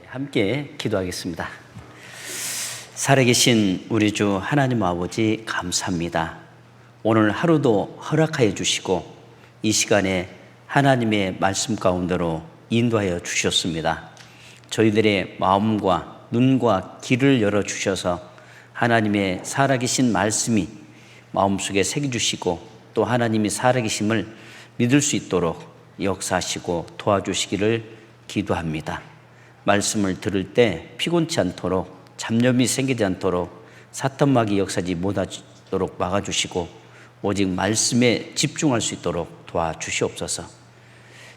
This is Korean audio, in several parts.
함께 기도하겠습니다. 살아계신 우리 주 하나님 아버지 감사합니다. 오늘 하루도 허락하여 주시고 이 시간에 하나님의 말씀 가운데로 인도하여 주셨습니다. 저희들의 마음과 눈과 귀를 열어주셔서 하나님의 살아계신 말씀이 마음속에 새겨주시고 또 하나님이 살아계심을 믿을 수 있도록 역사하시고 도와주시기를 기도합니다. 말씀을 들을 때 피곤치 않도록 잡념이 생기지 않도록 사탄마귀 역사지 못하도록 막아주시고 오직 말씀에 집중할 수 있도록 도와주시옵소서.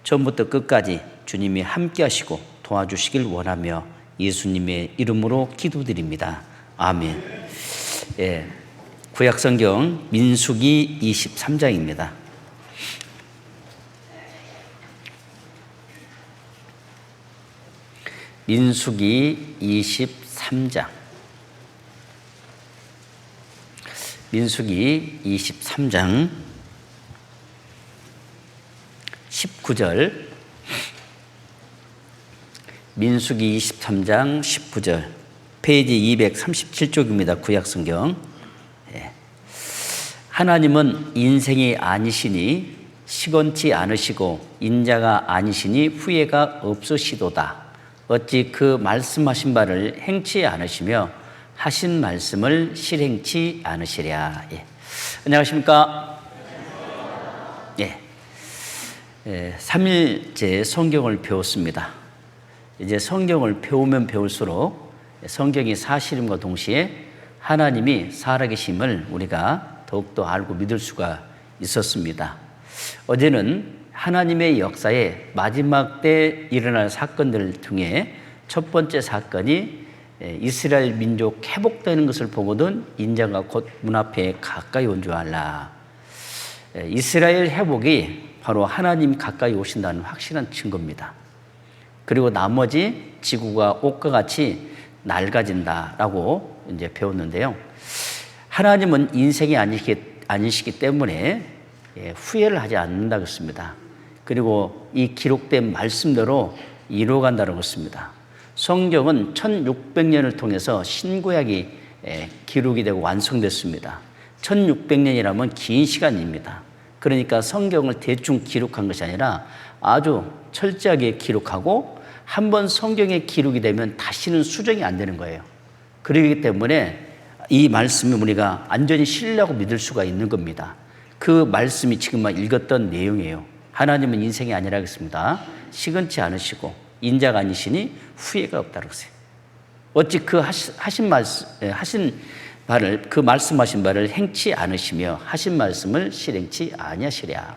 처음부터 끝까지 주님이 함께 하시고 도와주시길 원하며 예수님의 이름으로 기도드립니다. 아멘. 구약성경 민수기 23장입니다. 민수기 23장. 민수기 23장 19절. 민수기 23장 19절. 페이지 237쪽입니다. 구약성경. 하나님은 인생이 아니시니 시건치 않으시고 인자가 아니시니 후회가 없으시도다. 어찌 그 말씀하신 바를 행치 않으시며 하신 말씀을 실행치 않으시랴. 안녕하십니까? 3일째 성경을 배웠습니다. 이제 성경을 배우면 배울수록 성경이 사실임과 동시에 하나님이 살아계심을 우리가 더욱더 알고 믿을 수가 있었습니다. 어제는 하나님의 역사의 마지막 때 일어날 사건들 중에 첫 번째 사건이 이스라엘 민족 회복되는 것을 보거든 인자가 곧 문 앞에 가까이 온 줄 알라. 이스라엘 회복이 바로 하나님 가까이 오신다는 확실한 증거입니다. 그리고 나머지 지구가 옷과 같이 낡아진다라고 이제 배웠는데요. 하나님은 인생이 아니시기 때문에 후회를 하지 않는다 그랬습니다. 그리고 이 기록된 말씀대로 이루어간다는 것입니다. 성경은 1600년을 통해서 신구약이 기록이 되고 완성됐습니다. 1600년이라면 긴 시간입니다. 그러니까 성경을 대충 기록한 것이 아니라 아주 철저하게 기록하고 한번 성경에 기록이 되면 다시는 수정이 안 되는 거예요. 그렇기 때문에 이 말씀이 우리가 완전히 신뢰하고 믿을 수가 있는 겁니다. 그 말씀이 지금 읽었던 내용이에요. 하나님은 인생이 아니라 그랬습니다. 시건치 않으시고 인자가 아니시니 후회가 없다고 했어요. 어찌 그 하신 바를 그 말씀하신 바를 행치 않으시며 하신 말씀을 실행치 아니하시랴.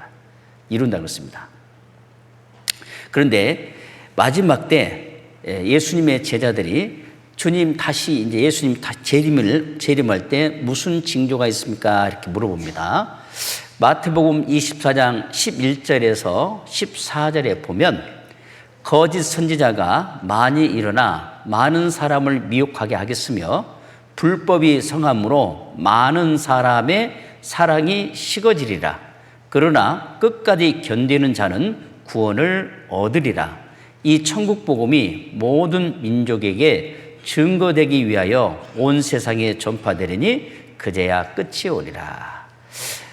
이룬다고 했습니다. 그런데 마지막 때 예수님의 제자들이 주님 다시 이제 예수님 재림할 때 무슨 징조가 있습니까? 이렇게 물어봅니다. 마태복음 24장 11절에서 14절에 보면 거짓 선지자가 많이 일어나 많은 사람을 미혹하게 하겠으며 불법이 성함으로 많은 사람의 사랑이 식어지리라. 그러나 끝까지 견디는 자는 구원을 얻으리라. 이 천국 복음이 모든 민족에게 증거되기 위하여 온 세상에 전파되리니 그제야 끝이 오리라.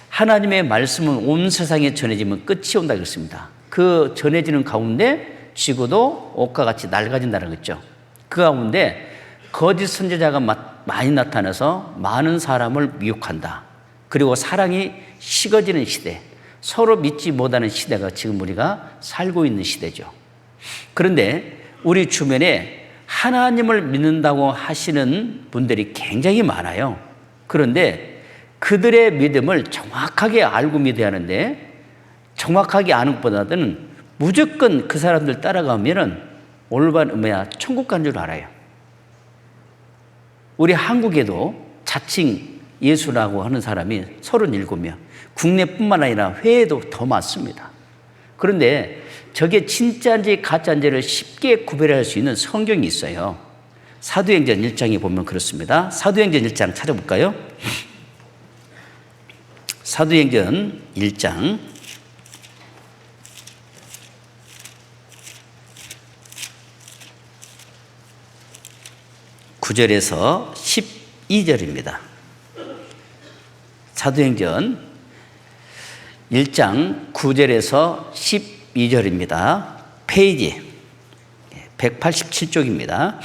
하나님의 말씀은 온 세상에 전해지면 끝이 온다 그랬습니다. 그 전해지는 가운데 지구도 옷과 같이 낡아진다는 거죠. 그 가운데 거짓 선지자가 많이 나타나서 많은 사람을 미혹한다. 그리고 사랑이 식어지는 시대, 서로 믿지 못하는 시대가 지금 우리가 살고 있는 시대죠. 그런데 우리 주변에 하나님을 믿는다고 하시는 분들이 굉장히 많아요. 그런데 그들의 믿음을 정확하게 알고 믿어야 하는데 정확하게 아는 것보다는 무조건 그 사람들 따라가면 천국 간 줄 알아요. 우리 한국에도 자칭 예수라고 하는 사람이 37명, 국내뿐만 아니라 해외에도 더 많습니다. 그런데 저게 진짜인지 가짜인지를 쉽게 구별할 수 있는 성경이 있어요. 사도행전 1장에 보면 그렇습니다. 사도행전 1장 찾아볼까요? 사도행전 1장 9절에서 12절입니다. 사도행전 1장 9절에서 12절입니다. 페이지 187쪽입니다.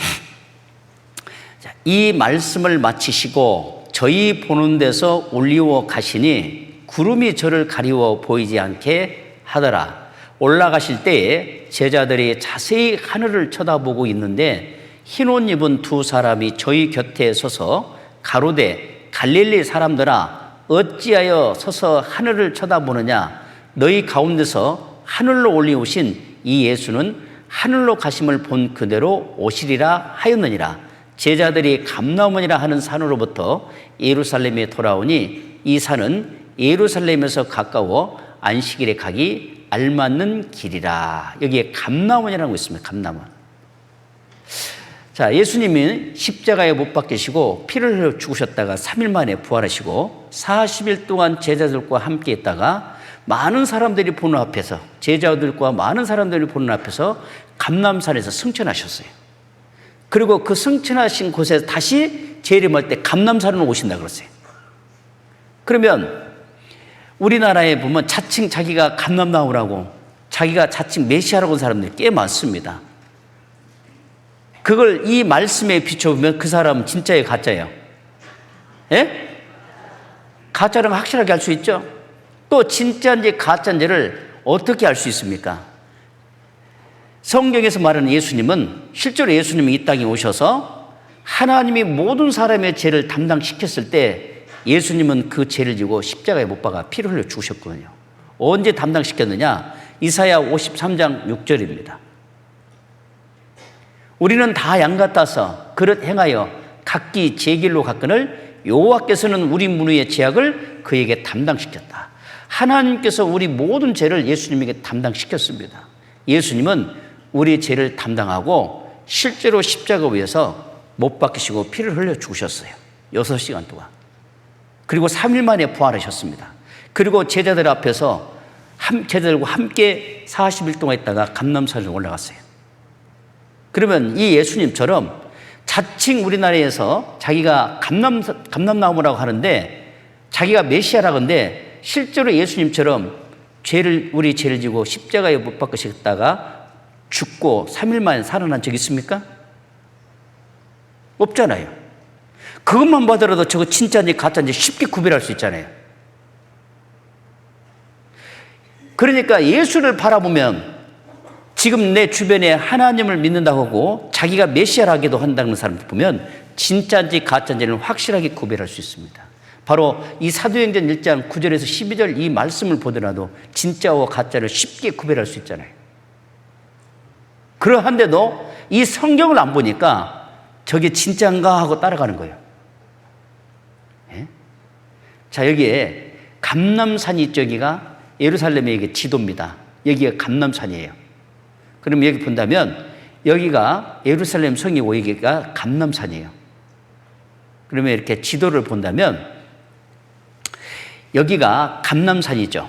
이 말씀을 마치시고 저희 보는 데서 올리워 가시니 구름이 저를 가리워 보이지 않게 하더라. 올라가실 때에 제자들이 자세히 하늘을 쳐다보고 있는데 흰 옷 입은 두 사람이 저희 곁에 서서 가로되 갈릴리 사람들아 어찌하여 서서 하늘을 쳐다보느냐. 너희 가운데서 하늘로 올리우신 이 예수는 하늘로 가심을 본 그대로 오시리라 하였느니라. 제자들이 감나원이라 하는 산으로부터 예루살렘에 돌아오니 이 산은 예루살렘에서 가까워 안식일에 가기 알맞는 길이라. 여기에 감나원이라고 있습니다. 감나원. 자, 예수님이 십자가에 못 박히시고 피를 흘려 죽으셨다가 3일 만에 부활하시고 40일 동안 제자들과 함께 있다가 많은 사람들이 보는 앞에서, 제자들과 많은 사람들이 보는 앞에서 감람산에서 승천하셨어요. 그리고 그 승천하신 곳에서 다시 재림할 때 감람산으로 오신다 그랬어요. 그러면 우리나라에 보면 자칭 자기가 감람나무라고, 자기가 자칭 메시아라고 하는 사람들이 꽤 많습니다. 그걸 이 말씀에 비춰보면 그 사람은 진짜예요, 가짜예요? 예? 가짜라는 걸 확실하게 알 수 있죠? 또 진짜인지 가짜인지를 어떻게 알 수 있습니까? 성경에서 말하는 예수님은 실제로 예수님이 이 땅에 오셔서 하나님이 모든 사람의 죄를 담당시켰을 때 예수님은 그 죄를 지고 십자가에 못 박아 피를 흘려 죽으셨거든요. 언제 담당시켰느냐? 이사야 53장 6절입니다. 우리는 다 양 같아서 그릇 행하여 각기 제 길로 갔거늘 여호와께서는 우리 문의의 죄악을 그에게 담당시켰다. 하나님께서 우리 모든 죄를 예수님에게 담당시켰습니다. 예수님은 우리 죄를 담당하고 실제로 십자가 위에서 못 박히시고 피를 흘려 죽으셨어요. 6시간 동안. 그리고 3일 만에 부활하셨습니다. 그리고 제자들 앞에서 제자들과 함께 40일 동안 있다가 감람산에 올라갔어요. 그러면 이 예수님처럼 자칭 우리나라에서 자기가 감람나무라고 하는데 자기가 메시아라고 하는데 실제로 예수님처럼 우리 죄를 지고 십자가에 못 박히셨다가 죽고 3일 만에 살아난 적 있습니까? 없잖아요. 그것만 보더라도 저거 진짜인지 가짜인지 쉽게 구별할 수 있잖아요. 그러니까 예수를 바라보면 지금 내 주변에 하나님을 믿는다고 하고 자기가 메시아라기도 한다는 사람들 보면 진짜인지 가짜인지를 확실하게 구별할 수 있습니다. 바로 이 사도행전 1장 9절에서 12절 이 말씀을 보더라도 진짜와 가짜를 쉽게 구별할 수 있잖아요. 그러한데도 이 성경을 안 보니까 저게 진짜인가 하고 따라가는 거예요. 예? 자, 여기에 감람산이 저기가 예루살렘의 이게 지도입니다. 여기가 감람산이에요. 그럼 여기 본다면 여기가 예루살렘 성이 여기가 감람산이에요. 그러면 이렇게 지도를 본다면 여기가 감람산이죠.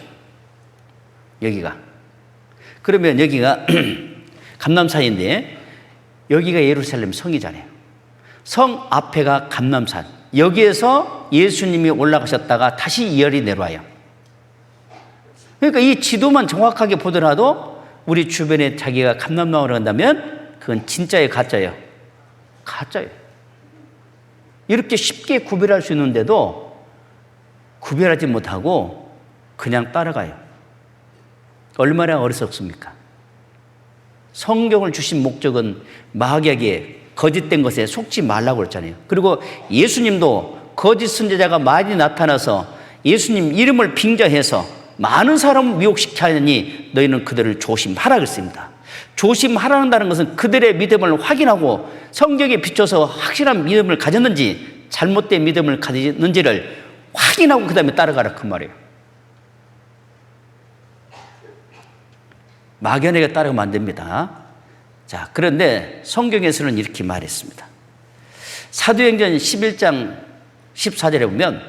여기가. 그러면 여기가 감람산인데 여기가 예루살렘 성이잖아요. 성 앞에가 감람산. 여기에서 예수님이 올라가셨다가 다시 열이 내려와요. 그러니까 이 지도만 정확하게 보더라도 우리 주변에 자기가 감람나무를 한다면 그건 진짜예요, 가짜예요? 가짜예요. 이렇게 쉽게 구별할 수 있는데도 구별하지 못하고 그냥 따라가요. 얼마나 어리석습니까? 성경을 주신 목적은 마귀에게 거짓된 것에 속지 말라고 그랬잖아요. 그리고 예수님도 거짓 선지자가 많이 나타나서 예수님 이름을 빙자해서 많은 사람을 미혹시켜 하니 너희는 그들을 조심하라 그랬습니다. 조심하라는 것은 그들의 믿음을 확인하고 성경에 비춰서 확실한 믿음을 가졌는지 잘못된 믿음을 가졌는지를 확인하고 그 다음에 따라가라 그 말이에요. 막연하게 따라가면 안 됩니다. 자, 그런데 성경에서는 이렇게 말했습니다. 사도행전 11장 14절에 보면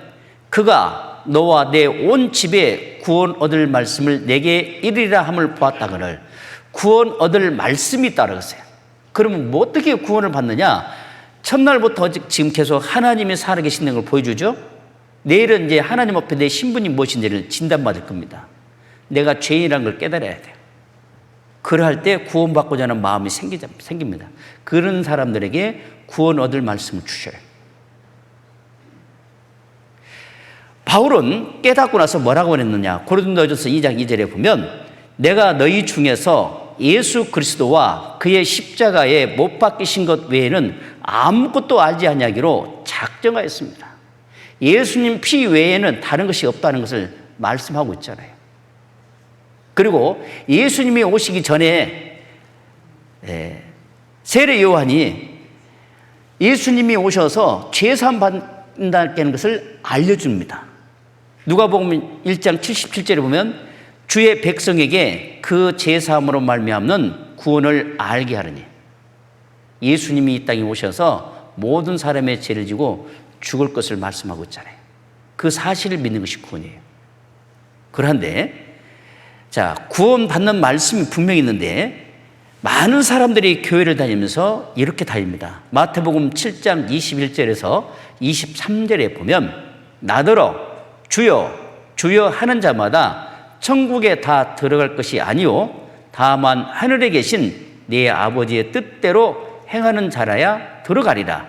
그가 너와 내 온 집에 구원 얻을 말씀을 내게 이르리라 함을 보았다거늘 구원 얻을 말씀이 있다고 했어요. 그러면 뭐 어떻게 구원을 받느냐? 첫날부터 지금 계속 하나님이 살아계시는 걸 보여주죠. 내일은 이제 하나님 앞에 내 신분이 무엇인지를 진단받을 겁니다. 내가 죄인이라는 걸 깨달아야 돼요. 그럴 때 구원받고자 하는 마음이 생깁니다. 그런 사람들에게 구원 얻을 말씀을 주셔요. 바울은 깨닫고 나서 뭐라고 했느냐? 고린도전서 2장 2절에 보면 내가 너희 중에서 예수 그리스도와 그의 십자가에 못 박히신 것 외에는 아무것도 알지 아니하기로 작정하였습니다. 예수님 피 외에는 다른 것이 없다는 것을 말씀하고 있잖아요. 그리고 예수님이 오시기 전에 세례 요한이 예수님이 오셔서 죄사함 받는다는 것을 알려줍니다. 누가복음 1장 77절에 보면 주의 백성에게 그 죄사함으로 말미암는 구원을 알게 하느니, 예수님이 이 땅에 오셔서 모든 사람의 죄를 지고 죽을 것을 말씀하고 있잖아요. 그 사실을 믿는 것이 구원이에요. 그런데 자, 구원받는 말씀이 분명히 있는데 많은 사람들이 교회를 다니면서 이렇게 다닙니다. 마태복음 7장 21절에서 23절에 보면 나더러 주여 주여 하는 자마다 천국에 다 들어갈 것이 아니요 다만 하늘에 계신 네 아버지의 뜻대로 행하는 자라야 들어가리라.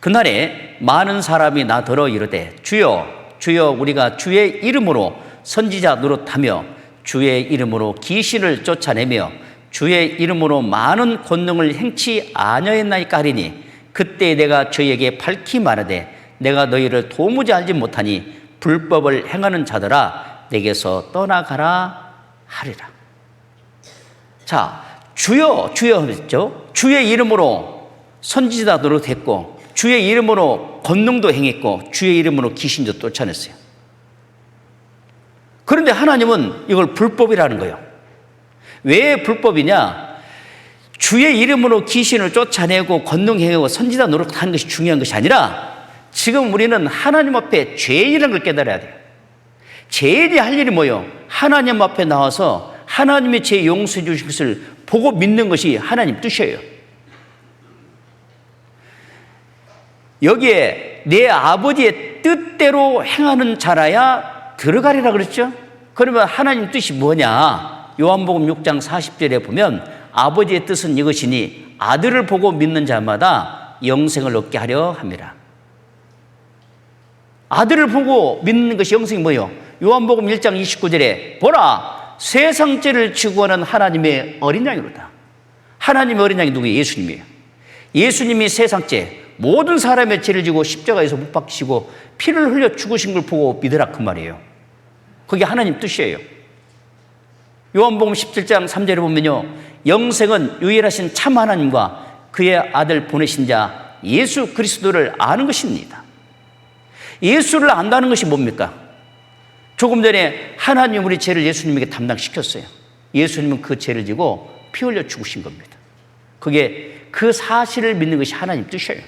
그날에 많은 사람이 나더러 이르되 주여 주여 우리가 주의 이름으로 선지자 노릇하며 주의 이름으로 귀신을 쫓아내며 주의 이름으로 많은 권능을 행치 아니하였나이까 하리니 그때 내가 저희에게 밝히 말하되 내가 너희를 도무지 알지 못하니 불법을 행하는 자들아 내게서 떠나가라 하리라. 자, 주여 주여 했죠. 주의 이름으로 선지자 노릇했고 주의 이름으로 권능도 행했고 주의 이름으로 귀신도 쫓아냈어요. 그런데 하나님은 이걸 불법이라는 거예요. 왜 불법이냐? 주의 이름으로 귀신을 쫓아내고 권능행하고 선지자 노릇하는 것이 중요한 것이 아니라 지금 우리는 하나님 앞에 죄인이라는 걸 깨달아야 돼요. 죄인이 할 일이 뭐예요? 하나님 앞에 나와서 하나님의 죄 용서해 주신 것을 보고 믿는 것이 하나님 뜻이에요. 여기에 내 아버지의 뜻대로 행하는 자라야 들어가리라 그랬죠? 그러면 하나님 뜻이 뭐냐? 요한복음 6장 40절에 보면 아버지의 뜻은 이것이니 아들을 보고 믿는 자마다 영생을 얻게 하려 함이라. 아들을 보고 믿는 것이 영생이 뭐예요? 요한복음 1장 29절에 보라 세상 죄를 지고 하는 하나님의 어린 양이로다. 하나님의 어린 양이 누구예요? 예수님이에요. 예수님이 세상 죄 모든 사람의 죄를 지고 십자가에서 못 박히시고 피를 흘려 죽으신 걸 보고 믿으라 그 말이에요. 그게 하나님 뜻이에요. 요한복음 17장 3절에 보면요 영생은 유일하신 참 하나님과 그의 아들 보내신 자 예수 그리스도를 아는 것입니다. 예수를 안다는 것이 뭡니까? 조금 전에 하나님 우리 죄를 예수님에게 담당시켰어요. 예수님은 그 죄를 지고 피 흘려 죽으신 겁니다. 그게 그 사실을 믿는 것이 하나님 뜻이에요.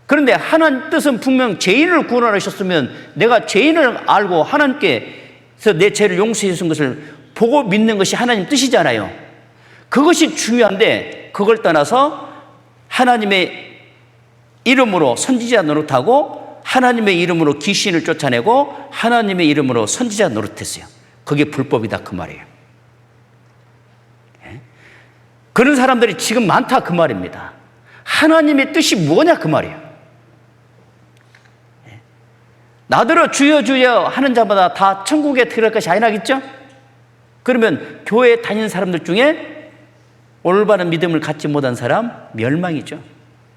그런데 하나님 뜻은 분명 죄인을 구원하셨으면 내가 죄인을 알고 하나님께서 내 죄를 용서해 주신 것을 보고 믿는 것이 하나님 뜻이잖아요. 그것이 중요한데 그걸 떠나서 하나님의 이름으로 선지자 노릇하고 하나님의 이름으로 귀신을 쫓아내고 하나님의 이름으로 선지자 노릇했어요. 그게 불법이다 그 말이에요. 그런 사람들이 지금 많다 그 말입니다. 하나님의 뜻이 뭐냐 그 말이에요. 나더러 주여 주여 하는 자마다 다 천국에 들어갈 것이 아니라겠죠? 그러면 교회 다니는 사람들 중에 올바른 믿음을 갖지 못한 사람 멸망이죠.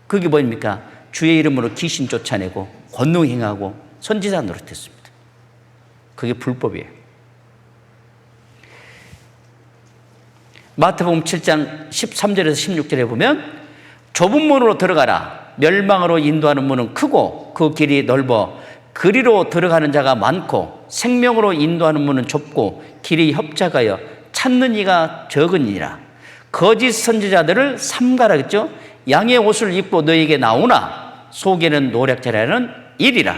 그게 뭡니까? 주의 이름으로 귀신 쫓아내고 권능 행하고 선지자 노릇했습니다. 그게 불법이에요. 마태복음 7장 13절에서 16절에 보면 좁은 문으로 들어가라. 멸망으로 인도하는 문은 크고 그 길이 넓어 그리로 들어가는 자가 많고 생명으로 인도하는 문은 좁고 길이 협착하여 찾는 이가 적으니라. 거짓 선지자들을 삼가라겠죠. 양의 옷을 입고 너에게 나오나 속에는 노략자라는 일이라.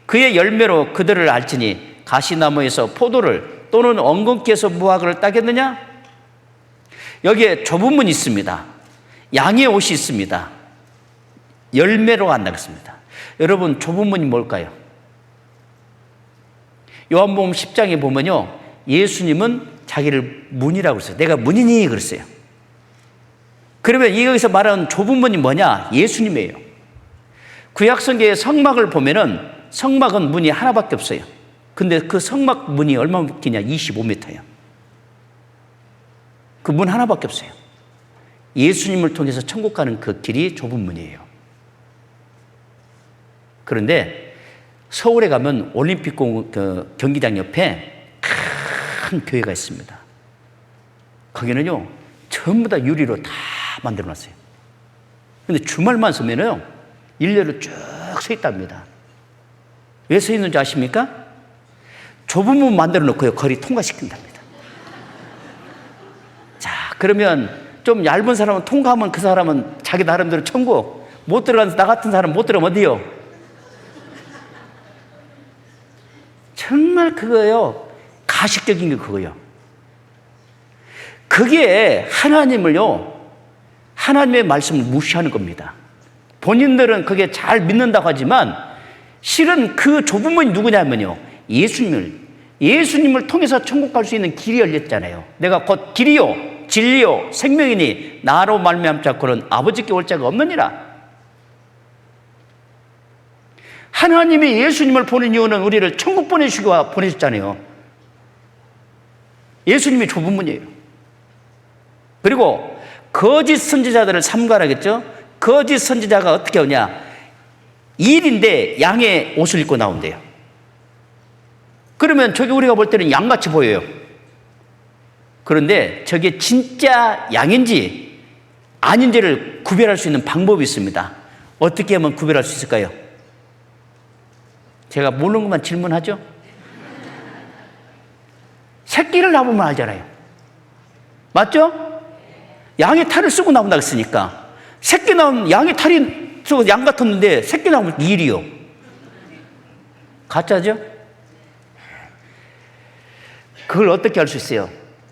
그의 열매로 그들을 알지니 가시나무에서 포도를 또는 엉겅퀴에서 무화과를 따겠느냐? 여기에 좁은 문이 있습니다. 양의 옷이 있습니다. 열매로 간다 그랬습니다. 여러분, 좁은 문이 뭘까요? 요한복음 10장에 보면요, 예수님은 자기를 문이라고 그랬어요. 내가 문이니 그랬어요. 그러면 여기서 말하는 좁은 문이 뭐냐? 예수님이에요. 구약성경의 성막을 보면은 성막은 문이 하나밖에 없어요. 근데 그 성막 문이 얼마나 기냐? 25m예요. 그 문 하나밖에 없어요. 예수님을 통해서 천국 가는 그 길이 좁은 문이에요. 그런데 서울에 가면 올림픽 경기장 옆에 큰 교회가 있습니다. 거기는요, 전부 다 유리로 다 만들어 놨어요. 근데 주말만 서면요, 일렬로 쭉 서 있답니다. 왜 서 있는지 아십니까? 좁은 문 만들어 놓고요, 거리 통과시킨답니다. 자, 그러면 좀 얇은 사람은 통과하면 그 사람은 자기 나름대로 천국, 못 들어가서 나 같은 사람 못 들어가면 어디요? 정말 그거예요. 가식적인 게 그거예요. 그게 하나님의 말씀을 무시하는 겁니다. 본인들은 그게 잘 믿는다고 하지만 실은 그 좁은 문이 누구냐면요, 예수님을 통해서 천국 갈 수 있는 길이 열렸잖아요. 내가 곧 길이요 진리요 생명이니 나로 말미암지 않고는 아버지께 올 자가 없느니라. 하나님이 예수님을 보낸 이유는 우리를 천국 보내시고 보내셨잖아요. 예수님이 좁은 문이에요. 그리고 거짓 선지자들을 삼가하겠죠. 거짓 선지자가 어떻게 오냐? 일인데 양의 옷을 입고 나온대요. 그러면 저게 우리가 볼 때는 양같이 보여요. 그런데 저게 진짜 양인지 아닌지를 구별할 수 있는 방법이 있습니다. 어떻게 하면 구별할 수 있을까요? 제가 모르는 것만 질문하죠? 새끼를 나보면 알잖아요. 맞죠? 양의 탈을 쓰고 나온다 했으니까. 새끼 나오면 양의 탈이 양 같았는데 새끼 나오면 일이요. 가짜죠? 그걸 어떻게 알 수 있어요?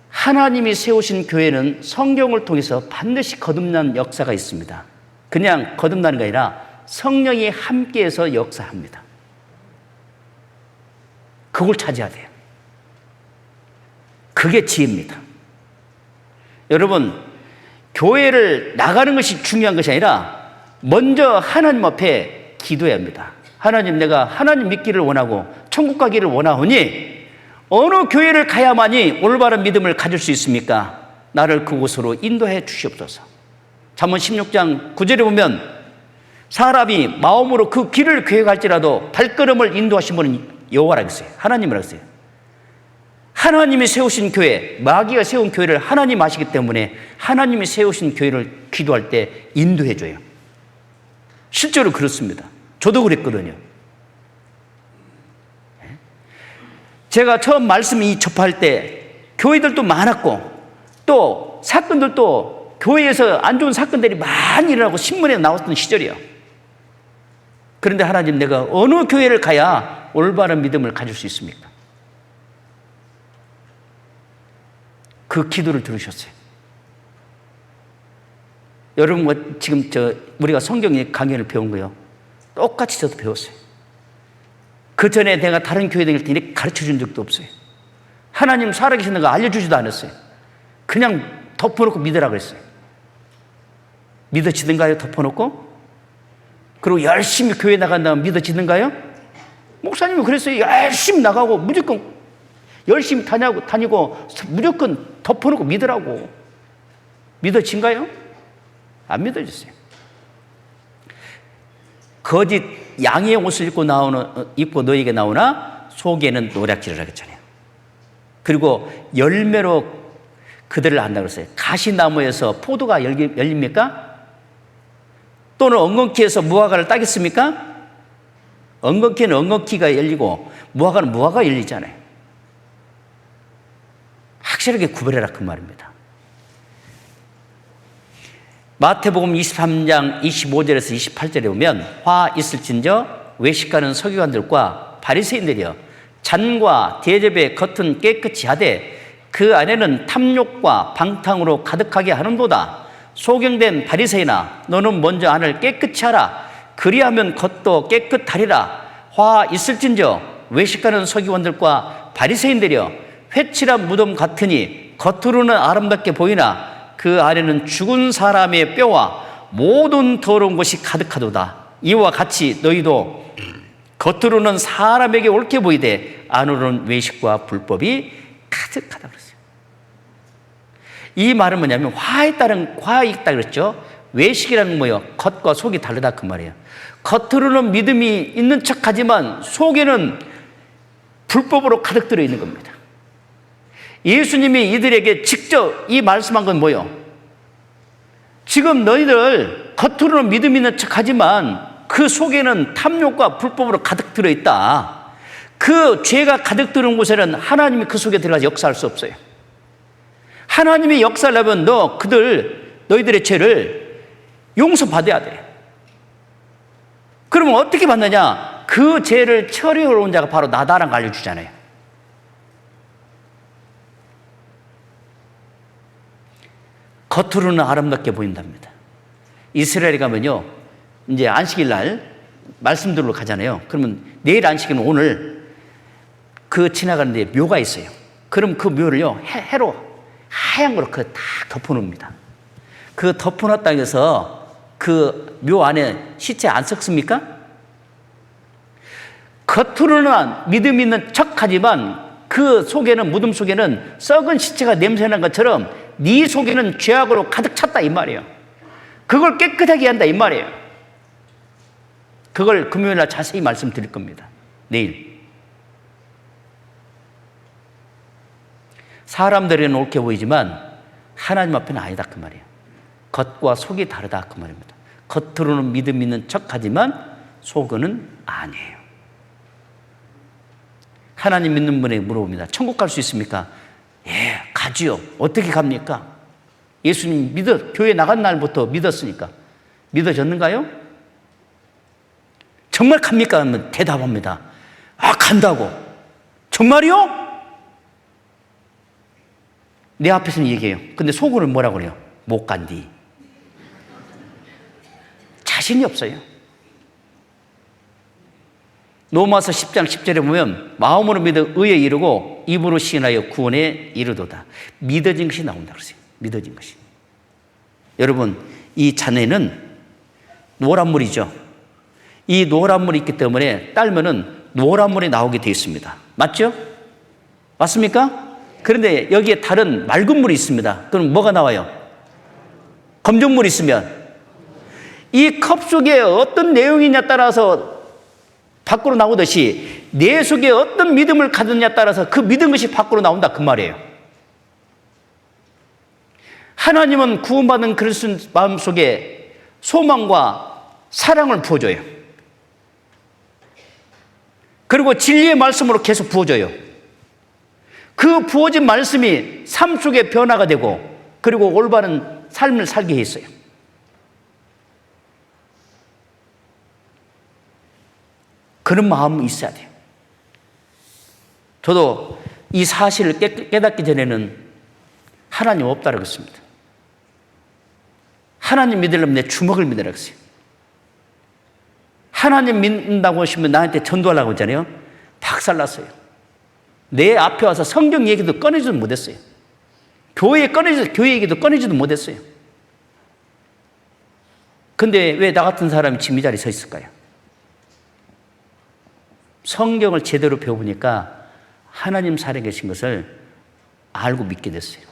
하나님이 세우신 교회는 성경을 통해서 반드시 거듭난 역사가 있습니다. 그냥 거듭나는 게 아니라 성령이 함께해서 역사합니다. 그걸 찾아야 돼요. 그게 지혜입니다. 여러분, 교회를 나가는 것이 중요한 것이 아니라 먼저 하나님 앞에 기도해야 합니다. 하나님, 내가 하나님 믿기를 원하고 천국 가기를 원하오니 어느 교회를 가야만이 올바른 믿음을 가질 수 있습니까? 나를 그곳으로 인도해 주시옵소서. 잠언 16장 9절에 보면 사람이 마음으로 그 길을 계획할지라도 발걸음을 인도하신 분은 여호와라고 했어요. 하나님이라고 했어요. 하나님이 세우신 교회, 마귀가 세운 교회를 하나님 아시기 때문에 하나님이 세우신 교회를 기도할 때 인도해 줘요. 실제로 그렇습니다. 저도 그랬거든요. 제가 처음 말씀 접할 때 교회들도 많았고 또 사건들도 교회에서 안 좋은 사건들이 많이 일어나고 신문에 나왔던 시절이에요. 그런데 하나님, 내가 어느 교회를 가야 올바른 믿음을 가질 수 있습니까? 그 기도를 들으셨어요. 여러분, 지금 우리가 성경 강연을 배운 거요. 똑같이 저도 배웠어요. 그 전에 내가 다른 교회 다닐 때 이렇게 가르쳐 준 적도 없어요. 하나님 살아계시는 거 알려주지도 않았어요. 그냥 덮어놓고 믿으라 그랬어요. 믿어지든가요? 덮어놓고? 그리고 열심히 교회 나간다면 믿어지든가요? 목사님은 그랬어요. 열심히 나가고 무조건 열심히 다니고 무조건 덮어놓고 믿으라고. 믿어진가요? 안 믿어졌어요. 거짓 양의 옷을 입고 너에게 나오나 속에는 노략질을 하겠잖아요. 그리고 열매로 그들을 안다고 그랬어요. 가시나무에서 포도가 열립니까? 또는 엉겅퀴에서 무화과를 따겠습니까? 엉겅퀴는 엉겅퀴가 열리고 무화과는 무화과가 열리잖아요. 확실하게 구별해라 그 말입니다. 마태복음 23장 25절에서 28절에 보면 화 있을진저 외식하는 서기관들과 바리새인들이여 잔과 대접의 겉은 깨끗이 하되 그 안에는 탐욕과 방탕으로 가득하게 하는도다. 소경된 바리새인아, 너는 먼저 안을 깨끗이 하라. 그리하면 겉도 깨끗하리라. 화 있을진저 외식하는 서기관들과 바리새인들이여, 회칠한 무덤 같으니 겉으로는 아름답게 보이나 그 안에는 죽은 사람의 뼈와 모든 더러운 것이 가득하도다. 이와 같이 너희도 겉으로는 사람에게 옳게 보이되 안으로는 외식과 불법이 가득하다 그랬어요. 이 말은 뭐냐면 화에 있다 그랬죠. 외식이라는 뭐예요? 겉과 속이 다르다 그 말이에요. 겉으로는 믿음이 있는 척하지만 속에는 불법으로 가득 들어 있는 겁니다. 예수님이 이들에게 직접 이 말씀한 건 뭐예요? 지금 너희들 겉으로는 믿음 있는 척하지만 그 속에는 탐욕과 불법으로 가득 들어 있다. 그 죄가 가득 들은 곳에는 하나님이 그 속에 들어가서 역사할 수 없어요. 하나님이 역사를 하면 너희들의 죄를 용서받아야 돼. 그러면 어떻게 받느냐? 그 죄를 처리하러 온 자가 바로 나다라는 걸 알려주잖아요. 겉으로는 아름답게 보인답니다. 이스라엘에 가면요, 이제 안식일 날 말씀들로 가잖아요. 그러면 내일 안식일은 오늘 그 지나가는데 묘가 있어요. 그럼 그 묘를요, 해로 하얀 거로 다 덮어놓습니다. 그 덮어놨다고 해서 그 묘 안에 시체 안 썩습니까? 겉으로는 믿음 있는 척하지만 그 속에는, 무덤 속에는 썩은 시체가 냄새난 것처럼 네 속에는 죄악으로 가득 찼다 이 말이에요. 그걸 깨끗하게 한다 이 말이에요. 그걸 금요일날 자세히 말씀드릴 겁니다. 내일. 사람들에게는 옳게 보이지만 하나님 앞에는 아니다 그 말이에요. 겉과 속이 다르다 그 말입니다. 겉으로는 믿음 있는 척하지만 속은 아니에요. 하나님 믿는 분에게 물어봅니다. 천국 갈 수 있습니까? 예, 가지요. 어떻게 갑니까? 예수님 교회 나간 날부터 믿었으니까. 믿어졌는가요? 정말 갑니까? 하면 대답합니다. 아, 간다고. 정말이요? 내 앞에서는 얘기해요. 근데 속으로는 뭐라고 그래요? 못 간디. 자신이 없어요. 로마서 10장 10절에 보면 마음으로 믿어 의에 이르고 입으로 시인하여 구원에 이르도다. 믿어진 것이 나온다 그러세요. 믿어진 것이. 여러분, 이 잔에는 노란물이죠. 이 노란물이 있기 때문에 딸면은 노란물이 나오게 되어 있습니다. 맞죠? 맞습니까? 그런데 여기에 다른 맑은 물이 있습니다. 그럼 뭐가 나와요? 검정물이 있으면 이 컵 속에 어떤 내용이냐 따라서 밖으로 나오듯이 내 속에 어떤 믿음을 가졌냐에 따라서 그 믿은 것이 밖으로 나온다 그 말이에요. 하나님은 구원받은 그리스도인 마음속에 소망과 사랑을 부어줘요. 그리고 진리의 말씀으로 계속 부어줘요. 그 부어진 말씀이 삶 속에 변화가 되고 그리고 올바른 삶을 살게 했어요. 그런 마음이 있어야 돼요. 저도 이 사실을 깨닫기 전에는 하나님 없다라고 했습니다. 하나님 믿으려면 내 주먹을 믿으라고 했어요. 하나님 믿는다고 하시면 나한테 전도하려고 했잖아요. 박살났어요. 내 앞에 와서 성경 얘기도 꺼내지도 못했어요. 교회 얘기도 꺼내지도 못했어요. 근데 왜 나 같은 사람이 지금 이 자리에 서 있을까요? 성경을 제대로 배워보니까 하나님 살아계신 것을 알고 믿게 됐어요.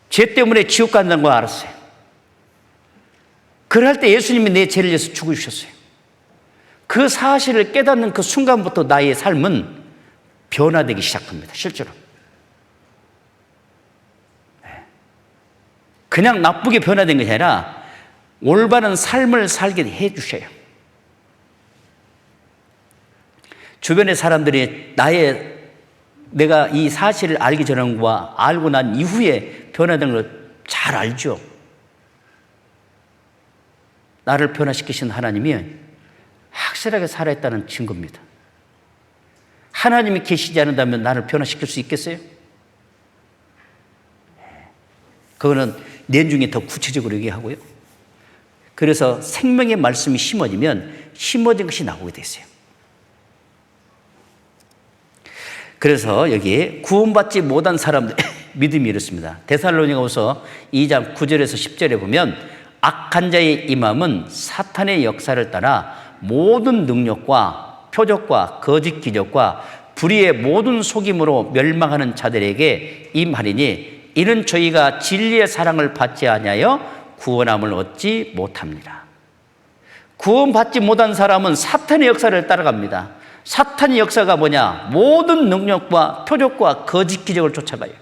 죄 때문에 지옥 간다는 걸 알았어요. 그럴 때 예수님이 내 죄를 위해서 죽으셨어요. 그 사실을 깨닫는 그 순간부터 나의 삶은 변화되기 시작합니다. 실제로. 그냥 나쁘게 변화된 것이 아니라 올바른 삶을 살게 해 주셔요. 주변의 사람들이 내가 이 사실을 알기 전과 알고 난 이후에 변화된 걸 잘 알죠. 나를 변화시키신 하나님이 확실하게 살아있다는 증거입니다. 하나님이 계시지 않는다면 나를 변화시킬 수 있겠어요? 그거는 내중에 더 구체적으로 얘기하고요. 그래서 생명의 말씀이 심어지면 심어진 것이 나오게 됐어요. 그래서 여기에 구원받지 못한 사람들 믿음이 이렇습니다. 데살로니가후서 2장 9절에서 10절에 보면 악한 자의 임함은 사탄의 역사를 따라 모든 능력과 표적과 거짓 기적과 불의의 모든 속임으로 멸망하는 자들에게 임하리니 이는 저희가 진리의 사랑을 받지 아니하여 구원함을 얻지 못합니다. 구원받지 못한 사람은 사탄의 역사를 따라갑니다. 사탄의 역사가 뭐냐? 모든 능력과 표적과 거짓 기적을 쫓아가요.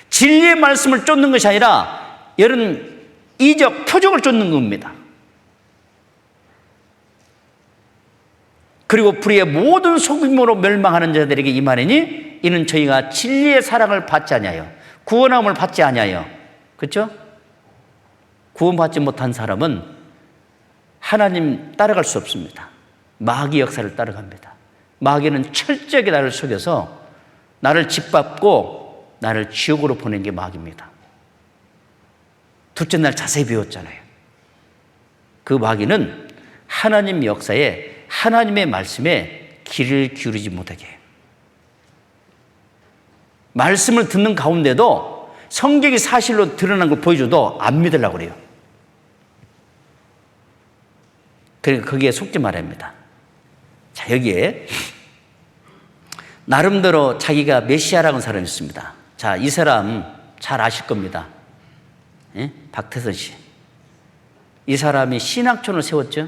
진리의 말씀을 쫓는 것이 아니라 이런 이적, 표적을 쫓는 겁니다. 그리고 불의의 모든 속임으로 멸망하는 자들에게 임하리니 이는 저희가 진리의 사랑을 받지 아니하여 구원함을 받지 아니하여, 그렇죠? 구원받지 못한 사람은 하나님 따라갈 수 없습니다. 마귀 역사를 따라갑니다. 마귀는 철저하게 나를 속여서 나를 짓밟고 나를 지옥으로 보낸 게 마귀입니다. 둘째 날 자세히 배웠잖아요. 그 마귀는 하나님 역사에, 하나님의 말씀에 귀를 기울이지 못하게 해요. 말씀을 듣는 가운데도 성경이 사실로 드러난 걸 보여줘도 안 믿으려고 그래요. 그러니까 거기에 속지 말아야 합니다. 자, 여기에 나름대로 자기가 메시아라는 사람이 있습니다. 자, 이 사람 잘 아실 겁니다. 예? 박태선 씨. 이 사람이 신학촌을 세웠죠.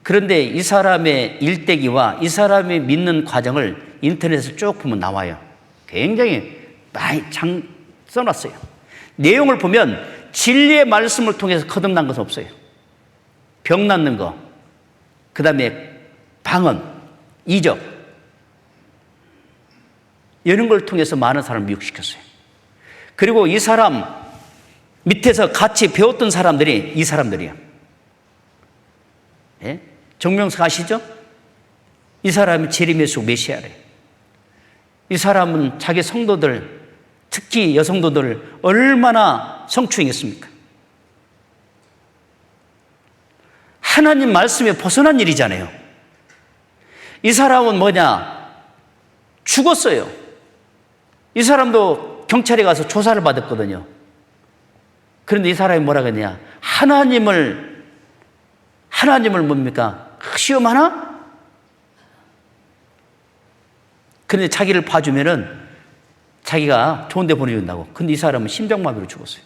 그런데 이 사람의 일대기와 이 사람이 믿는 과정을 인터넷에서 쭉 보면 나와요. 굉장히 많이 써놨어요. 내용을 보면 진리의 말씀을 통해서 거듭난 것은 없어요. 병 낫는 거, 그 다음에 방언, 이적, 이런 걸 통해서 많은 사람을 미혹시켰어요. 그리고 이 사람 밑에서 같이 배웠던 사람들이 이 사람들이에요. 예? 정명석 아시죠? 이 사람이 제리메스 메시아래요. 이 사람은 자기 성도들, 특히 여성도들을 얼마나 성추행했습니까? 하나님 말씀에 벗어난 일이잖아요. 이 사람은 뭐냐? 죽었어요. 이 사람도 경찰에 가서 조사를 받았거든요. 그런데 이 사람이 뭐라 그랬냐? 하나님을 뭡니까? 시험하나? 그런데 자기를 봐주면은 자기가 좋은 데 보내준다고. 근데 이 사람은 심장마비로 죽었어요.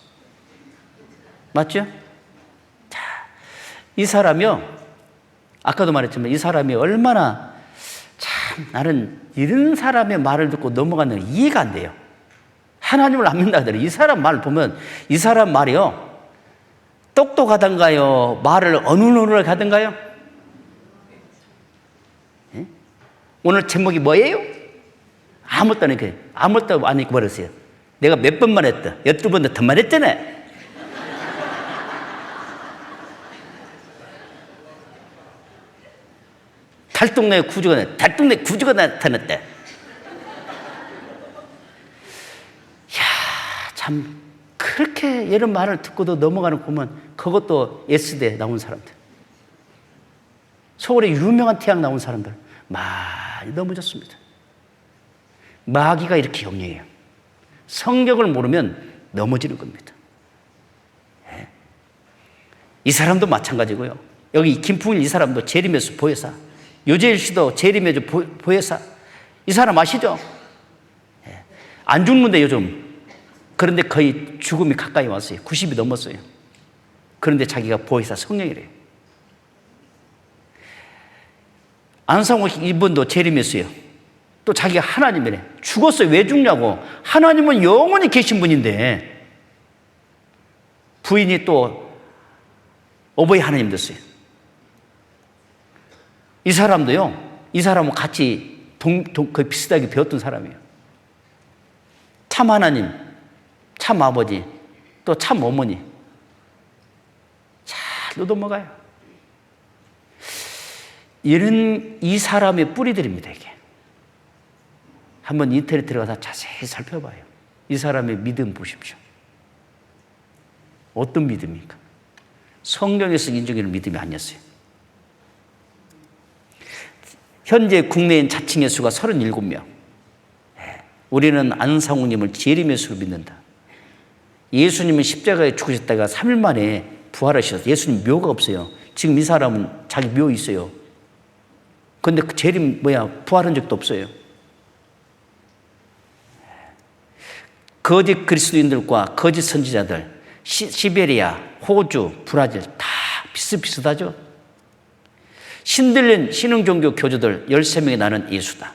맞죠? 자, 이 사람이요. 아까도 말했지만 이 사람이 얼마나 참 나는 이런 사람의 말을 듣고 넘어가는 게 이해가 안 돼요. 하나님을 안 믿는다 하더라도 이 사람 말 보면 이 사람 말이요. 똑똑하던가요? 말을 어눌어눌하게 하던가요? 예? 오늘 제목이 뭐예요? 아무것도 안 했어요. 아무것도 안 했고 버렸어요. 내가 몇 번만 했다. 12번 더 말했잖아. 달동네 구주가 나타났다. 야, 참 그렇게 이런 말을 듣고도 넘어가는 거 보면 그것도 S대 나온 사람들, 서울에 유명한 태양 나온 사람들 많이 넘어졌습니다. 마귀가 이렇게 영리해요. 성경을 모르면 넘어지는 겁니다. 예. 이 사람도 마찬가지고요. 여기 김풍일 이 사람도 재림에서 보혜사, 요재일 씨도 재림에서 보혜사. 이 사람 아시죠? 예. 안 죽는데 요즘. 그런데 거의 죽음이 가까이 왔어요. 90이 넘었어요. 그런데 자기가 보혜사 성령이래요. 안상욱 이분도 재림했어요. 또 자기가 하나님이래. 죽었어요. 왜 죽냐고. 하나님은 영원히 계신 분인데 부인이 또 어버이 하나님 됐어요. 이 사람도요. 이 사람은 같이 거의 비슷하게 배웠던 사람이에요. 참 하나님, 참 아버지, 또 참 어머니. 잘 넘어가요. 이런 이 사람의 뿌리들입니다, 이게. 한번 인터넷 들어가서 자세히 살펴봐요. 이 사람의 믿음 보십시오. 어떤 믿음입니까? 성경에서 인정되는 믿음이 아니었어요. 현재 국내인 자칭 예수가 37명. 우리는 안상우님을 재림예수로 믿는다. 예수님은 십자가에 죽으셨다가 3일 만에 부활하셨어요. 예수님 묘가 없어요. 지금 이 사람은 자기 묘 있어요. 그런데 그 재림 부활한 적도 없어요. 거짓 그리스도인들과 거짓 선지자들, 시베리아, 호주, 브라질 다 비슷비슷하죠. 신들린 신흥종교 교주들 13명이 나는 예수다.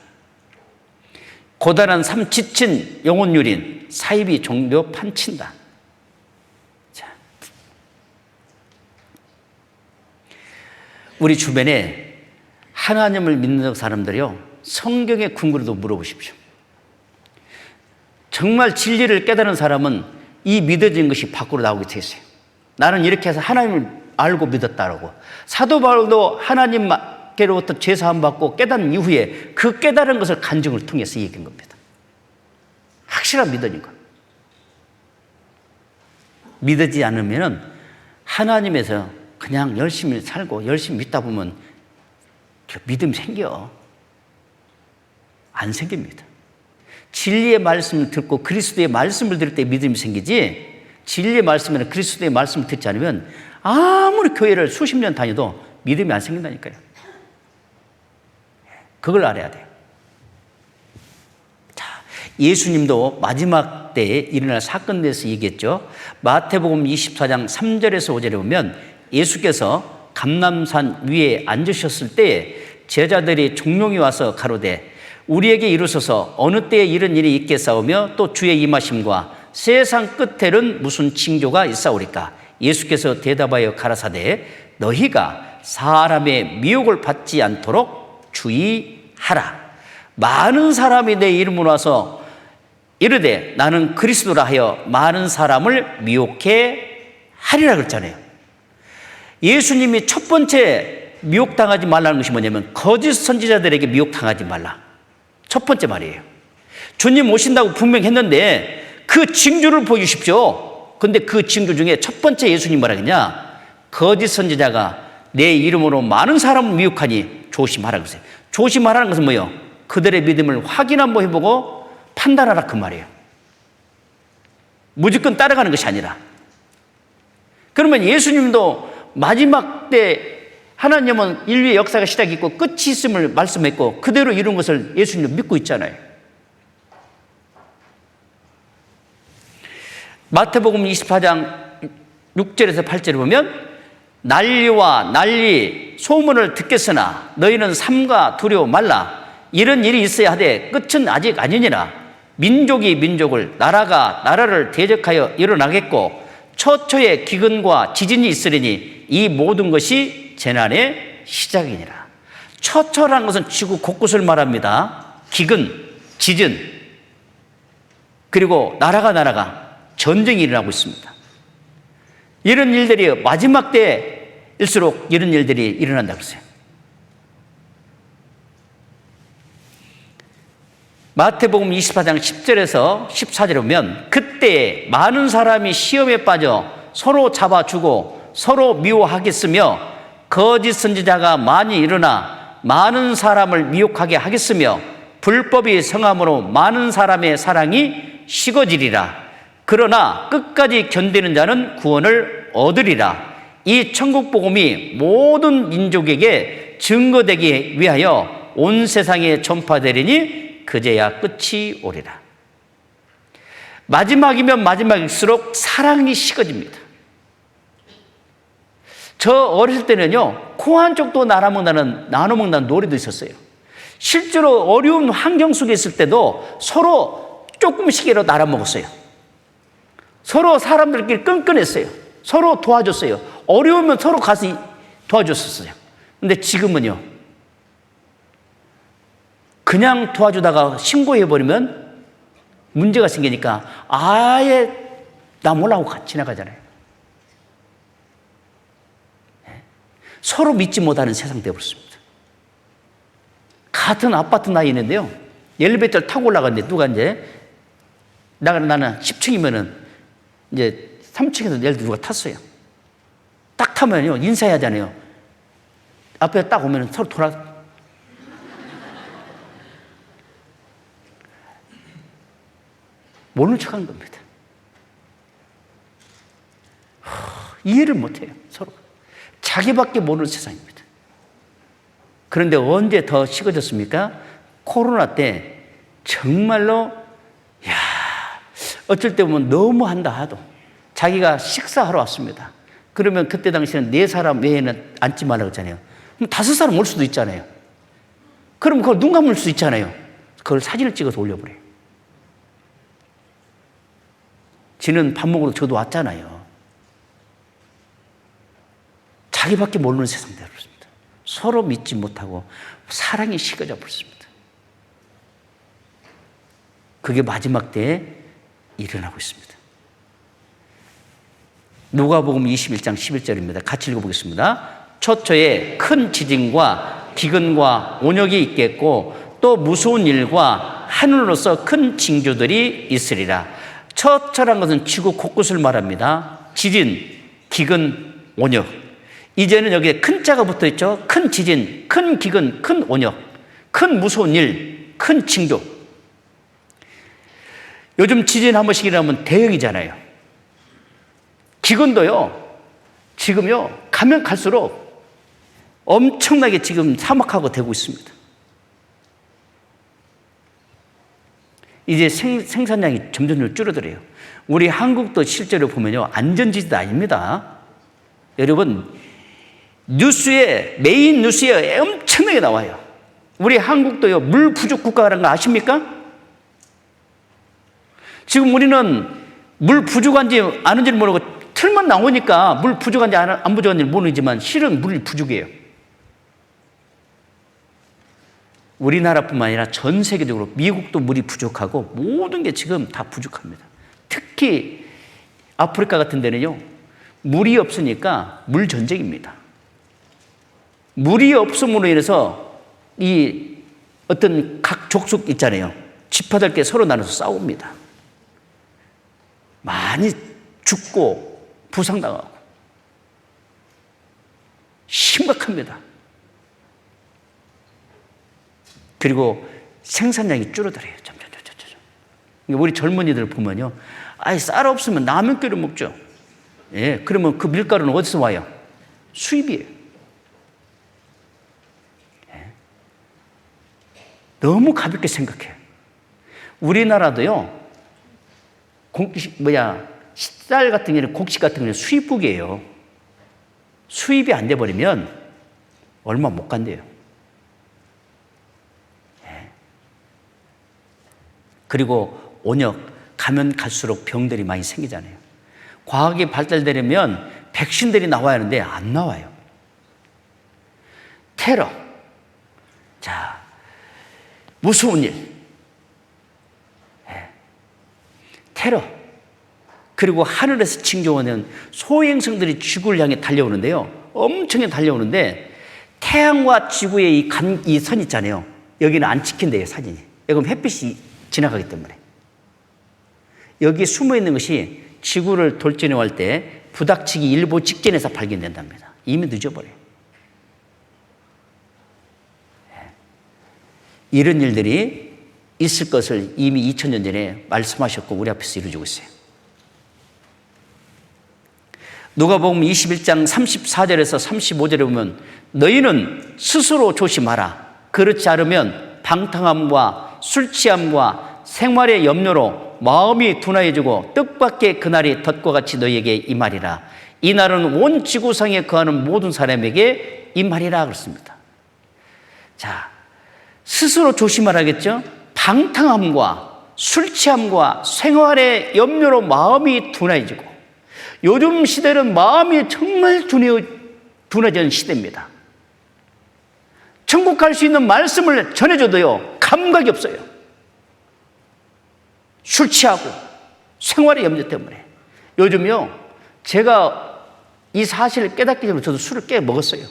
고단한 삶 지친 영혼유린 사이비 종교 판친다. 자, 우리 주변에 하나님을 믿는 사람들이요, 성경의 근거로도 물어보십시오. 정말 진리를 깨달은 사람은 이 믿어진 것이 밖으로 나오게 돼 있어요. 나는 이렇게 해서 하나님을 알고 믿었다라고. 사도 바울도 하나님께로부터 죄사함 받고 깨달은 이후에 그 깨달은 것을 간증을 통해서 얘기한 겁니다. 확실한 믿음인 거예요. 믿지 않으면 하나님에서 그냥 열심히 살고 열심히 믿다 보면 믿음이 생겨. 안 생깁니다. 진리의 말씀을 듣고 그리스도의 말씀을 들을 때 믿음이 생기지, 진리의 말씀이나 그리스도의 말씀을 듣지 않으면 아무리 교회를 수십 년 다녀도 믿음이 안 생긴다니까요. 그걸 알아야 돼요. 자, 예수님도 마지막 때에 일어날 사건에 대해서 얘기했죠. 마태복음 24장 3절에서 5절에 보면 예수께서 감람산 위에 앉으셨을 때 제자들이 종용이 와서 가로되 우리에게 이루소서 어느 때에 이런 일이 있겠사오며 또 주의 임하심과 세상 끝에는 무슨 징조가 있사오리까? 예수께서 대답하여 가라사대 너희가 사람의 미혹을 받지 않도록 주의하라. 많은 사람이 내 이름으로 와서 이르되 나는 그리스도라 하여 많은 사람을 미혹해 하리라 그랬잖아요. 예수님이 첫 번째 미혹당하지 말라는 것이 뭐냐면 거짓 선지자들에게 미혹당하지 말라. 첫 번째 말이에요. 주님 오신다고 분명히 했는데 그 징조를 보여주십시오. 그런데 그 징조 중에 첫 번째 예수님 뭐라 했냐? 거짓 선지자가 내 이름으로 많은 사람을 미혹하니 조심하라 그랬어요. 조심하라는 것은 뭐예요? 그들의 믿음을 확인 한번 해보고 판단하라 그 말이에요. 무조건 따라가는 것이 아니라. 그러면 예수님도 마지막 때 하나님은 인류의 역사가 시작이 있고 끝이 있음을 말씀했고 그대로 이룬 것을 예수님도 믿고 있잖아요. 마태복음 24장 6절에서 8절에 보면 난리와 난리 소문을 듣겠으나 너희는 삼가 두려워 말라. 이런 일이 있어야 하되 끝은 아직 아니니라. 민족이 민족을 나라가 나라를 대적하여 일어나겠고 처처에 기근과 지진이 있으리니 이 모든 것이 재난의 시작이니라. 처처라는 것은 지구 곳곳을 말합니다. 기근, 지진, 그리고 나라가 전쟁이 일어나고 있습니다. 이런 일들이 마지막 때일수록 이런 일들이 일어난다고 했어요. 마태복음 24장 10절에서 14절에 보면 그때 많은 사람이 시험에 빠져 서로 잡아주고 서로 미워하겠으며 거짓 선지자가 많이 일어나 많은 사람을 미혹하게 하겠으며 불법이 성함으로 많은 사람의 사랑이 식어지리라. 그러나 끝까지 견디는 자는 구원을 얻으리라. 이 천국 복음이 모든 민족에게 증거되기 위하여 온 세상에 전파되리니 그제야 끝이 오리라. 마지막이면 마지막일수록 사랑이 식어집니다. 저 어렸을 때는요, 콩 한 쪽도 나눠 먹는다는 노래도 있었어요. 실제로 어려운 환경 속에 있을 때도 서로 조금씩이라도 나눠 먹었어요. 서로 사람들끼리 끈끈했어요. 서로 도와줬어요. 어려우면 서로 가서 도와줬었어요. 근데 지금은요, 그냥 도와주다가 신고해버리면 문제가 생기니까 아예 나 몰라고 지나가잖아요. 서로 믿지 못하는 세상 되어버렸습니다. 같은 아파트 나이 있는데요, 엘리베이터를 타고 올라갔는데 누가 이제 나는 10층이면은 이제 3층에서 예를 들어 누가 탔어요. 딱 타면요, 인사해야 하잖아요. 앞에 딱 오면 서로 모르는 척 하는 겁니다. 이해를 못해요, 서로. 자기밖에 모르는 세상입니다. 그런데 언제 더 식어졌습니까? 코로나 때 정말로, 어쩔 때 보면 너무 한다 하도 자기가 식사하러 왔습니다. 그러면 그때 당시에는 4사람 외에는 앉지 말라고 했잖아요. 그럼 5사람 올 수도 있잖아요. 그럼 그걸 눈 감을 수 있잖아요. 그걸 사진을 찍어서 올려버려요. 지는 밥 먹으러 저도 왔잖아요. 자기밖에 모르는 세상 되었습니다. 서로 믿지 못하고 사랑이 식어져 버렸습니다. 그게 마지막 때에 일어나고 있습니다. 누가복음 21장 11절입니다. 같이 읽어보겠습니다. 초초에 큰 지진과 기근과 온역이 있겠고 또 무서운 일과 하늘로서 큰 징조들이 있으리라. 처처란 것은 지구 곳곳을 말합니다. 지진, 기근, 온역. 이제는 여기에 큰 자가 붙어 있죠. 큰 지진, 큰 기근, 큰 온역, 큰 무서운 일, 큰 징조. 요즘 지진 한 번씩 일어나면 대형이잖아요. 기근도요, 지금요, 가면 갈수록 엄청나게 지금 사막하고 되고 있습니다. 이제 생산량이 점점 줄어들어요. 우리 한국도 실제로 보면요, 안전지대 아닙니다. 여러분, 메인 뉴스에 엄청나게 나와요. 우리 한국도요, 물 부족 국가라는 거 아십니까? 지금 우리는 물 부족한지 아는지는 모르고 틀만 나오니까 물 부족한지 안 부족한지 모르지만 실은 물이 부족해요. 우리나라뿐만 아니라 전 세계적으로 미국도 물이 부족하고 모든 게 지금 다 부족합니다. 특히 아프리카 같은 데는요, 물이 없으니까 물 전쟁입니다. 물이 없음으로 인해서 이 어떤 각 족속 있잖아요. 지파들끼리 서로 나눠서 싸웁니다. 많이 죽고 부상당하고 심각합니다. 그리고 생산량이 줄어들어요. 점점. 우리 젊은이들 보면요, 쌀 없으면 라면 끓여 먹죠. 예, 그러면 그 밀가루는 어디서 와요? 수입이에요. 예. 너무 가볍게 생각해요. 우리나라도요, 쌀 같은 경우는 곡식 같은 경우는 수입국이에요. 수입이 안 돼버리면 얼마 못 간대요. 예. 그리고 온역, 가면 갈수록 병들이 많이 생기잖아요. 과학이 발달되려면 백신들이 나와야 하는데 안 나와요. 테러. 자, 무서운 일. 예. 테러. 그리고 하늘에서 징조하는 소행성들이 지구를 향해 달려오는데요. 엄청나게 달려오는데 태양과 지구의 이 선 있잖아요. 여기는 안 찍힌대요, 사진이. 여기 햇빛이 지나가기 때문에. 여기에 숨어 있는 것이 지구를 돌진해 올 때 부닥치기 일보 직전에서 발견된답니다. 이미 늦어버려요. 이런 일들이 있을 것을 이미 2000년 전에 말씀하셨고 우리 앞에서 이루어지고 있어요. 누가복음 21장 34절에서 35절에 보면 너희는 스스로 조심하라. 그렇지 않으면 방탕함과 술취함과 생활의 염려로 마음이 둔하여지고 뜻밖의 그날이 덫과 같이 너희에게 임하리라. 이 날은 온 지구상에 거하는 모든 사람에게 임하리라 그렇습니다. 자, 스스로 조심하라겠죠? 방탕함과 술취함과 생활의 염려로 마음이 둔해지고, 요즘 시대는 마음이 정말 둔해진 시대입니다. 천국 갈 수 있는 말씀을 전해줘도요, 감각이 없어요. 술 취하고 생활의 염려 때문에. 요즘요, 제가 이 사실을 깨닫기 전에 저도 술을 꽤 먹었어요.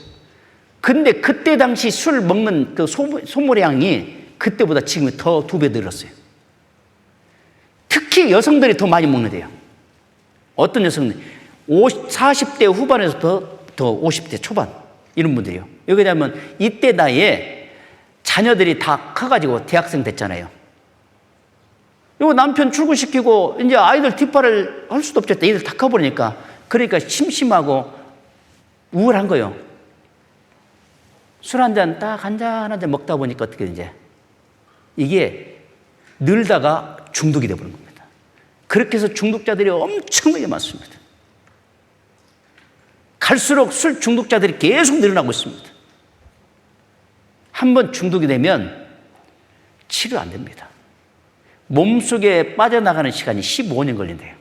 근데 그때 당시 술 먹는 그 소모량이 그때보다 지금 더 2배 늘었어요. 특히 여성들이 더 많이 먹는데요. 어떤 녀석은 40대 후반에서부터 50대 초반 이런 분들이요. 여기 되면 이때 나이에 자녀들이 다 커가지고 대학생 됐잖아요. 이거 남편 출근시키고 이제 아이들 뒷발을 할 수도 없죠. 애들 다 커버리니까. 그러니까 심심하고 우울한 거예요. 술 한 잔 딱 한 잔 먹다 보니까 어떻게 이제 이게 늘다가 중독이 되어버린 겁니다. 그렇게 해서 중독자들이 엄청나게 많습니다. 갈수록 술 중독자들이 계속 늘어나고 있습니다. 한번 중독이 되면 치료 안 됩니다. 몸속에 빠져나가는 시간이 15년 걸린대요.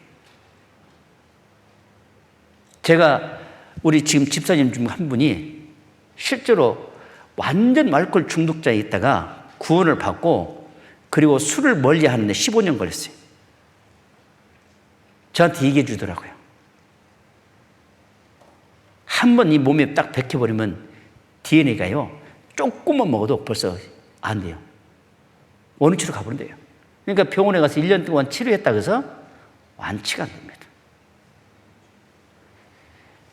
제가 우리 지금 집사님 중 한 분이 실제로 완전 알코올 중독자에 있다가 구원을 받고 그리고 술을 멀리 하는데 15년 걸렸어요. 저한테 얘기해 주더라고요. 한 번 이 몸에 딱 박혀버리면 DNA가요, 조금만 먹어도 벌써 안 돼요. 원위치로 가버린대요. 그러니까 병원에 가서 1년 동안 치료했다고 해서 완치가 안 됩니다.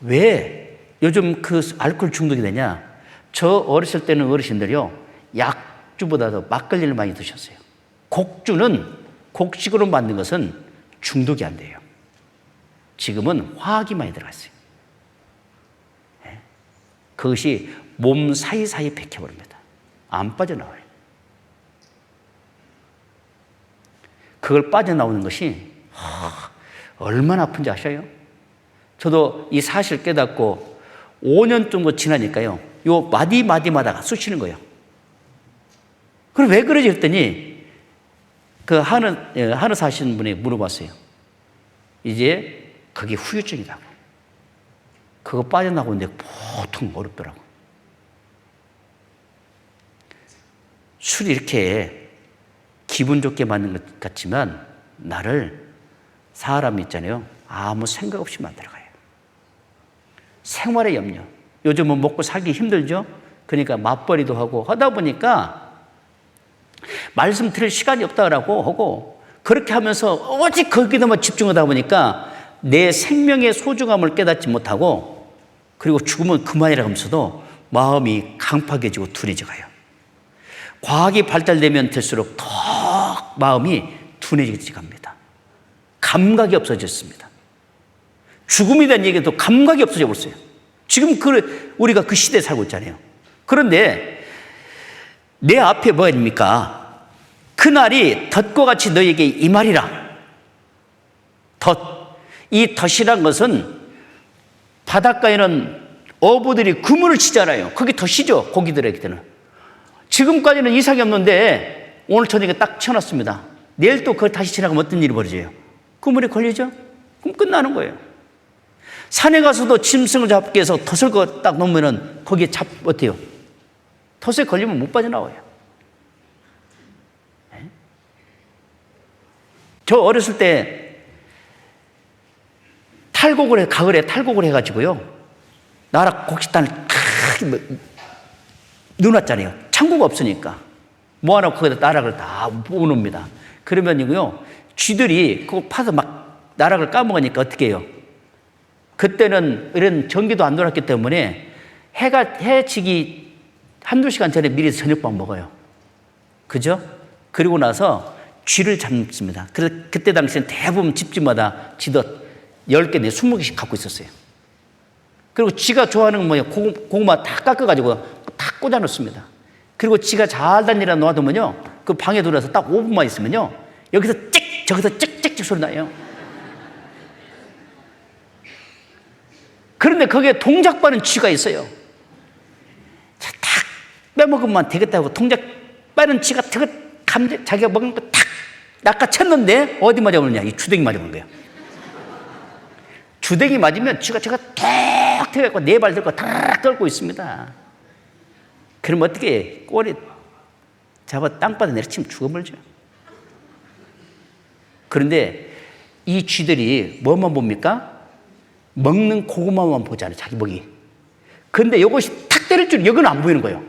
왜 요즘 그 알코올 중독이 되냐? 저 어렸을 때는 어르신들이요, 약주보다도 막걸리를 많이 드셨어요. 곡식으로 만든 것은 중독이 안 돼요. 지금은 화학이 많이 들어갔어요. 그것이 몸 사이사이 박혀버립니다. 안 빠져나와요. 그걸 빠져나오는 것이 얼마나 아픈지 아셔요? 저도 이 사실 깨닫고 5년 정도 지나니까요, 요 마디마디마다가 쑤시는 거예요. 그럼 왜 그러지 했더니 그 하늘 사시는 분이 물어봤어요. 이제 그게 후유증이라고. 그거 빠져나오는데 보통 어렵더라고. 술이 이렇게 기분 좋게 만든 것 같지만 나를, 사람 있잖아요, 아무 생각 없이 만들어가요. 생활의 염려. 요즘은 먹고 살기 힘들죠. 그러니까 맞벌이도 하고 하다 보니까 말씀 드릴 시간이 없다고 하고, 그렇게 하면서 오직 거기에만 집중하다 보니까 내 생명의 소중함을 깨닫지 못하고, 그리고 죽으면 그만이라 하면서도 마음이 강팍해지고 둔해져가요. 과학이 발달되면 될수록 더 마음이 둔해지게 갑니다. 감각이 없어졌습니다. 죽음에 대한 얘기도 감각이 없어져 버렸어요. 지금 우리가 그 시대에 살고 있잖아요. 그런데 내 앞에 뭐가 있습니까? 그날이 덫과 같이 너에게 임하리라. 덫. 이 덫이란 것은 바닷가에는 어부들이 그물을 치잖아요. 그게 덫이죠, 고기들에게는. 지금까지는 이상이 없는데 오늘 저녁에 딱 쳐놨습니다. 내일 또 그걸 다시 지나가면 어떤 일이 벌어져요? 그물에 걸리죠? 그럼 끝나는 거예요. 산에 가서도 짐승을 잡기 위해서 덫을 딱 놓으면은 거기에 어때요? 덫에 걸리면 못 빠져나와요. 네? 저 어렸을 때 가을에 탈곡을 해가지고요, 나라 곡식단을 넣어놨잖아요. 창고가 없으니까. 모아놓고 거기다 나락을 다 모읍니다. 그러면요, 쥐들이 그거 파서 막 나락을 까먹으니까 어떻게 해요? 그때는 이런 전기도 안 돌았기 때문에 해 지기 한두 시간 전에 미리 저녁밥 먹어요. 그죠? 그리고 나서 쥐를 잡습니다. 그래서 그때 당시엔 대부분 집집마다 쥐도 10개, 20개씩 갖고 있었어요. 그리고 쥐가 좋아하는 건 뭐예요? 고구마 다 깎아가지고 다 꽂아 놓습니다. 그리고 쥐가 잘 다니라 놔두면요, 그 방에 들어와서 딱 5분만 있으면요, 여기서 찍, 저기서 찍찍찍 소리 나요. 그런데 거기에 동작 빠는 쥐가 있어요. 탁 빼먹으면 되겠다고 동작 빠는 쥐가 자기가 먹은 거 탁 낚아챘는데 어디 맞아보느냐? 이 주댕이 맞아보는 거예요. 주댕이 맞으면 쥐가 탁 태워갖고 네 발 들고 탁 떨고 있습니다. 그럼 어떻게 해? 꼬리 잡아 땅바닥에 내려치면 죽어버리죠. 그런데 이 쥐들이 뭐만 봅니까? 먹는 고구마만 보잖아요, 자기 먹이. 그런데 이것이 탁 때릴 줄 여기는 안 보이는 거예요.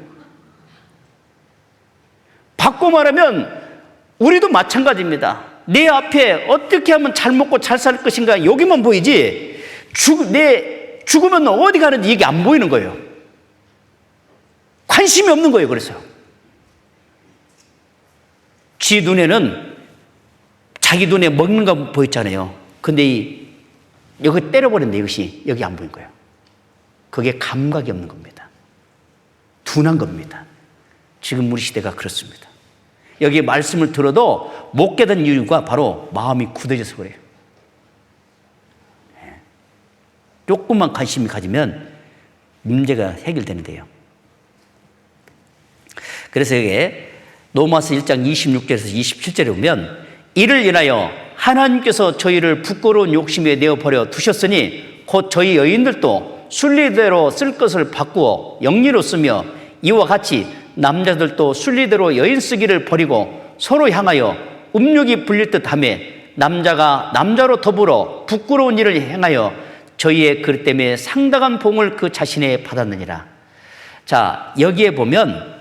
바꿔 말하면 우리도 마찬가지입니다. 내 앞에 어떻게 하면 잘 먹고 잘 살 것인가 여기만 보이지 내 죽으면 어디 가는지 이게 안 보이는 거예요. 관심이 없는 거예요. 그래서 지 눈에는 자기 눈에 먹는 거 보였잖아요. 근데 여기 때려버렸는데 이것이 여기 안 보인 거예요. 그게 감각이 없는 겁니다. 둔한 겁니다. 지금 우리 시대가 그렇습니다. 여기 말씀을 들어도 못 깨닫는 이유가 바로 마음이 굳어져서 그래요. 조금만 관심이 가지면 문제가 해결되는데요. 그래서 여기에 로마서 1장 26절에서 27절에 보면 이를 인하여 하나님께서 저희를 부끄러운 욕심에 내어버려 두셨으니 곧 저희 여인들도 순리대로 쓸 것을 바꾸어 영리로 쓰며 이와 같이 남자들도 순리대로 여인 쓰기를 버리고 서로 향하여 음욕이 불릴 듯하며 남자가 남자로 더불어 부끄러운 일을 행하여 저희의 그릇 때문에 상당한 봉을 그 자신에 받았느니라. 자, 여기에 보면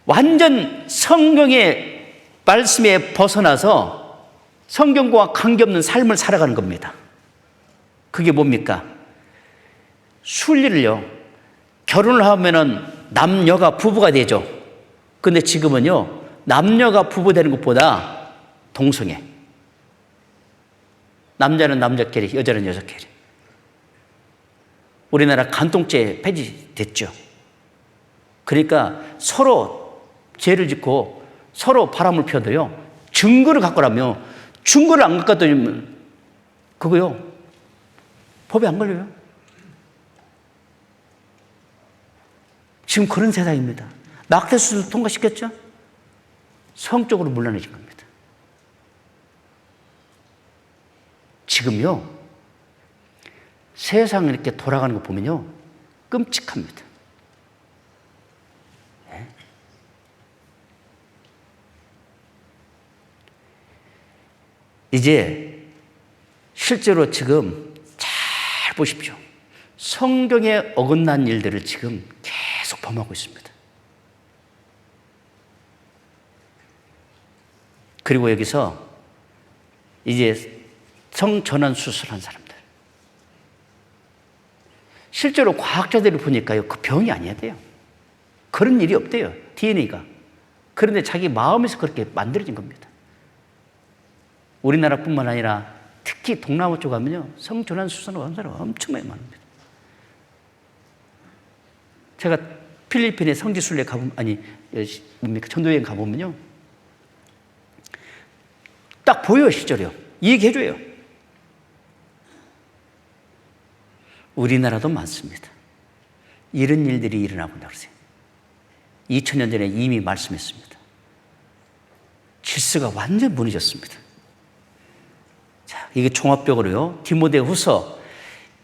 완전 성경의 말씀에 벗어나서 성경과 관계없는 삶을 살아가는 겁니다. 그게 뭡니까? 순리를요, 결혼을 하면은 남녀가 부부가 되죠. 근데 지금은요, 남녀가 부부 되는 것보다 동성애. 남자는 남자끼리, 여자는 여자끼리. 우리나라 간통죄 폐지됐죠. 그러니까 서로 죄를 짓고 서로 바람을 피워도요, 증거를 갖고 나면 증거를 안 갖다 주면 그거요, 법에 안 걸려요. 지금 그런 세상입니다. 낙태수술 통과시켰죠? 성적으로 물러내신 겁니다. 지금요, 세상 이렇게 돌아가는 거 보면요, 끔찍합니다. 네? 이제 실제로 지금 잘 보십시오. 성경에 어긋난 일들을 지금 계속 범하고 있습니다. 그리고 여기서 이제 성전환 수술한 사람들, 실제로 과학자들이 보니까요, 그 병이 아니야 돼요. 그런 일이 없대요, DNA가. 그런데 자기 마음에서 그렇게 만들어진 겁니다. 우리나라뿐만 아니라 특히 동남아 쪽 가면요, 성전환 수술을 하는 사람 엄청 많습니다. 제가 필리핀에 성지순례 가보면, 전도여행 가보면요, 딱 보여요, 실제로요. 얘기해줘요. 우리나라도 많습니다. 이런 일들이 일어나고 있다고 그러세요. 2000년 전에 이미 말씀했습니다. 질서가 완전 무너졌습니다. 자, 이게 종합적으로요, 디모데후서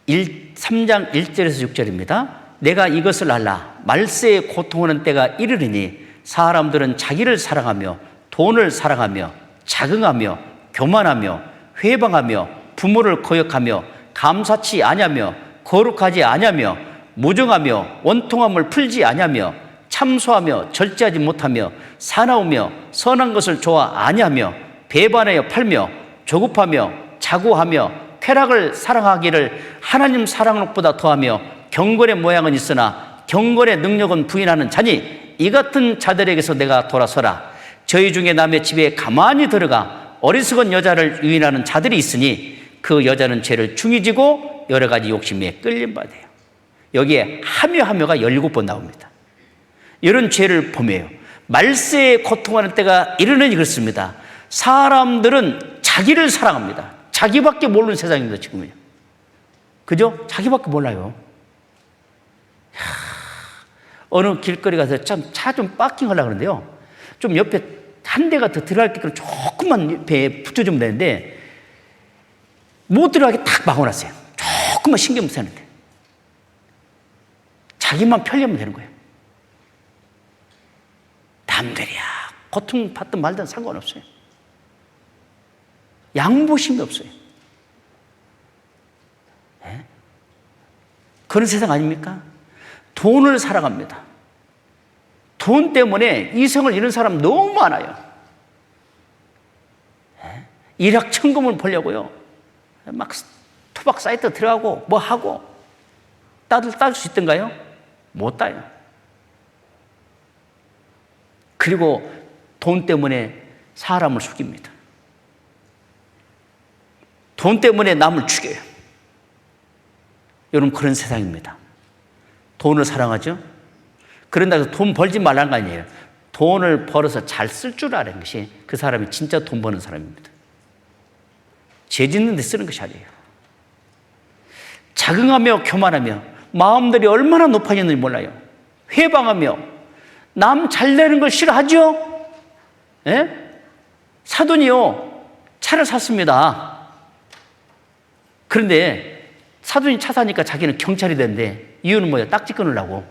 3장 1절에서 6절입니다. 내가 이것을 알라. 말세에 고통하는 때가 이르리니 사람들은 자기를 사랑하며 돈을 사랑하며 자긍하며 교만하며 회방하며 부모를 거역하며 감사치 아니하며 거룩하지 아니하며 무정하며 원통함을 풀지 아니하며 참소하며 절제하지 못하며 사나우며 선한 것을 좋아 아니하며 배반하여 팔며 조급하며 자고하며 쾌락을 사랑하기를 하나님 사랑보다 더하며 경건의 모양은 있으나 경건의 능력은 부인하는 자니 이 같은 자들에게서 내가 돌아서라. 저희 중에 남의 집에 가만히 들어가 어리석은 여자를 유인하는 자들이 있으니 그 여자는 죄를 중히 지고 여러 가지 욕심에 끌린 바 돼요. 여기에 하며가 17번 나옵니다. 이런 죄를 범해요. 말세에 고통하는 때가 이르느니 그렇습니다. 사람들은 자기를 사랑합니다. 자기밖에 모르는 세상입니다, 지금은요. 그죠? 자기밖에 몰라요. 어느 길거리 가서 차 좀 파킹하려고 하는데요, 좀 옆에 한 대가 더 들어갈 때까지 조금만 배에 붙여주면 되는데 못 들어가게 딱 막아놨어요. 조금만 신경 못 쓰는데 자기만 편리하면 되는 거예요. 남들이야 고통받든 말든 상관없어요. 양보심이 없어요. 네? 그런 세상 아닙니까? 돈을 사랑합니다. 돈 때문에 이성을 잃은 사람 너무 많아요. 네? 일확천금을 보려고요. 막 토박 사이트 들어가고 뭐 하고 딸 수 있던가요? 못 따요. 그리고 돈 때문에 사람을 속입니다. 돈 때문에 남을 죽여요. 여러분, 그런 세상입니다. 돈을 사랑하죠? 그런다고 해서 돈 벌지 말라는 거 아니에요. 돈을 벌어서 잘 쓸 줄 아는 것이 그 사람이 진짜 돈 버는 사람입니다. 죄 짓는 데 쓰는 것이 아니에요. 자긍하며 교만하며 마음들이 얼마나 높아졌는지 몰라요. 회방하며 남 잘되는 걸 싫어하죠? 예? 사돈이요, 차를 샀습니다. 그런데 사돈이 차 사니까 자기는 경찰이 된대. 이유는 뭐예요? 딱지 끊으려고.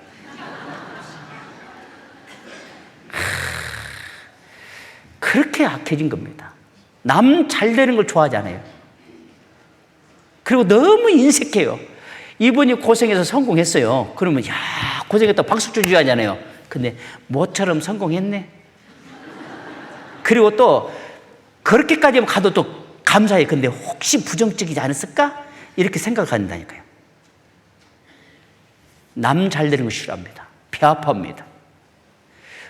그렇게 악해진 겁니다. 남 잘되는 걸 좋아하지 않아요. 그리고 너무 인색해요. 이분이 고생해서 성공했어요. 그러면 야, 고생했다 박수 쳐줘야 하잖아요. 근데 모처럼 성공했네. 그리고 또 그렇게까지 가도 또 감사해. 근데 혹시 부정적이지 않았을까? 이렇게 생각을 한다니까요. 남 잘되는 거 싫어합니다. 배 아파합니다.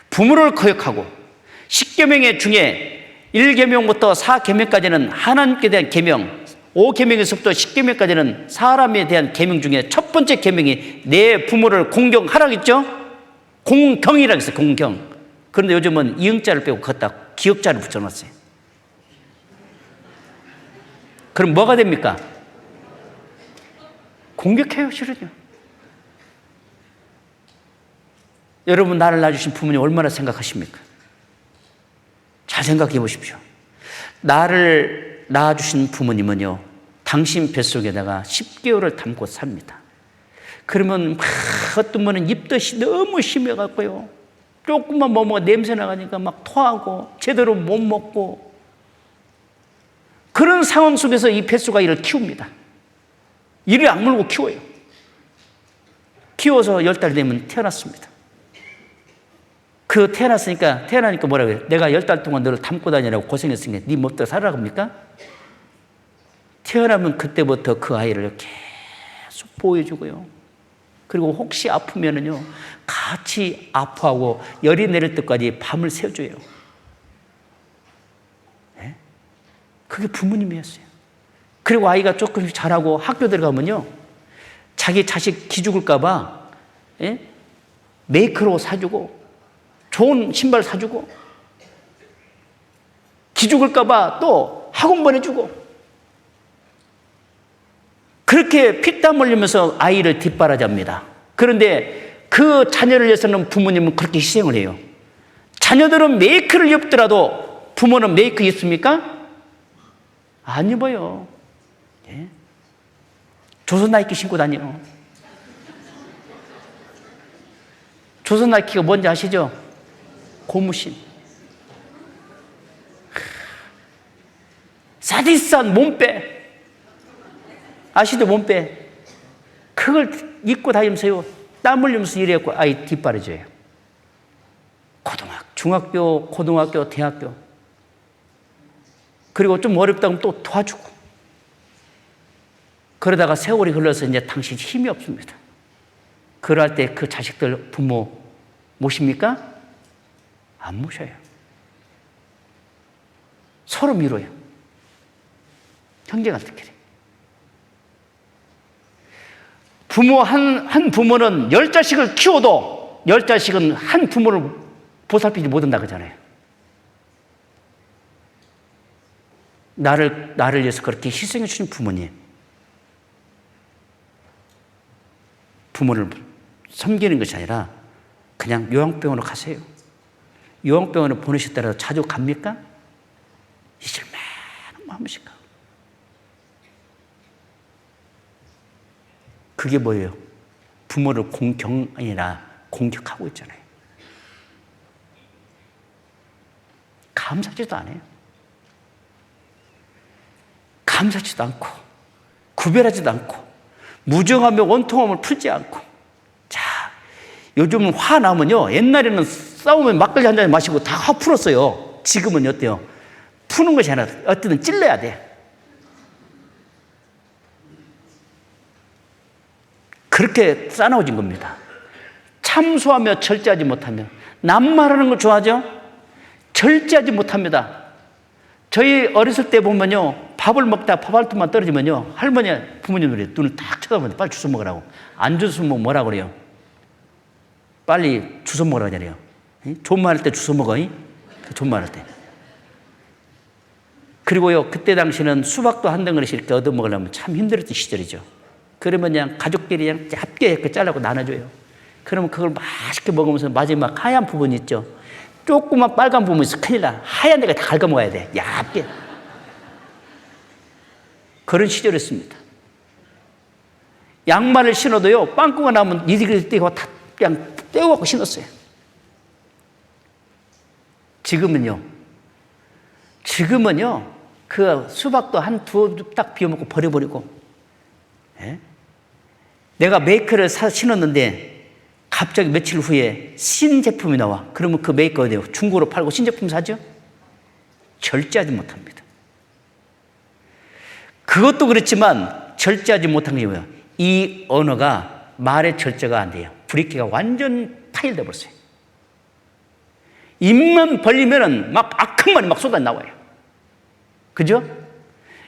부모를 거역하고 10계명 중에 1계명부터 4계명까지는 하나님께 대한 계명, 5계명에서부터 10계명까지는 사람에 대한 계명 중에 첫 번째 계명이 내 부모를 공경하라겠죠? 공경이라고 했어요. 공경. 그런데 요즘은 이응자를 빼고 걷다 기역자를 붙여놨어요. 그럼 뭐가 됩니까? 공격해요, 실은요. 여러분, 나를 낳아주신 부모님 얼마나 생각하십니까? 잘 생각해 보십시오. 나를 낳아주신 부모님은요, 당신 뱃속에다가 10개월을 담고 삽니다. 그러면 막 어떤 분은 입덧이 너무 심해갖고요, 조금만 뭐 냄새 나가니까 막 토하고 제대로 못 먹고, 그런 상황 속에서 이 뱃속 아이를 키웁니다. 이를 악물고 키워요. 키워서 10달 되면 태어났습니다. 태어나니까 뭐라고 해요? 내가 10달 동안 너를 담고 다니라고 고생했으니까 네 멋대로 살아라 겁니까? 태어나면 그때부터 그 아이를 계속 보호해주고요. 그리고 혹시 아프면은요, 같이 아파하고 열이 내릴 때까지 밤을 새줘요. 네? 그게 부모님이었어요. 그리고 아이가 조금씩 자라고 학교 들어가면요, 자기 자식 기죽을까봐 메이크로 사주고 좋은 신발 사주고, 기죽을까봐 또 학원 보내주고, 그렇게 피땀 흘리면서 아이를 뒷바라지합니다. 그런데 그 자녀를 위해서는 부모님은 그렇게 희생을 해요. 자녀들은 메이크를 입더라도 부모는 메이크 입습니까? 안 입어요. 예? 조선 나이키 신고 다녀. 조선 나이키가 뭔지 아시죠? 고무신. 사디스한 몸빼. 아시죠? 몸빼. 그걸 입고 다니면서요, 땀 흘리면서 일해갖고 아이 뒷바라져요. 중학교, 고등학교, 대학교. 그리고 좀 어렵다면 또 도와주고. 그러다가 세월이 흘러서 이제 당신 힘이 없습니다. 그럴 때 그 자식들 부모 모십니까? 안 모셔요. 서로 미뤄요. 형제간들끼리. 부모 한 부모는 10자식을 키워도 10자식은 한 부모를 보살피지 못한다 그러잖아요. 나를 위해서 그렇게 희생해 주신 부모님, 부모를 섬기는 것이 아니라 그냥 요양병원으로 가세요. 요양병원에 보내셨더라도 자주 갑니까? 이실만 한 번씩 가고. 그게 뭐예요? 부모를 공경이 아니라 공격하고 있잖아요. 감사하지도 않아요. 감사하지도 않고, 구별하지도 않고, 무정하며 원통함을 풀지 않고. 자, 요즘은 화나면요, 옛날에는 싸우면 막걸리 한 잔 마시고 다 화 풀었어요. 지금은 어때요? 푸는 것이 아니라 어떻게든 찔러야 돼. 그렇게 싸나워진 겁니다. 참소하며 절제하지 못하며. 남 말하는 걸 좋아하죠? 절제하지 못합니다. 저희 어렸을 때 보면요, 밥을 먹다 밥 한 톨만 떨어지면요, 할머니, 부모님들이 눈을 딱 쳐다보는데 빨리 주워 먹으라고. 안 주워 먹으면 뭐라 그래요? 빨리 주워 먹으라고 하잖아요. 존말할 때 주워 먹어. 존말할 때. 그리고요, 그때 당시는 수박도 한 덩어리씩 이렇게 얻어 먹으려면 참 힘들었던 시절이죠. 그러면 그냥 가족끼리 그냥 얇게 이렇게 잘라고 나눠줘요. 그러면 그걸 맛있게 먹으면서 마지막 하얀 부분 있죠. 조그만 빨간 부분이 있어. 큰일 나. 하얀 데가 다 갉아먹어야 돼. 얇게. 그런 시절이었습니다. 양말을 신어도요, 빵꾸가 나면 이리그리 떼고 다 그냥 떼어갖고 신었어요. 지금은요, 그 수박도 한 두 딱 비워먹고 버려버리고, 예? 내가 메이커를 신었는데 갑자기 며칠 후에 신제품이 나와. 그러면 그 메이커 어디요? 중고로 팔고 신제품 사죠? 절제하지 못합니다. 그것도 그렇지만 절제하지 못한 게 뭐예요? 이 언어가 말의 절제가 안 돼요. 브레이크가 완전 파열돼 버렸어요. 입만 벌리면은 막 악한 말이 막 쏟아 나와요. 그죠?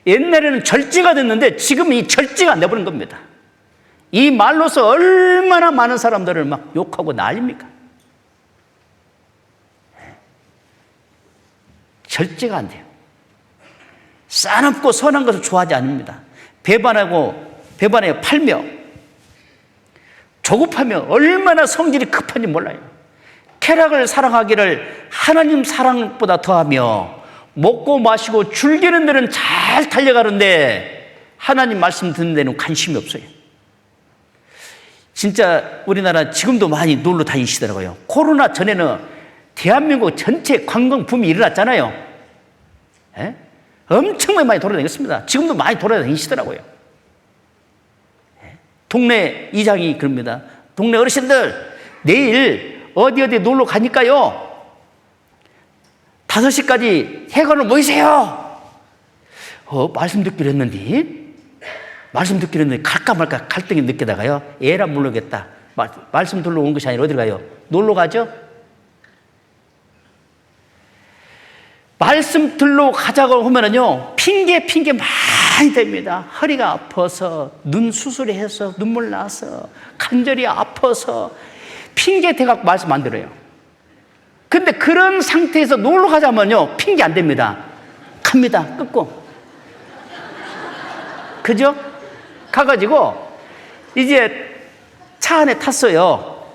옛날에는 절제가 됐는데 지금 이 절제가 안 돼버린 겁니다. 이 말로서 얼마나 많은 사람들을 막 욕하고 난립니까? 절제가 안 돼요. 싸납고 선한 것을 좋아하지 않습니다. 배반하여 팔며 조급하며 얼마나 성질이 급한지 몰라요. 쾌락을 사랑하기를 하나님 사랑보다 더하며 먹고 마시고 즐기는 데는 잘 달려가는데 하나님 말씀 듣는 데는 관심이 없어요. 진짜 우리나라 지금도 많이 놀러 다니시더라고요. 코로나 전에는 대한민국 전체 관광 붐이 일어났잖아요. 예? 엄청 많이 돌아다녔습니다. 지금도 많이 돌아다니시더라고요. 예? 동네 이장이 그럽니다. 동네 어르신들 내일 어디 놀러 가니까요, 5시까지 해관으로 모이세요. 말씀 듣기로 했는데 갈까 말까 갈등이 느끼다가요, 에라 모르겠다. 말씀 들러 온 것이 아니라 어디로 가요? 놀러 가죠? 말씀 들러 가자고 하면은요, 핑계 많이 됩니다. 허리가 아파서, 눈 수술해서, 눈물 나서, 간절히 아파서, 핑계 대갖고 말씀 안 들어요. 근데 그런 상태에서 놀러 가자면요, 핑계 안 됩니다. 갑니다. 끊고. 그죠? 가가지고 이제 차 안에 탔어요.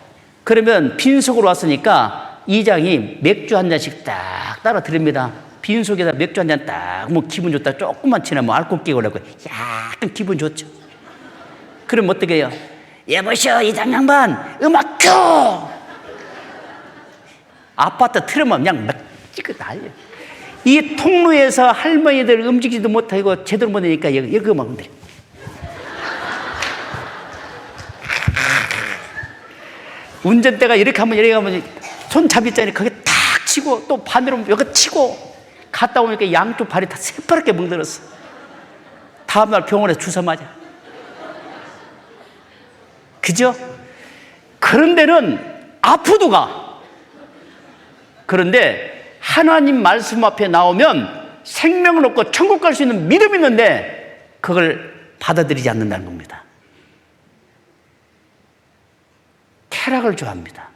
그러면 빈속으로 왔으니까 이장이 맥주 한 잔씩 딱 따라 드립니다. 빈속에다 맥주 한 잔 딱, 뭐 기분 좋다 조금만 지나면 알코올 끼고 그러고 약간 기분 좋죠. 그럼 어떻게 해요? 여보시오 이장 양반, 음악 큐! 아파트 틀으면 그냥 막 찍고 난려. 이 통로에서 할머니들 움직이지도 못하고 제대로 못 내니까 여기 음악은 돼. 운전대가 이렇게 하면 손잡이 있잖아요. 거기 탁 치고 또 반대로 여기 치고 갔다 오니까 양쪽 발이 다 새파랗게 멍들었어. 다음날 병원에서 주사 맞아. 그죠? 그런 데는 아프도 가. 그런데 하나님 말씀 앞에 나오면 생명을 얻고 천국 갈 수 있는 믿음이 있는데 그걸 받아들이지 않는다는 겁니다. 쾌락을 좋아합니다.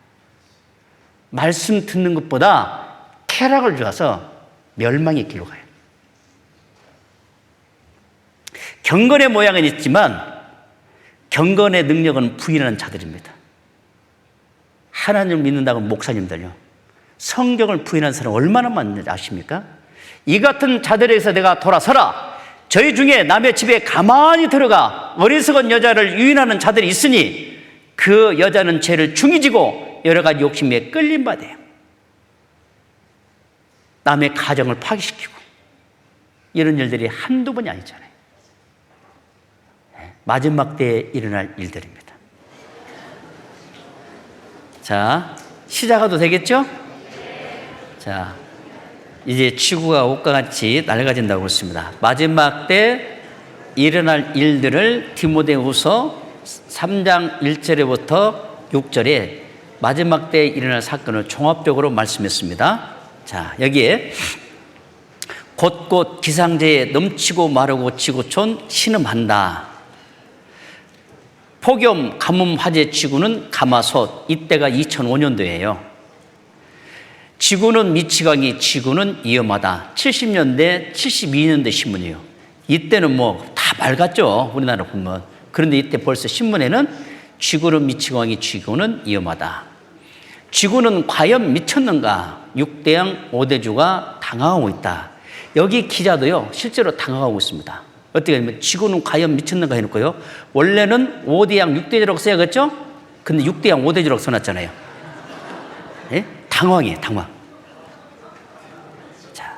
말씀 듣는 것보다 쾌락을 좋아서 멸망의 길로 가요. 경건의 모양은 있지만 경건의 능력은 부인하는 자들입니다. 하나님을 믿는다고 목사님들요, 성경을 부인하는 사람 얼마나 많은지 아십니까? 이 같은 자들에게서 내가 돌아서라. 저희 중에 남의 집에 가만히 들어가 어리석은 여자를 유인하는 자들이 있으니 그 여자는 죄를 중히 지고 여러 가지 욕심에 끌림 받아요. 남의 가정을 파괴시키고 이런 일들이 한두 번이 아니잖아요. 마지막 때에 일어날 일들입니다. 자, 시작해도 되겠죠? 자, 이제 지구가 옷과 같이 낡아진다고 그랬습니다. 마지막 때 일어날 일들을 디모데후서 3장 1절에부터 6절에 마지막 때 일어날 사건을 종합적으로 말씀했습니다. 자, 여기에 곳곳 기상제에 넘치고 마르고 지구촌 신음한다. 폭염 가뭄 화재 지구는 가마솥. 이때가 2005년도예요. 지구는 미치광이 지구는 위험하다. 70년대 72년대 신문이에요. 이때는 뭐 다 맑았죠, 우리나라 보면. 그런데 이때 벌써 신문에는 지구는 미치광이 지구는 위험하다. 지구는 과연 미쳤는가? 6대양 5대주가 당황하고 있다. 여기 기자도요, 실제로 당황하고 있습니다. 어떻게 하면 지구는 과연 미쳤는가 해놓고요. 원래는 5대양 6대주라고 써야겠죠? 근데 6대양 5대주라고 써놨잖아요. 예? 당황이에요, 당황. 자,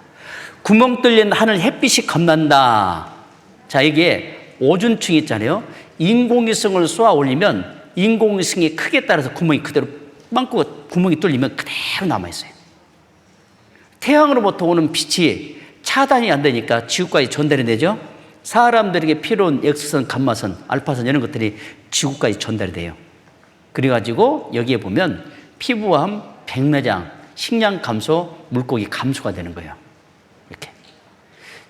구멍 뚫린 하늘 햇빛이 겁난다. 자, 이게 오존층이 있잖아요. 인공위성을 쏘아 올리면 인공위성의 크기에 따라서 구멍이 그대로 빵꾸 구멍이 뚫리면 그대로 남아있어요. 태양으로부터 오는 빛이 차단이 안 되니까 지구까지 전달이 되죠. 사람들에게 필요한 X선, 감마선, 알파선 이런 것들이 지구까지 전달이 돼요. 그래가지고 여기에 보면 피부암, 백내장, 식량 감소, 물고기 감소가 되는 거예요. 이렇게.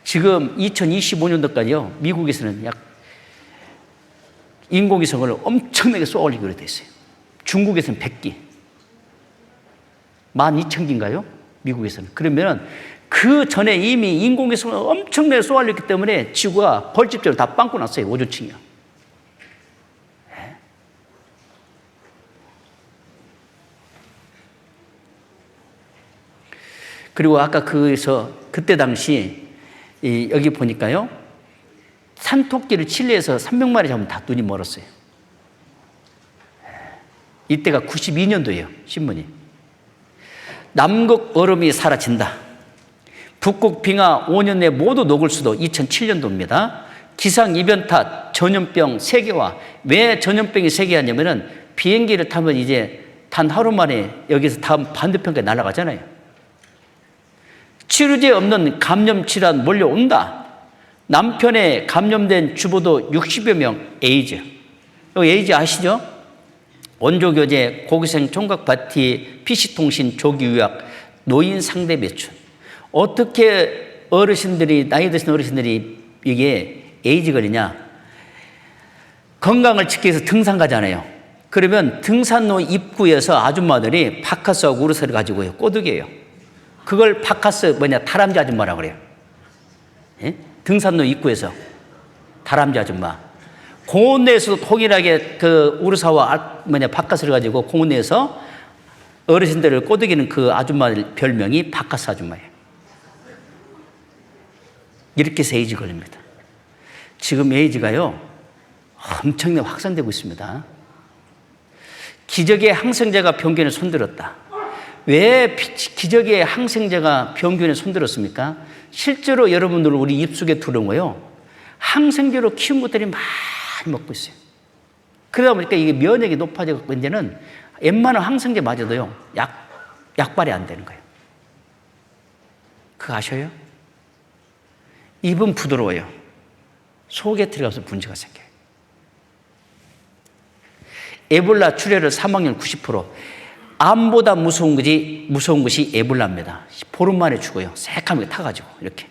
지금 2025년도까지요, 미국에서는 약 인공위성을 엄청나게 쏘아 올리기로 돼 있어요. 중국에서는 100기. 12,000기인가요? 미국에서는. 그러면 그 전에 이미 인공위성을 엄청나게 쏘아 올렸기 때문에 지구가 벌집적으로 다 빵꾸 났어요. 오존층이요. 네. 그리고 아까 그때 당시 여기 보니까요, 산토끼를 칠레에서 300마리 잡으면 다 눈이 멀었어요. 이때가 92년도예요, 신문이. 남극 얼음이 사라진다. 북극 빙하 5년 내 모두 녹을 수도. 2007년도입니다. 기상이변 탓 전염병 세계화. 왜 전염병이 세계화냐면은 비행기를 타면 이제 단 하루 만에 여기서 다음 반대편까지 날아가잖아요. 치료제 없는 감염 질환 몰려온다. 남편에 감염된 주부도 60여 명 에이즈. 여기 에이즈 아시죠? 원조교제, 고교생 총각 파티, PC통신, 조기유학, 노인 상대 매춘. 어떻게 어르신들이, 나이 드신 어르신들이 이게 에이즈 걸리냐? 건강을 지키기 위해서 등산 가잖아요. 그러면 등산로 입구에서 아줌마들이 바카스하고 우르스를 가지고요, 꼬드겨요. 그걸 바카스 다람쥐 아줌마라고 그래요. 예? 등산로 입구에서 다람쥐 아줌마. 공원 내에서도 통일하게 그 우르사와 바카스를 가지고 공원 내에서 어르신들을 꼬드기는 그 아줌마들 별명이 바카스 아줌마예요. 이렇게 해서 에이즈 걸립니다. 지금 에이즈가요, 엄청나게 확산되고 있습니다. 기적의 항생제가 병균에 손들었다. 왜 기적의 항생제가 병균에 손들었습니까? 실제로 여러분들 우리 입속에 들어온 거요, 항생제로 키운 것들이 많이 먹고 있어요. 그러다 보니까 이게 면역이 높아져서 이제는 웬만한 항생제 맞아도요, 약발이 안 되는 거예요. 그거 아셔요? 입은 부드러워요. 속에 들어가서 문제가 생겨요. 에볼라 출혈을 사망률 90%. 암보다 무서운 것이 에볼라입니다. 보름 만에 죽어요. 새까맣게 타가지고 이렇게.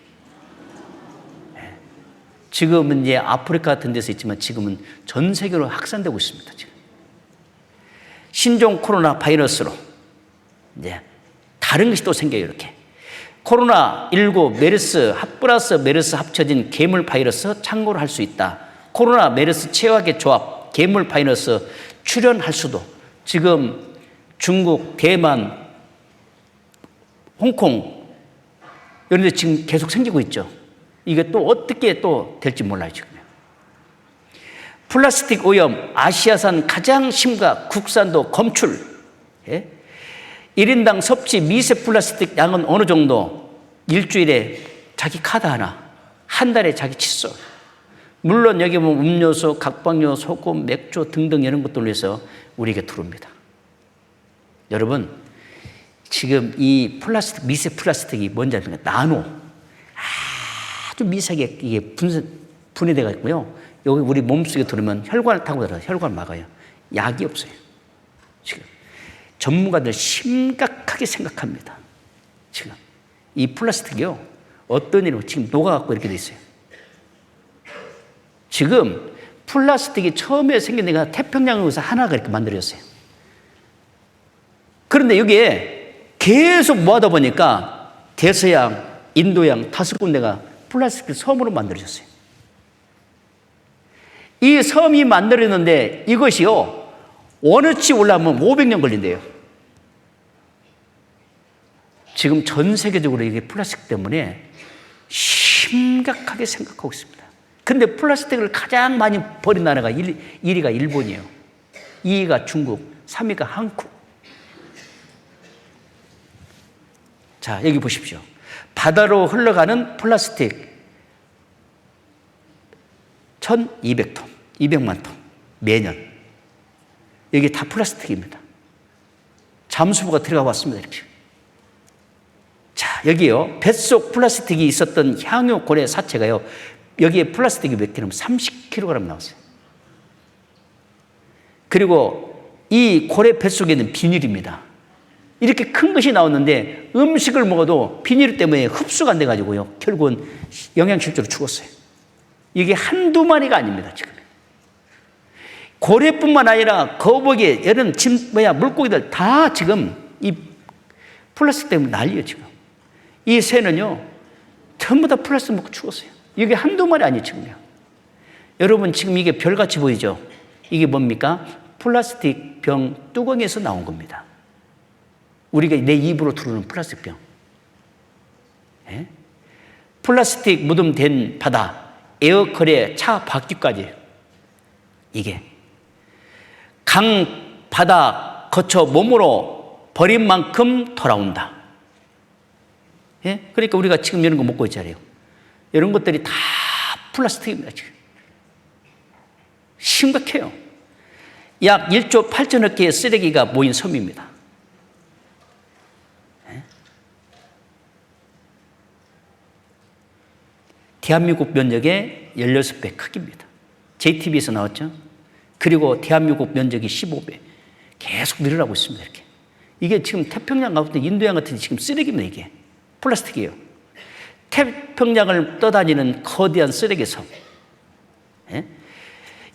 지금은 이제 아프리카 같은 데서 있지만 지금은 전 세계로 확산되고 있습니다. 지금. 신종 코로나 바이러스로 이제 다른 것이 또 생겨요. 이렇게. 코로나19 메르스 플러스 메르스 합쳐진 괴물 바이러스 창고를 할 수 있다. 코로나 메르스 최악의 조합 괴물 바이러스 출현할 수도. 지금 중국, 대만, 홍콩 이런 데 지금 계속 생기고 있죠. 이게 또 어떻게 또 될지 몰라요, 지금. 플라스틱 오염, 아시아산 가장 심각, 국산도 검출. 예? 1인당 섭취 미세 플라스틱 양은 어느 정도? 일주일에 자기 카드 하나, 한 달에 자기 칫솔. 물론 여기 보면 음료수, 각방료, 소금, 맥주 등등 이런 것들로 해서 우리에게 들어옵니다. 여러분, 지금 이 플라스틱, 미세 플라스틱이 뭔지 아십니까? 나노. 아주 미세하게 이게 분해되어 있고요. 여기 우리 몸속에 들어오면 혈관을 타고 들어서 혈관을 막아요. 약이 없어요. 지금 전문가들 심각하게 생각합니다. 지금 이 플라스틱이요. 어떤 일로 지금 녹아갖고 이렇게 돼 있어요. 지금 플라스틱이 처음에 생긴 데가 태평양에서 하나가 이렇게 만들어졌어요. 그런데 여기에 계속 모아다 보니까 대서양, 인도양 5군데가 플라스틱 섬으로 만들어졌어요. 이 섬이 만들어졌는데 이것이요, 원어치 올라오면 500년 걸린대요. 지금 전 세계적으로 이게 플라스틱 때문에 심각하게 생각하고 있습니다. 근데 플라스틱을 가장 많이 버린 나라가 1위가 일본이에요. 2위가 중국, 3위가 한국. 자, 여기 보십시오. 바다로 흘러가는 플라스틱 1200톤, 200만 톤 매년. 이게 다 플라스틱입니다. 잠수부가 들어가 왔습니다. 이렇게. 자, 여기요. 뱃속 플라스틱이 있었던 향유 고래 사체가요. 여기에 플라스틱이 몇 킬로면 30kg 나왔어요. 그리고 이 고래 뱃속에 있는 비닐입니다. 이렇게 큰 것이 나왔는데 음식을 먹어도 비닐 때문에 흡수가 안 돼가지고요. 결국은 영양실조로 죽었어요. 이게 한두 마리가 아닙니다, 지금. 고래뿐만 아니라 거북이, 이런 물고기들 다 지금 이 플라스틱 때문에 난리예요, 지금. 이 새는요, 전부 다 플라스틱 먹고 죽었어요. 이게 한두 마리 아니에요, 지금요. 여러분, 지금 이게 별같이 보이죠? 이게 뭡니까? 플라스틱 병 뚜껑에서 나온 겁니다. 우리가 내 입으로 들어오는 플라스틱 병. 예? 플라스틱 묻음된 바다, 에어컨에 차 바퀴까지. 이게 강, 바다 거쳐 몸으로 버린 만큼 돌아온다. 예? 그러니까 우리가 지금 이런 거 먹고 있잖아요. 이런 것들이 다 플라스틱입니다, 지금. 심각해요. 약 1조 8천억 개의 쓰레기가 모인 섬입니다. 예? 대한민국 면적의 16배 크기입니다. JTBC에서 나왔죠? 그리고 대한민국 면적이 15배. 계속 늘어나고 있습니다, 이렇게. 이게 지금 태평양 같은 인도양 같은 지금 쓰레기입니다, 이게. 플라스틱이에요. 태평양을 떠다니는 거대한 쓰레기 섬. 예?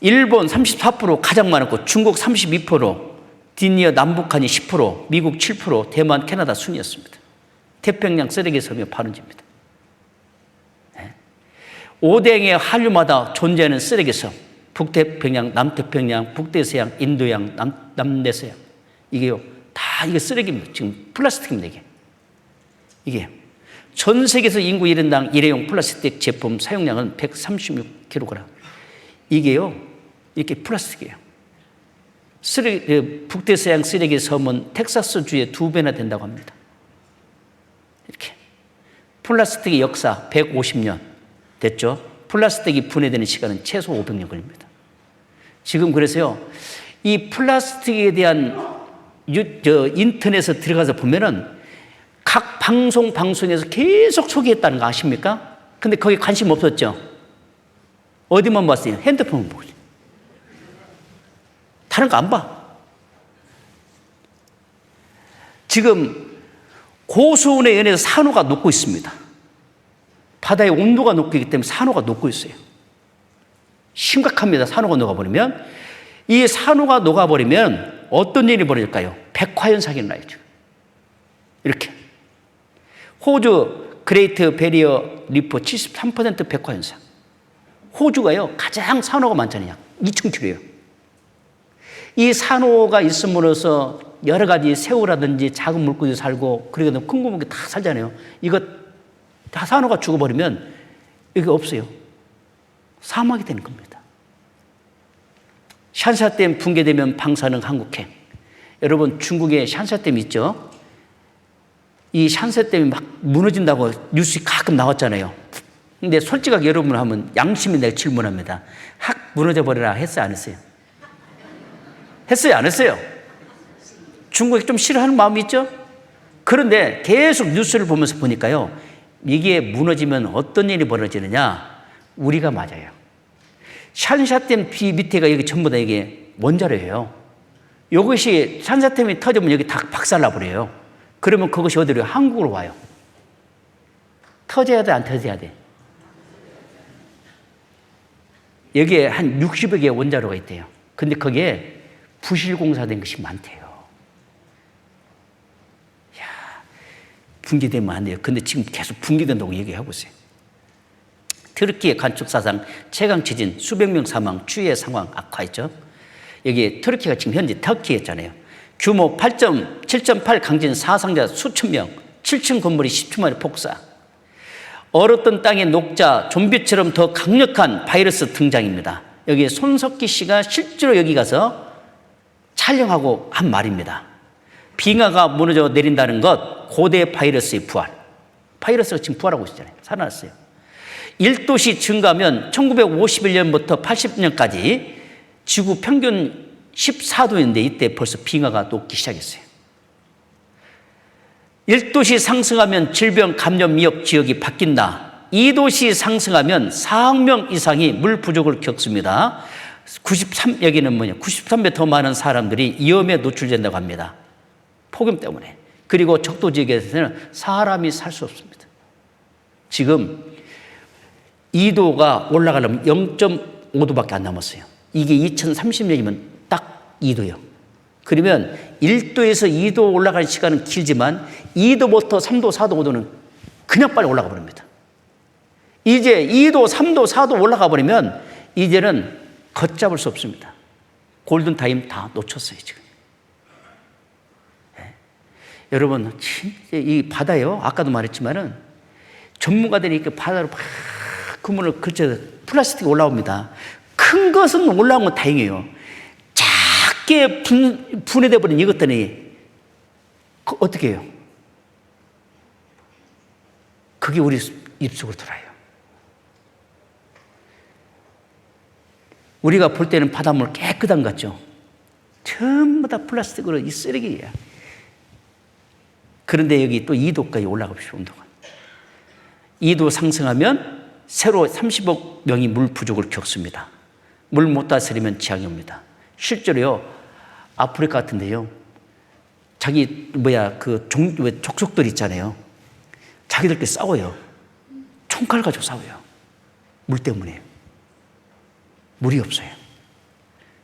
일본 34% 가장 많았고, 중국 32%, 뒤이어 남북한이 10%, 미국 7%, 대만, 캐나다 순이었습니다. 태평양 쓰레기 섬이 바른지입니다. 예? 5대양의 한류마다 존재하는 쓰레기 섬. 북태평양, 남태평양, 북대서양, 인도양, 남대서양. 이게요, 다 이게 쓰레기입니다. 지금 플라스틱입니다, 이게. 전 세계에서 인구 1인당 일회용 플라스틱 제품 사용량은 136kg. 이게요, 이렇게 플라스틱이에요. 북대서양 쓰레기 섬은 텍사스주의 2배나 된다고 합니다. 이렇게. 플라스틱의 역사 150년 됐죠? 플라스틱이 분해되는 시간은 최소 500년 걸립니다. 지금 그래서요, 이 플라스틱에 대한 인터넷에 들어가서 보면은 각 방송에서 계속 소개했다는 거 아십니까? 근데 거기 관심 없었죠? 어디만 봤어요? 핸드폰 보고. 다른 거 안 봐. 지금 고수온에 의해서 산호가 녹고 있습니다. 바다의 온도가 높기 때문에 산호가 녹고 있어요. 심각합니다. 산호가 녹아버리면. 이 산호가 녹아버리면 어떤 일이 벌어질까요? 백화현상이 일어나요. 이렇게. 호주 그레이트 베리어 리프 73% 백화현상. 호주가요, 가장 산호가 많잖아요. 2,000km예요. 이 산호가 있음으로써 여러 가지 새우라든지 작은 물고기도 살고, 그리고 큰 고물고기 다 살잖아요. 이거 다 산호가 죽어버리면 이게 없어요. 사막이 되는 겁니다. 샨샤댐 붕괴되면 방사능 한국행. 여러분, 중국에 샨샤댐 있죠? 이 샨샤댐이 막 무너진다고 뉴스 가끔 나왔잖아요. 근데 솔직하게 여러분 하면 양심이 낼 질문합니다. 확 무너져 버려라 했어요, 안 했어요? 했어요, 안 했어요? 중국이 좀 싫어하는 마음이 있죠? 그런데 계속 뉴스를 보면서 보니까요, 이게 무너지면 어떤 일이 벌어지느냐? 우리가 맞아요. 산샤댐 뒤 밑에가 여기 전부 다 이게 원자로예요. 이것이 산샤댐이 터지면 여기 다 박살나버려요. 그러면 그것이 어디로? 한국으로 와요. 터져야 돼, 안 터져야 돼? 여기에 한 60여 개의 원자로가 있대요. 근데 거기에 부실공사된 것이 많대요. 야, 붕괴되면 안 돼요. 근데 지금 계속 붕괴된다고 얘기하고 있어요. 터키의 간축사상 최강지진 수백 명 사망, 추위의 상황 악화했죠. 여기 터키가 지금 현재 터키였잖아요. 규모 7.8 강진 사상자 수천 명, 7층 건물이 10초 만에 폭사. 얼었던 땅의 녹자, 좀비처럼 더 강력한 바이러스 등장입니다. 여기 손석희 씨가 실제로 여기 가서 촬영하고 한 말입니다. 빙하가 무너져 내린다는 것, 고대 바이러스의 부활. 바이러스가 지금 부활하고 있잖아요. 살아났어요. 1도씨 증가하면 1951년부터 80년까지 지구 평균 14도인데 이때 벌써 빙하가 녹기 시작했어요. 1도씨 상승하면 질병 감염 위협 지역이 바뀐다. 2도씨 상승하면 4억 명 이상이 물 부족을 겪습니다. 여기는 뭐냐? 93배 더 많은 사람들이 위험에 노출된다고 합니다. 폭염 때문에. 그리고 적도 지역에서는 사람이 살 수 없습니다. 지금 2도가 올라가려면 0.5도밖에 안 남았어요. 이게 2030년이면 딱 2도예요. 그러면 1도에서 2도 올라갈 시간은 길지만 2도부터 3도, 4도, 5도는 그냥 빨리 올라가 버립니다. 이제 2도, 3도, 4도 올라가 버리면 이제는 걷잡을 수 없습니다. 골든타임 다 놓쳤어요, 지금. 네. 여러분, 진짜 이 바다요, 아까도 말했지만은 전문가들이 이렇게 바다로 막 그물을 걸쳐서 플라스틱이 올라옵니다. 큰 것은 올라온 건 다행이에요. 작게 분해돼 버린 이것들이 어떻게 해요? 그게 우리 입속으로 들어와요. 우리가 볼 때는 바닷물 깨끗한 것 같죠? 전부 다 플라스틱으로 이 쓰레기야. 그런데 여기 또 2도까지 올라가십시오, 온도가. 2도 상승하면 새로 30억 명이 물 부족을 겪습니다. 물 못 다스리면 재앙이 옵니다. 실제로요, 아프리카 같은데요, 족속들 있잖아요. 자기들끼리 싸워요. 총칼 가지고 싸워요. 물 때문에. 물이 없어요.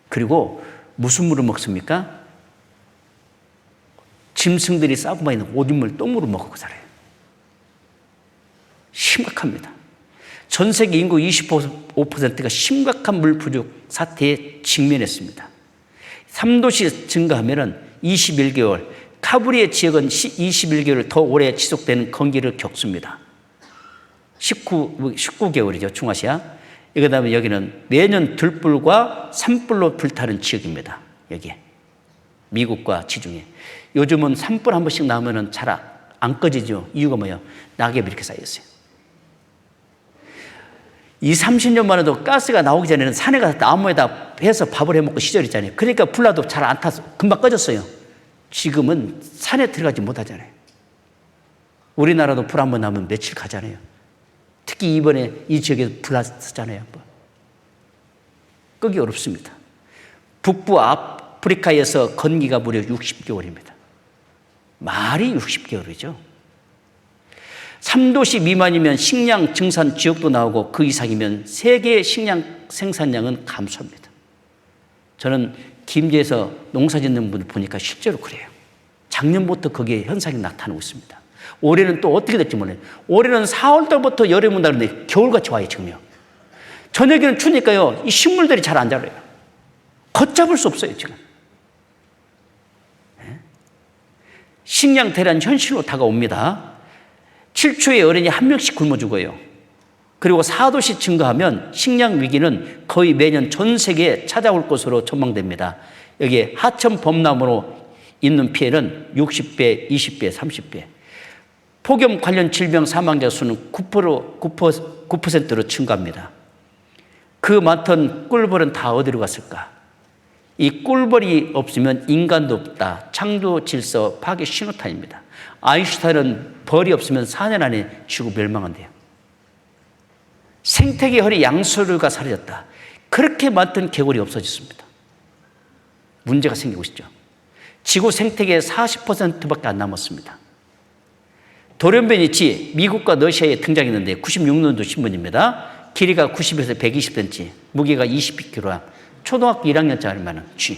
그리고 무슨 물을 먹습니까? 짐승들이 싸고 많이 있는 오줌물, 똥물을 먹고 살아요. 심각합니다. 전 세계 인구 25%가 심각한 물 부족 사태에 직면했습니다. 3도씨 증가하면 21개월, 카브리의 지역은 21개월 더 오래 지속되는 건기를 겪습니다. 19개월이죠, 중아시아. 그 다음에 여기는 매년 들불과 산불로 불타는 지역입니다. 여기에. 미국과 지중해. 요즘은 산불 한 번씩 나오면 잘 안 꺼지죠. 이유가 뭐예요? 낙엽이 이렇게 쌓였어요. 30년만 해도 가스가 나오기 전에는 산에 가서 나무에다 해서 밥을 해먹고 시절 있잖아요. 그러니까 불나도 잘 안 타서 금방 꺼졌어요. 지금은 산에 들어가지 못하잖아요. 우리나라도 불 한 번 나면 며칠 가잖아요. 특히 이번에 이 지역에 불 났었잖아요. 끄기 어렵습니다. 북부 아프리카에서 건기가 무려 60개월입니다. 말이 60개월이죠. 3도씨 미만이면 식량 증산 지역도 나오고 그 이상이면 세계의 식량 생산량은 감소합니다. 저는 김제에서 농사 짓는 분들 보니까 실제로 그래요. 작년부터 거기에 현상이 나타나고 있습니다. 올해는 또 어떻게 될지 몰라요. 올해는 4월달부터 여름이 온다는데 겨울같이 와요, 지금요. 저녁에는 추니까요, 이 식물들이 잘 안 자라요. 걷잡을 수 없어요, 지금. 네? 식량 대란 현실로 다가옵니다. 7초에 어린이 한 명씩 굶어 죽어요. 그리고 4도씩 증가하면 식량 위기는 거의 매년 전 세계에 찾아올 것으로 전망됩니다. 여기에 하천 범람으로 있는 피해는 60배, 20배, 30배. 폭염 관련 질병 사망자 수는 9%로 증가합니다. 그 많던 꿀벌은 다 어디로 갔을까? 이 꿀벌이 없으면 인간도 없다. 창조 질서 파괴 신호탄입니다. 아인슈타인은 벌이 없으면 4년 안에 지구 멸망한대요. 생태계 허리 양서류가 사라졌다. 그렇게 많던 개구리 없어졌습니다. 문제가 생기고 있죠. 지구 생태계의 40%밖에 안 남았습니다. 돌연변이치 미국과 러시아에 등장했는데 96년도 신문입니다. 길이가 90에서 120cm, 무게가 20kg, 초등학교 1학년짜리만한 쥐.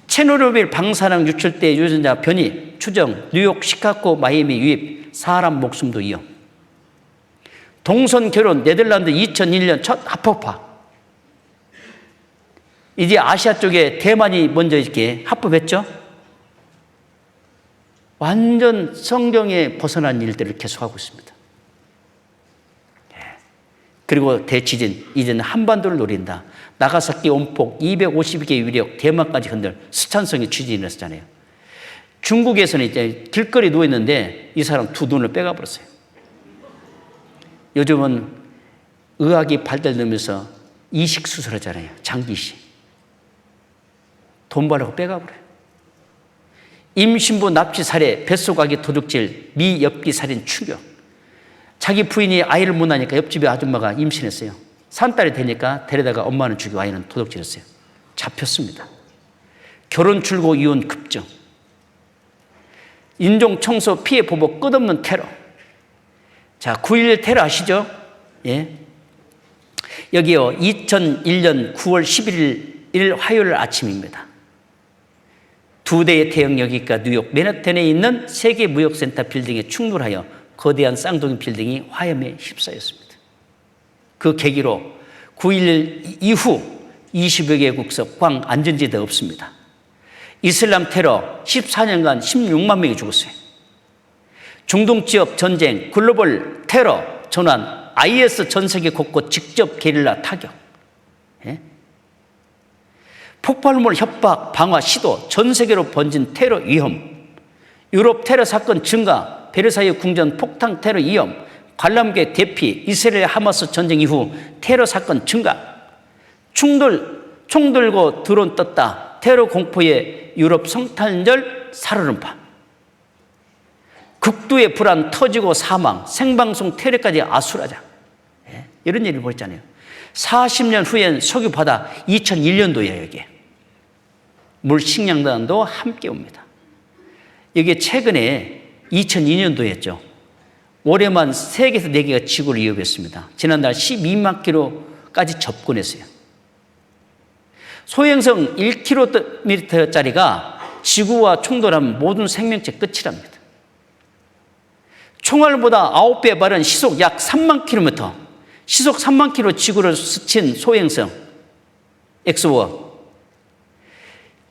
체르노빌 방사능 유출대 유전자 변이 추정, 뉴욕, 시카고, 마이애미 유입, 사람 목숨도 위험. 동선 결혼, 네덜란드 2001년 첫 합법화. 이제 아시아 쪽에 대만이 먼저 이렇게 합법했죠. 완전 성경에 벗어난 일들을 계속하고 있습니다. 그리고 대지진, 이제는 한반도를 노린다. 나가사키 온폭 250개 위력, 대만까지 흔들 스탄성의 지진이 일어났잖아요. 중국에서는 이제 길거리 누워있는데 이 사람 두 눈을 빼가버렸어요. 요즘은 의학이 발달되면서 이식 수술하잖아요. 장기이식. 돈 벌려고 빼가버려요. 임신부 납치 살해, 뱃속아기 도둑질, 미엽기 살인 충격. 자기 부인이 아이를 못 낳으니까 옆집에 아줌마가 임신했어요. 산딸이 되니까 데려다가 엄마는 죽이고 아이는 도둑질했어요. 잡혔습니다. 결혼 출고 이혼 급증. 인종 청소 피해 보복 끝없는 테러. 자, 9.11 테러 아시죠? 예. 여기요, 2001년 9월 11일 화요일 아침입니다. 두 대의 태형 여기가 뉴욕 맨하탄에 있는 세계무역센터 빌딩에 충돌하여 거대한 쌍둥이 빌딩이 화염에 휩싸였습니다. 그 계기로 9.11 이후 20여 개국서 광 안전지대 없습니다. 이슬람 테러 14년간 16만 명이 죽었어요. 중동 지역 전쟁, 글로벌 테러 전환, IS 전 세계 곳곳 직접 게릴라 타격. 예? 폭발물 협박, 방화 시도, 전 세계로 번진 테러 위험, 유럽 테러 사건 증가, 베르사유 궁전 폭탄 테러 위험, 관람객 대피, 이스라엘 하마스 전쟁 이후 테러 사건 증가, 총 들고 드론 떴다, 테러 공포에 유럽 성탄절 살얼음파, 극도의 불안 터지고 사망, 생방송 테러까지 아수라장. 예? 이런 일을 보였잖아요. 40년 후엔 석유 바다 2001년도예요, 여기. 물 식량난도 함께 옵니다. 이게 최근에 2002년도였죠. 올해만 3개에서 4개가 지구를 위협했습니다. 지난달 12만 킬로까지 접근했어요. 소행성 1km짜리가 지구와 충돌하면 모든 생명체 끝이랍니다. 총알보다 9배 빠른 시속 약 3만 킬로미터, 시속 3만 킬로 지구를 스친 소행성 X1.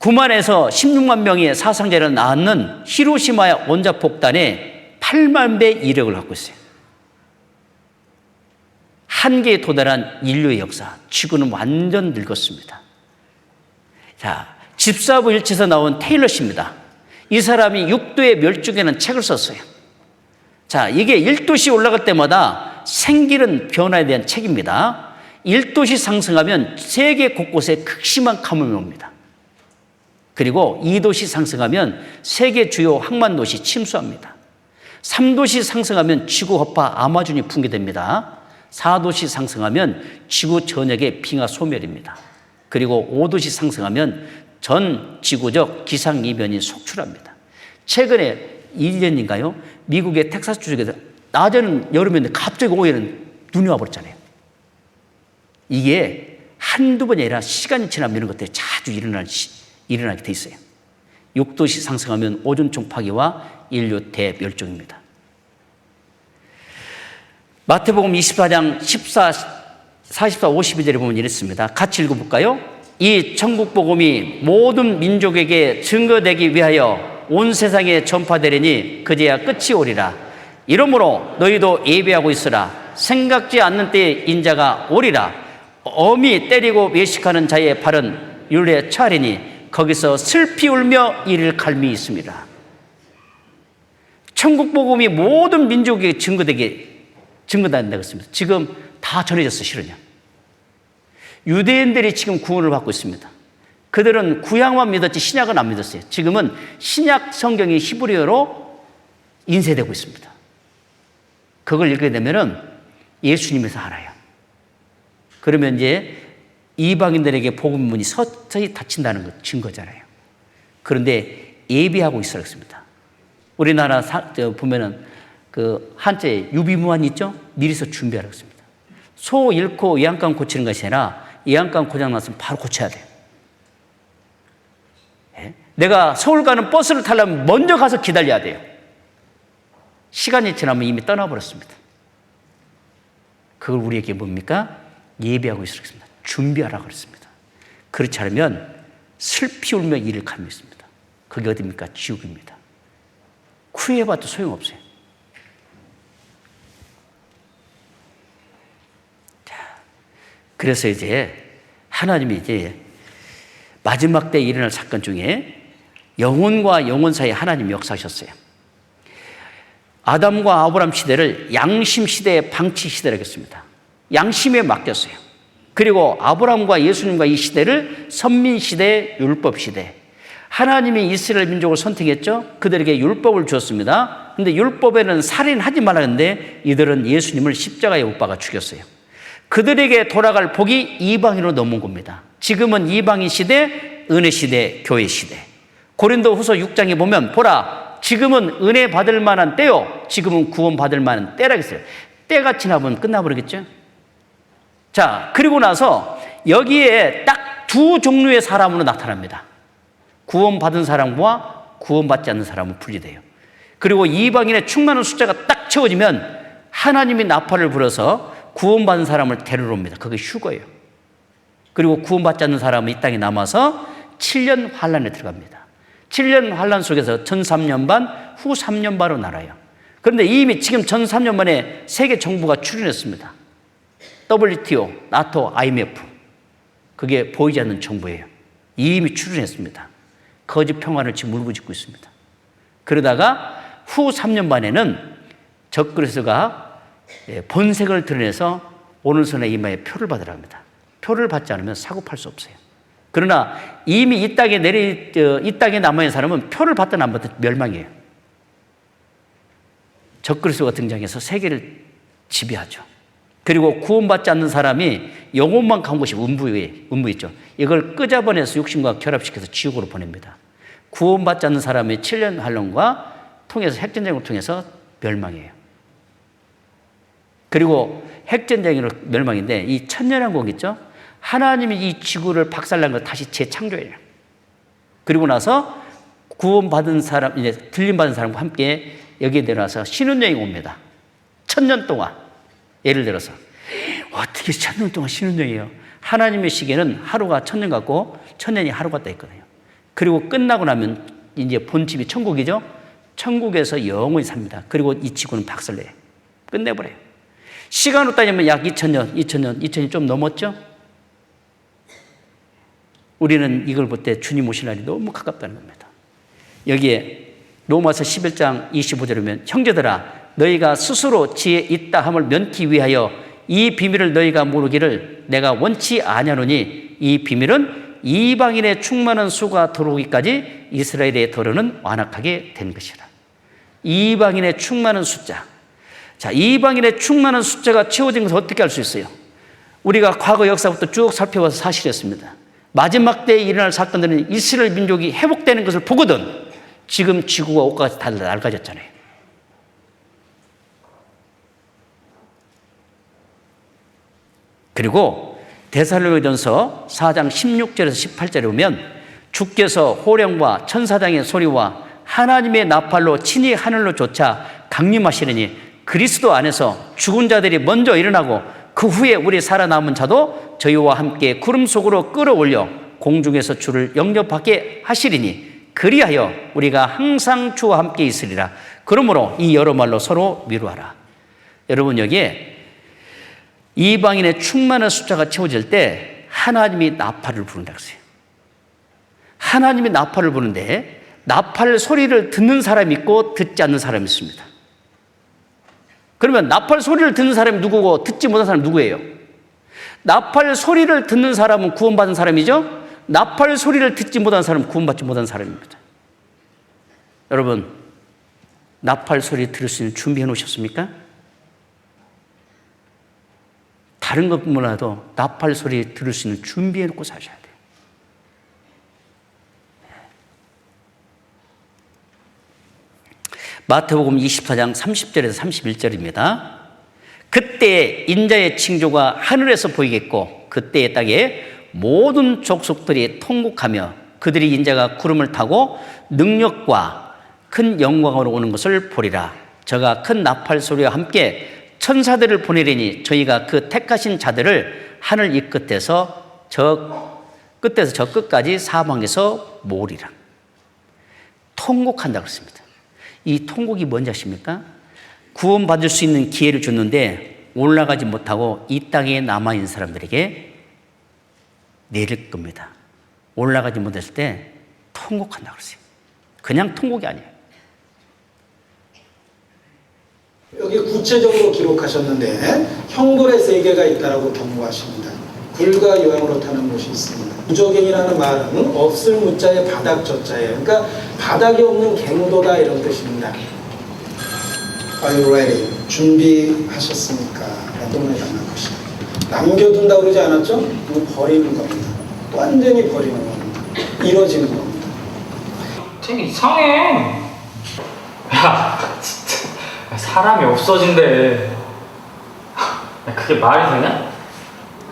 9만에서 16만 명의 사상자를 낳는 히로시마의 원자폭탄에 8만 배 이력을 갖고 있어요. 한계에 도달한 인류의 역사, 지구는 완전 늙었습니다. 자, 집사부 일치에서 나온 테일러 씨입니다. 이 사람이 6도의 멸종이라는 책을 썼어요. 자, 이게 1도씩 올라갈 때마다 생기는 변화에 대한 책입니다. 1도씩 상승하면 세계 곳곳에 극심한 가뭄이 옵니다. 그리고 2도씩 상승하면 세계 주요 항만도시 침수합니다. 3도씩 상승하면 지구 허파 아마존이 붕괴됩니다. 4도씩 상승하면 지구 전역의 빙하 소멸입니다. 그리고 5도씩 상승하면 전 지구적 기상이변이 속출합니다. 최근에 2년인가요? 미국의 텍사스 주에서 낮에는 여름이었는데 갑자기 오후에는 눈이 와버렸잖아요. 이게 한두 번이 아니라 시간이 지나면 이런 것들이 자주 일어나게 돼 있어요. 6도씩 상승하면 오존층 파괴와 인류 대멸종입니다. 마태복음 24장 44, 52절에 보면 이랬습니다. 같이 읽어볼까요? 이 천국복음이 모든 민족에게 증거되기 위하여 온 세상에 전파되리니 그제야 끝이 오리라. 이러므로 너희도 예배하고 있으라. 생각지 않는 때에 인자가 오리라. 엄히 때리고 외식하는 자의 발은 율에 차리니 거기서 슬피 울며 이를 갈미 있습니다. 천국복음이 모든 민족에게 증거된다고 했습니다. 지금 다 전해졌어요, 실은요. 유대인들이 지금 구원을 받고 있습니다. 그들은 구약만 믿었지 신약은 안 믿었어요. 지금은 신약 성경이 히브리어로 인쇄되고 있습니다. 그걸 읽게 되면은 예수님에서 알아요. 그러면 이제 이방인들에게 복음문이 서서히 닫힌다는 것 증거잖아요. 그런데 예비하고 있으라 했습니다. 우리나라 보면은 그 한자에 유비무환 있죠? 미리서 준비하라고 했습니다. 소 잃고 외양간 고치는 것이 아니라 외양간 고장 났으면 바로 고쳐야 돼요. 예? 내가 서울 가는 버스를 타려면 먼저 가서 기다려야 돼요. 시간이 지나면 이미 떠나버렸습니다. 그걸 우리에게 뭡니까? 예비하고 있으라 했습니다. 준비하라고 그랬습니다. 그렇지 않으면 슬피 울며 이를 갈며 있습니다. 그게 어디입니까? 지옥입니다. 구해봐도 소용없어요. 자, 그래서 이제 하나님이 이제 마지막 때에 일어날 사건 중에 영혼과 영혼 사이에 하나님이 역사하셨어요. 아담과 아브람 시대를 양심 시대의 방치 시대라고 했습니다. 양심에 맡겼어요. 그리고 아브람과 예수님과 이 시대를 선민 시대, 율법 시대. 하나님이 이스라엘 민족을 선택했죠. 그들에게 율법을 주었습니다. 그런데 율법에는 살인하지 말라는데 이들은 예수님을 십자가에 못 박아 죽였어요. 그들에게 돌아갈 복이 이방인으로 넘어온 겁니다. 지금은 이방인 시대, 은혜 시대, 교회 시대. 고린도 후서 6장에 보면 보라 지금은 은혜 받을 만한 때요. 지금은 구원 받을 만한 때라겠어요. 때가 지나면 끝나버리겠죠. 자, 그리고 나서 여기에 딱 두 종류의 사람으로 나타납니다. 구원받은 사람과 구원받지 않는 사람은 분리돼요. 그리고 이방인의 충만한 숫자가 딱 채워지면 하나님이 나팔을 불어서 구원받은 사람을 데리러 옵니다. 그게 휴거예요. 그리고 구원받지 않는 사람은 이 땅에 남아서 7년 환란에 들어갑니다. 7년 환란 속에서 전 3년 반, 후 3년 반으로 나눠요. 그런데 이미 지금 전 3년 만에 세계 정부가 출연했습니다. WTO, 나토, IMF. 그게 보이지 않는 정부예요. 이미 출연했습니다. 거짓 평화를 지금 울부짖고 있습니다. 그러다가 후 3년 반에는 적그리스도가 본색을 드러내서 오른손에 이마에 표를 받으라 합니다. 표를 받지 않으면 사고 팔 수 없어요. 그러나 이미 이 땅에 남아있는 사람은 표를 받든 안 받든 멸망이에요. 적그리스도가 등장해서 세계를 지배하죠. 그리고 구원받지 않는 사람이 영혼만 간 곳이 음부 있죠. 이걸 끄잡아내서 육신과 결합시켜서 지옥으로 보냅니다. 구원받지 않는 사람의 7년 환란과 통해서 핵전쟁을 통해서 멸망이에요. 그리고 핵전쟁으로 멸망인데 이 천년왕국 있죠. 하나님이 이 지구를 박살난 걸 다시 재창조해요. 그리고 나서 구원받은 사람, 이제 들림받은 사람과 함께 여기에 내려와서 신혼여행 옵니다. 1000년 동안. 예를 들어서 어떻게 1000년 동안 신혼여행이에요? 하나님의 시계는 하루가 1000년 같고 1000년이 하루 같다 했거든요. 그리고 끝나고 나면 이제 본집이 천국이죠. 천국에서 영원히 삽니다. 그리고 이 지구는 박살내요. 끝내버려요. 시간으로 따지면 약 2000년 좀 넘었죠? 우리는 이걸 볼 때 주님 오실 날이 너무 가깝다는 겁니다. 여기에 로마서 11장 25절에 보면 형제들아 너희가 스스로 지혜 있다 함을 면키 위하여 이 비밀을 너희가 모르기를 내가 원치 아니하노니 이 비밀은 이방인의 충만한 수가 들어오기까지 이스라엘의 더러는 완악하게 된 것이라. 이방인의 충만한 숫자. 자, 이방인의 충만한 숫자가 채워진 것을 어떻게 알 수 있어요? 우리가 과거 역사부터 쭉 살펴봐서 사실이었습니다. 마지막 때에 일어날 사건들은 이스라엘 민족이 회복되는 것을 보거든 지금 지구가 옷과 다 낡아졌잖아요. 그리고 데살로니가전서 4장 16절에서 18절에 보면 주께서 호령과 천사장의 소리와 하나님의 나팔로 친히 하늘로 쫓아 강림하시느니 그리스도 안에서 죽은 자들이 먼저 일어나고 그 후에 우리 살아남은 자도 저희와 함께 구름 속으로 끌어올려 공중에서 주를 영접하게 하시리니 그리하여 우리가 항상 주와 함께 있으리라. 그러므로 이 여러 말로 서로 위로하라. 여러분 여기에 이방인의 충만한 숫자가 채워질 때 하나님이 나팔을 부른다고 했어요. 하나님이 나팔을 부르는데 나팔 소리를 듣는 사람이 있고 듣지 않는 사람이 있습니다. 그러면 나팔 소리를 듣는 사람이 누구고 듣지 못한 사람이 누구예요? 나팔 소리를 듣는 사람은 구원받은 사람이죠. 나팔 소리를 듣지 못한 사람은 구원받지 못한 사람입니다. 여러분, 나팔 소리 들을 수 있는 준비해 놓으셨습니까? 다른 것 몰라도 나팔 소리 들을 수 있는 준비해 놓고 사셔야 돼요. 마태복음 24장 30절에서 31절입니다. 그때 인자의 징조가 하늘에서 보이겠고 그때의 땅에 모든 족속들이 통곡하며 그들이 인자가 구름을 타고 능력과 큰 영광으로 오는 것을 보리라. 저가 큰 나팔 소리와 함께 천사들을 보내리니 저희가 그 택하신 자들을 하늘 이 끝에서 저 끝까지 사방에서 모으리라. 통곡한다 그랬습니다. 이 통곡이 뭔지 아십니까? 구원받을 수 있는 기회를 줬는데 올라가지 못하고 이 땅에 남아있는 사람들에게 내릴 겁니다. 올라가지 못했을 때 통곡한다고 그랬어요. 그냥 통곡이 아니에요. 여기 구체적으로 기록하셨는데 형벌의 세계가 있다라고 경고하십니다. 굴과 요양으로 타는 곳이 있습니다. 무저갱이라는 말은 없을 무자에 바닥 저자예요. 그러니까 바닥이 없는 갱도다 이런 뜻입니다. Are you ready? 준비하셨습니까? 라고 해당한 것입니다. 남겨둔다 그러지 않았죠? 이거 버리는 겁니다. 완전히 버리는 겁니다. 이뤄지는 겁니다. 되게 이상해. 야, 진짜 사람이 없어진대. 야, 그게 말이 되냐?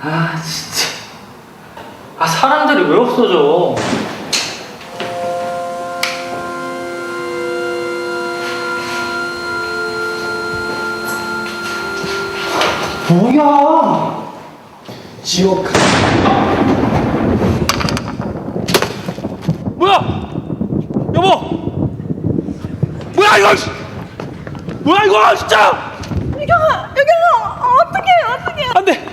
아, 진짜. 아, 사람들이 왜 없어져? 뭐야? 지옥. 뭐야? 여보! 뭐야 이거! 뭐야 이거 진짜! 유경아, 어떡해. 안 돼!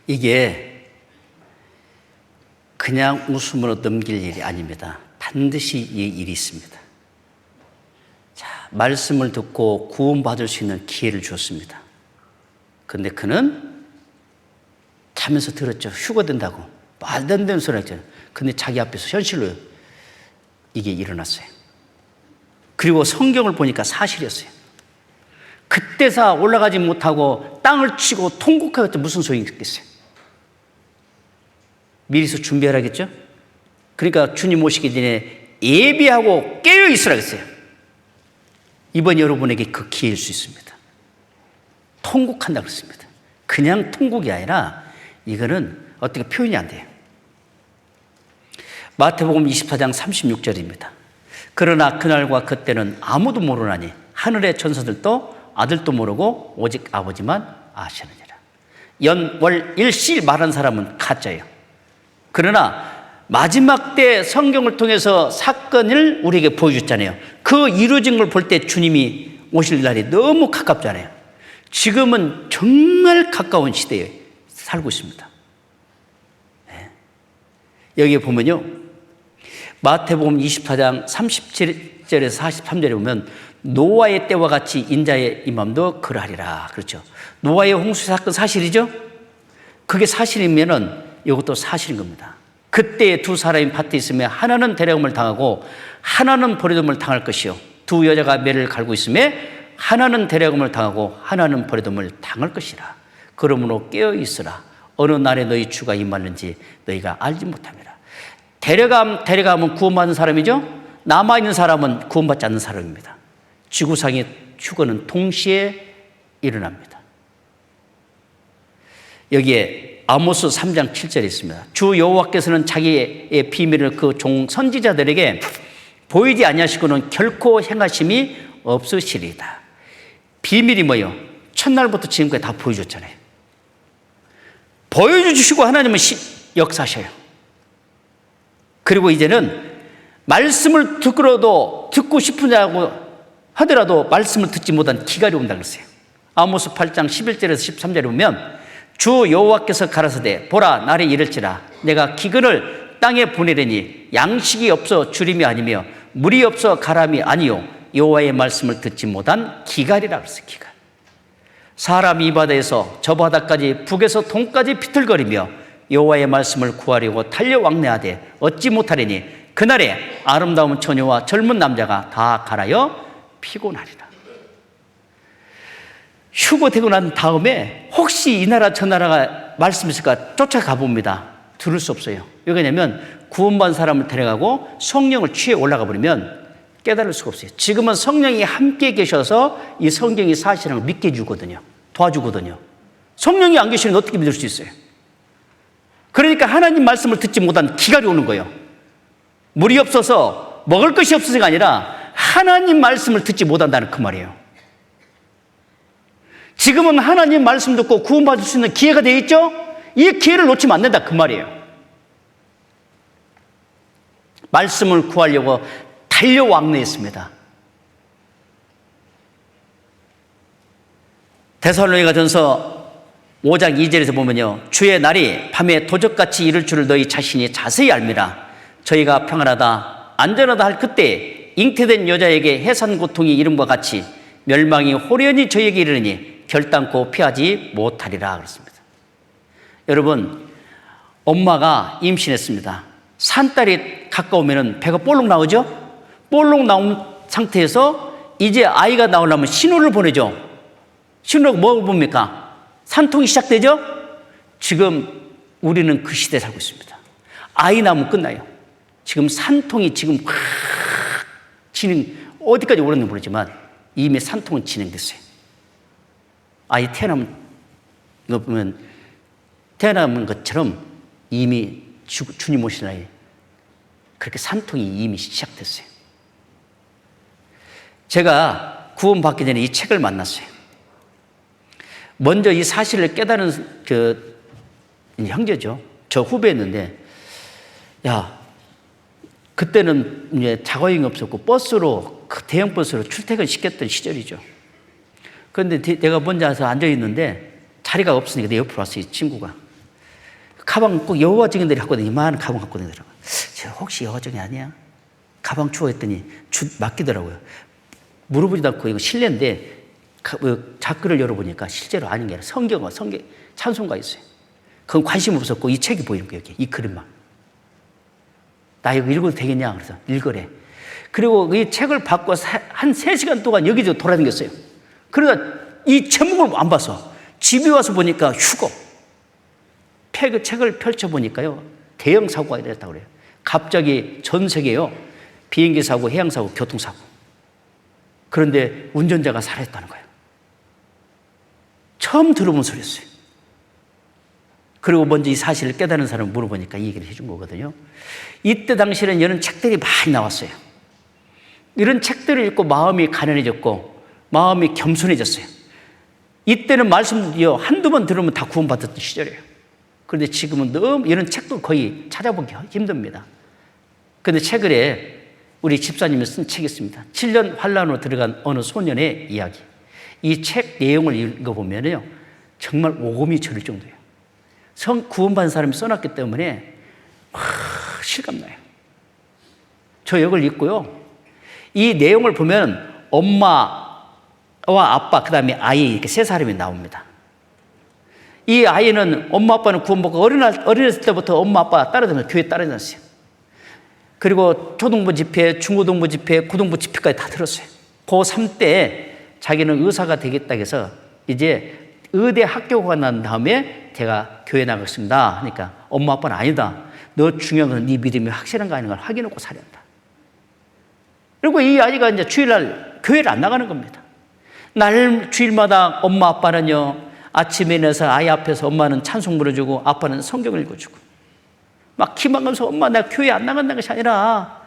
이게 그냥 웃음으로 넘길 일이 아닙니다. 반드시 이 일이 있습니다. 자, 말씀을 듣고 구원받을 수 있는 기회를 주었습니다. 그런데 그는 자면서 들었죠. 휴거된다고. 말도 안 되는 소리 했잖아요. 근데 자기 앞에서 현실로 이게 일어났어요. 그리고 성경을 보니까 사실이었어요. 그때서 올라가지 못하고 땅을 치고 통곡하겠죠. 무슨 소용이 있겠어요? 미리서 준비하라겠죠? 그러니까 주님 오시기 전에 예비하고 깨어 있으라 했어요. 이번 여러분에게 그 기회일 수 있습니다. 통곡한다고 했습니다. 그냥 통곡이 아니라 이거는 어떻게 표현이 안 돼요. 마태복음 24장 36절입니다. 그러나 그날과 그때는 아무도 모르나니 하늘의 천사들도 아들도 모르고 오직 아버지만 아시느니라. 연월 일시 말한 사람은 가짜예요. 그러나 마지막 때 성경을 통해서 사건을 우리에게 보여줬잖아요. 그 이루어진 걸 볼 때 주님이 오실 날이 너무 가깝잖아요. 지금은 정말 가까운 시대에 살고 있습니다. 네. 여기에 보면요, 마태복음 24장 37절에서 43절에 보면 노아의 때와 같이 인자의 임함도 그러하리라. 그렇죠. 노아의 홍수 사건 사실이죠? 그게 사실이면은 이것도 사실인 겁니다. 그때 두 사람이 밭에 있으며 하나는 데려감을 당하고 하나는 버려둠을 당할 것이요. 두 여자가 매를 갈고 있으며 하나는 데려감을 당하고 하나는 버려둠을 당할 것이라. 그러므로 깨어 있으라. 어느 날에 너희 주가 임하는지 너희가 알지 못함이라. 데려가면 구원받는 사람이죠. 남아있는 사람은 구원받지 않는 사람입니다. 지구상의 휴거는 동시에 일어납니다. 여기에 아모스 3장 7절에 있습니다. 주 여호와께서는 자기의 비밀을 그 종 선지자들에게 보이지 아니하시고는 결코 행하심이 없으시리이다. 비밀이 뭐예요? 첫날부터 지금까지 다 보여줬잖아요. 보여주시고 하나님은 역사하셔요. 그리고 이제는 말씀을 듣고 싶으냐고 하더라도 말씀을 듣지 못한 기갈이 온다 그랬어요. 아모스 8장 11절에서 13절에 보면 주 여호와께서 가라사대 보라 날이 이를지라 내가 기근을 땅에 보내려니 양식이 없어 주림이 아니며 물이 없어 가람이 아니요 여호와의 말씀을 듣지 못한 기갈이라 그랬어요. 기갈. 사람이 이 바다에서 저 바다까지 북에서 동까지 비틀거리며 여호와의 말씀을 구하려고 달려왕래하되 얻지 못하리니 그날에 아름다운 처녀와 젊은 남자가 다 갈아여 피곤하리라. 휴거되고 난 다음에 혹시 이 나라 저 나라가 말씀 있을까 쫓아가 봅니다. 들을 수 없어요. 왜냐하면 구원받은 사람을 데려가고 성령을 취해 올라가 버리면 깨달을 수가 없어요. 지금은 성령이 함께 계셔서 이 성경이 사실을 믿게 해주거든요. 도와주거든요. 성령이 안 계시면 어떻게 믿을 수 있어요? 그러니까 하나님 말씀을 듣지 못한 기갈이 오는 거예요. 물이 없어서 먹을 것이 없어서가 아니라 하나님 말씀을 듣지 못한다는 그 말이에요. 지금은 하나님 말씀 듣고 구원받을 수 있는 기회가 되어 있죠? 이 기회를 놓치면 안 된다 그 말이에요. 말씀을 구하려고 달려왕래했습니다. 데살로니가전서 5장 2절에서 보면요, 주의 날이 밤에 도적같이 이를 줄을 너희 자신이 자세히 알미라. 저희가 평안하다 안전하다 할 그때 잉태된 여자에게 해산 고통이 이름과 같이 멸망이 호련히 저에게 이르니 결단코 피하지 못하리라 그랬습니다. 여러분, 엄마가 임신했습니다. 산딸이 가까우면 배가 볼록 나오죠? 볼록 나온 상태에서 이제 아이가 나오려면 신호를 보내죠. 신호가 뭐 봅니까? 산통이 시작되죠? 지금 우리는 그 시대에 살고 있습니다. 아이 낳으면 끝나요. 지금 산통이 지금 진행, 어디까지 오르는지 모르지만 이미 산통은 진행됐어요. 아이 태어나면, 이거 보면 태어나는 것처럼 이미 주님 오신 날에 그렇게 산통이 이미 시작됐어요. 제가 구원받기 전에 이 책을 만났어요. 먼저 이 사실을 깨달은 형제죠. 저 후배였는데, 야, 그때는 이제 자가용이 없었고 버스로, 그 대형 버스로 출퇴근 시켰던 시절이죠. 그런데 내가 먼저 와서 앉아있는데 자리가 없으니까 내 옆으로 왔어요, 이 친구가. 가방 꼭 여호와 증인들이 갖고 다니는 이만한 가방 갖고 다니더라고요. 제가 혹시 여호와 증인 아니야? 가방 주워 했더니 맡기더라고요. 물어보지도 않고 이거 실례인데 자크를 열어보니까 실제로 아닌 게 아니라 성경 찬송가 있어요. 그건 관심 없었고 이 책이 보이는 거예요. 여기 이 그림만. 나 이거 읽어도 되겠냐? 그래서 읽으래. 그리고 이 책을 받고 한 3시간 동안 여기저기 돌아다녔어요. 그러다 이 제목을 안 봤어. 집에 와서 보니까 휴거. 그 책을 펼쳐보니까요, 대형 사고가 일어났다고 그래요. 갑자기 전 세계요, 비행기 사고, 해양 사고, 교통사고. 그런데 운전자가 살아있다는 거예요. 처음 들어본 소리였어요. 그리고 먼저 이 사실을 깨달은 사람을 물어보니까 이 얘기를 해준 거거든요. 이때 당시에는 이런 책들이 많이 나왔어요. 이런 책들을 읽고 마음이 가난해졌고 마음이 겸손해졌어요. 이때는 말씀이요, 한두 번 들으면 다 구원받았던 시절이에요. 그런데 지금은 너무 이런 책도 거의 찾아보기 힘듭니다. 그런데 최근에 우리 집사님이 쓴 책이 있습니다. 7년 환란으로 들어간 어느 소년의 이야기. 이 책 내용을 읽어보면요, 정말 오금이 저릴 정도예요. 구원받은 사람이 써놨기 때문에 실감나요. 저 이걸 읽고요, 이 내용을 보면 엄마와 아빠, 그 다음에 아이, 이렇게 3사람이 나옵니다. 이 아이는 엄마 아빠는 구원받고 어린했을 때부터 엄마 아빠 따라다니면서 교회 따라다녔어요. 그리고 초등부 집회, 중고등부 집회, 고등부 집회까지 다 들었어요. 고3 때 자기는 의사가 되겠다 해서 이제 의대 합격하고 난 다음에 제가 교회 나가겠습니다 하니까 엄마 아빠는 아니다. 너 중요한 건 네 믿음이 확실한가 아닌가 확인하고 살아야 한다. 그리고 이 아이가 이제 주일날 교회를 안 나가는 겁니다. 날 주일마다 엄마 아빠는요, 아침에 일어나서 아이 앞에서 엄마는 찬송 불러주고 아빠는 성경을 읽어주고 막 기만하면서 엄마 나 교회 안 나간다는 것이 아니라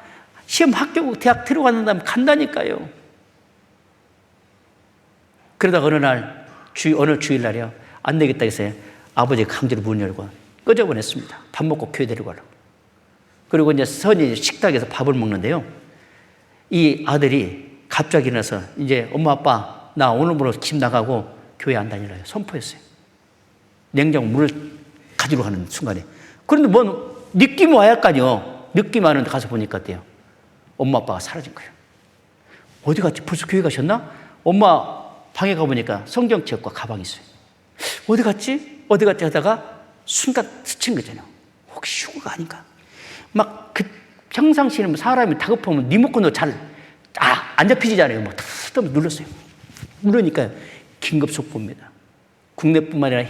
시험 합격 대학 들어가는 다음에 간다니까요. 그러다가 어느 주일날이요, 안 되겠다 해서 아버지가 강제로 문 열고 꺼져보냈습니다. 밥 먹고 교회 데리고 가려고. 그리고 이제 선이 식탁에서 밥을 먹는데요, 이 아들이 갑자기 일어나서 이제 엄마 아빠 나 오늘부로 집 나가고 교회 안 다니려요 선포했어요. 냉장고 물을 가지러 가는 순간에. 그런데 뭐 느낌이 와야 할까요? 느낌 와는데 가서 보니까 어때요? 엄마 아빠가 사라진 거예요. 어디 갔지? 벌써 교회 가셨나? 엄마 방에 가보니까 성경책과 가방이 있어요. 어디 갔지? 어디 갔지? 하다가 순간 스친 거잖아요. 혹시 휴가가 아닌가? 막 그 평상시에는 사람이 다급하면 리모컨도 잘 안 잡히지잖아요. 막 탁 눌렀어요. 누르니까 긴급 속보입니다. 국내뿐만 아니라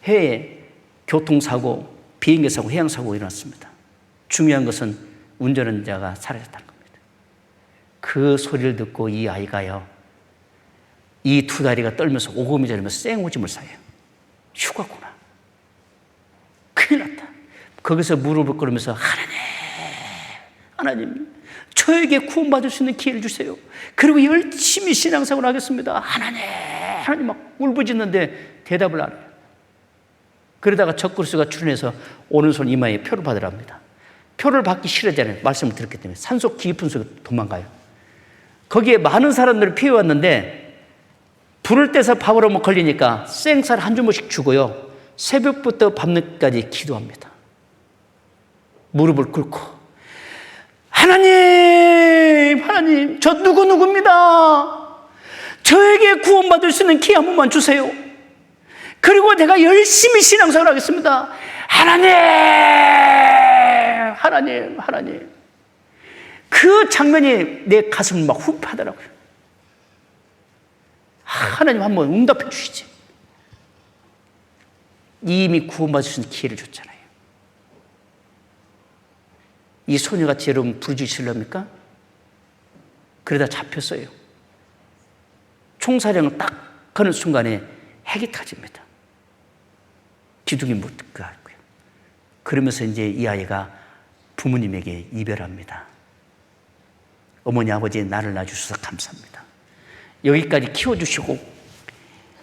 해외에 교통사고, 비행기 사고, 해양 사고가 일어났습니다. 중요한 것은 운전자가 사라졌다는 겁니다. 그 소리를 듣고 이 아이가요, 이 두 다리가 떨면서 오금이 저리면서 쌩오줌을 싸요. 휴가구나. 큰일 났다. 거기서 무릎을 꿇으면서 하나님 저에게 구원받을 수 있는 기회를 주세요. 그리고 열심히 신앙생활을 하겠습니다. 하나님 막 울부짖는데 대답을 안 해요. 그러다가 적그리스도가 출현해서 오른손 이마에 표를 받으랍니다. 표를 받기 싫어하잖아요. 말씀을 들었기 때문에 산속 깊은 속에 도망가요. 거기에 많은 사람들을 피해왔는데 불을 떼서 밥을 한번 걸리니까 생쌀 한 주먹씩 주고요, 새벽부터 밤늦게까지 기도합니다. 무릎을 꿇고 하나님 저 누구입니다. 저에게 구원받을 수 있는 기회 한 번만 주세요. 그리고 내가 열심히 신앙생활 하겠습니다. 하나님. 그 장면이 내 가슴을 막 흡하더라고요. 하나님 한번 응답해 주시지. 이미 구원받을 수 있는 기회를 줬잖아요. 이 소녀같이 여러분 부르짖으십니까? 그러다 잡혔어요. 총사령을 딱 거는 순간에 핵이 터집니다. 기둥이 못 가고요. 그러면서 이제 이 아이가 부모님에게 이별합니다. 어머니 아버지 나를 낳아주셔서 감사합니다. 여기까지 키워주시고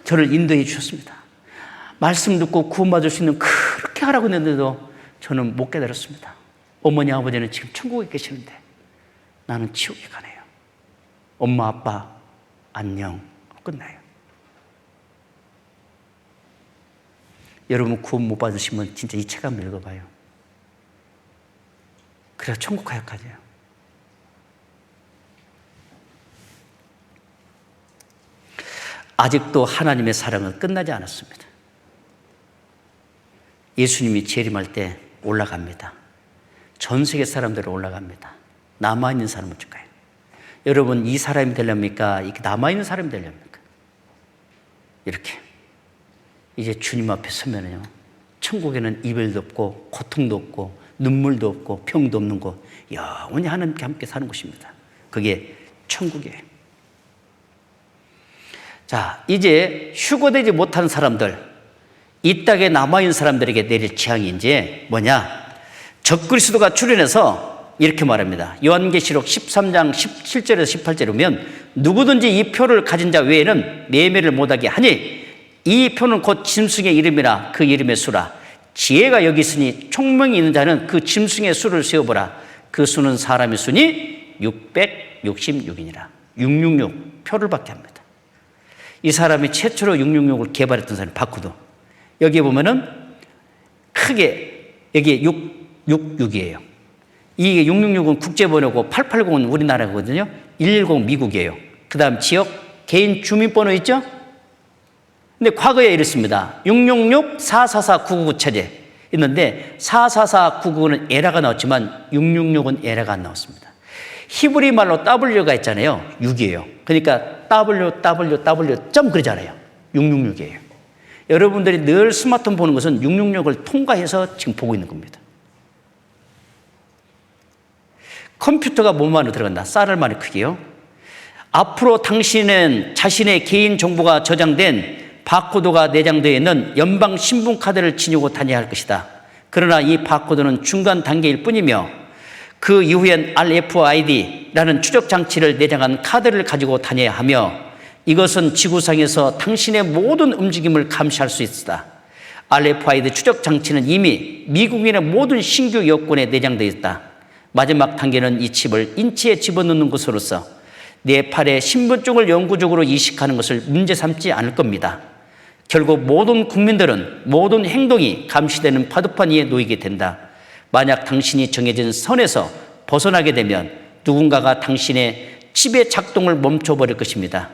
저를 인도해 주셨습니다. 말씀 듣고 구원받을 수 있는 그렇게 하라고 했는데도 저는 못 깨달았습니다. 어머니 아버지는 지금 천국에 계시는데 나는 지옥에 가네요. 엄마 아빠 안녕. 끝나요. 여러분 구원 못 받으시면 진짜 이 책 한번 읽어봐요. 그래야 천국 가야까지요. 아직도 하나님의 사랑은 끝나지 않았습니다. 예수님이 재림할 때 올라갑니다. 전 세계 사람들은 올라갑니다. 남아있는 사람은 어쩔까요? 여러분 이 사람이 되렵니까? 이렇게 남아있는 사람이 되렵니까? 이렇게 이제 주님 앞에 서면은요, 천국에는 이별도 없고 고통도 없고 눈물도 없고 평도 없는 곳, 영원히 하나님께 함께 사는 곳입니다. 그게 천국이에요. 자, 이제 휴거되지 못한 사람들, 이 땅에 남아있는 사람들에게 내릴 재앙이 이제 뭐냐? 적그리스도가 출현해서 이렇게 말합니다. 요한계시록 13장 17절에서 18절에 보면 누구든지 이 표를 가진 자 외에는 매매를 못하게 하니 이 표는 곧 짐승의 이름이라 그 이름의 수라. 지혜가 여기 있으니 총명이 있는 자는 그 짐승의 수를 세어보라. 그 수는 사람의 수니 666이니라. 666 표를 받게 합니다. 이 사람이 최초로 666을 개발했던 사람이 바쿠도. 여기에 보면은 크게 여기에 666이에요. 이게 666은 국제번호고 880은 우리나라거든요. 110 미국이에요. 그 다음 지역 개인 주민번호 있죠? 근데 과거에 이랬습니다. 666, 444, 999 체제 있는데 444, 999는 에러가 나왔지만 666은 에러가 안 나왔습니다. 히브리 말로 W가 있잖아요. 6이에요. 그러니까 www 점 그러잖아요. 666이에요. 여러분들이 늘 스마트폰 보는 것은 666을 통과해서 지금 보고 있는 겁니다. 컴퓨터가 몸 안으로 들어간다. 쌀알만의 크기요. 앞으로 당신은 자신의 개인 정보가 저장된 바코드가 내장되어 있는 연방 신분카드를 지니고 다녀야 할 것이다. 그러나 이 바코드는 중간 단계일 뿐이며 그 이후엔 RFID라는 추적 장치를 내장한 카드를 가지고 다녀야 하며 이것은 지구상에서 당신의 모든 움직임을 감시할 수 있다. RFID 추적 장치는 이미 미국인의 모든 신규 여권에 내장되어 있다. 마지막 단계는 이 칩을 인체에 집어넣는 것으로서 내 팔에 신분증을 영구적으로 이식하는 것을 문제 삼지 않을 겁니다. 결국 모든 국민들은 모든 행동이 감시되는 파도판 위에 놓이게 된다. 만약 당신이 정해진 선에서 벗어나게 되면 누군가가 당신의 칩의 작동을 멈춰버릴 것입니다.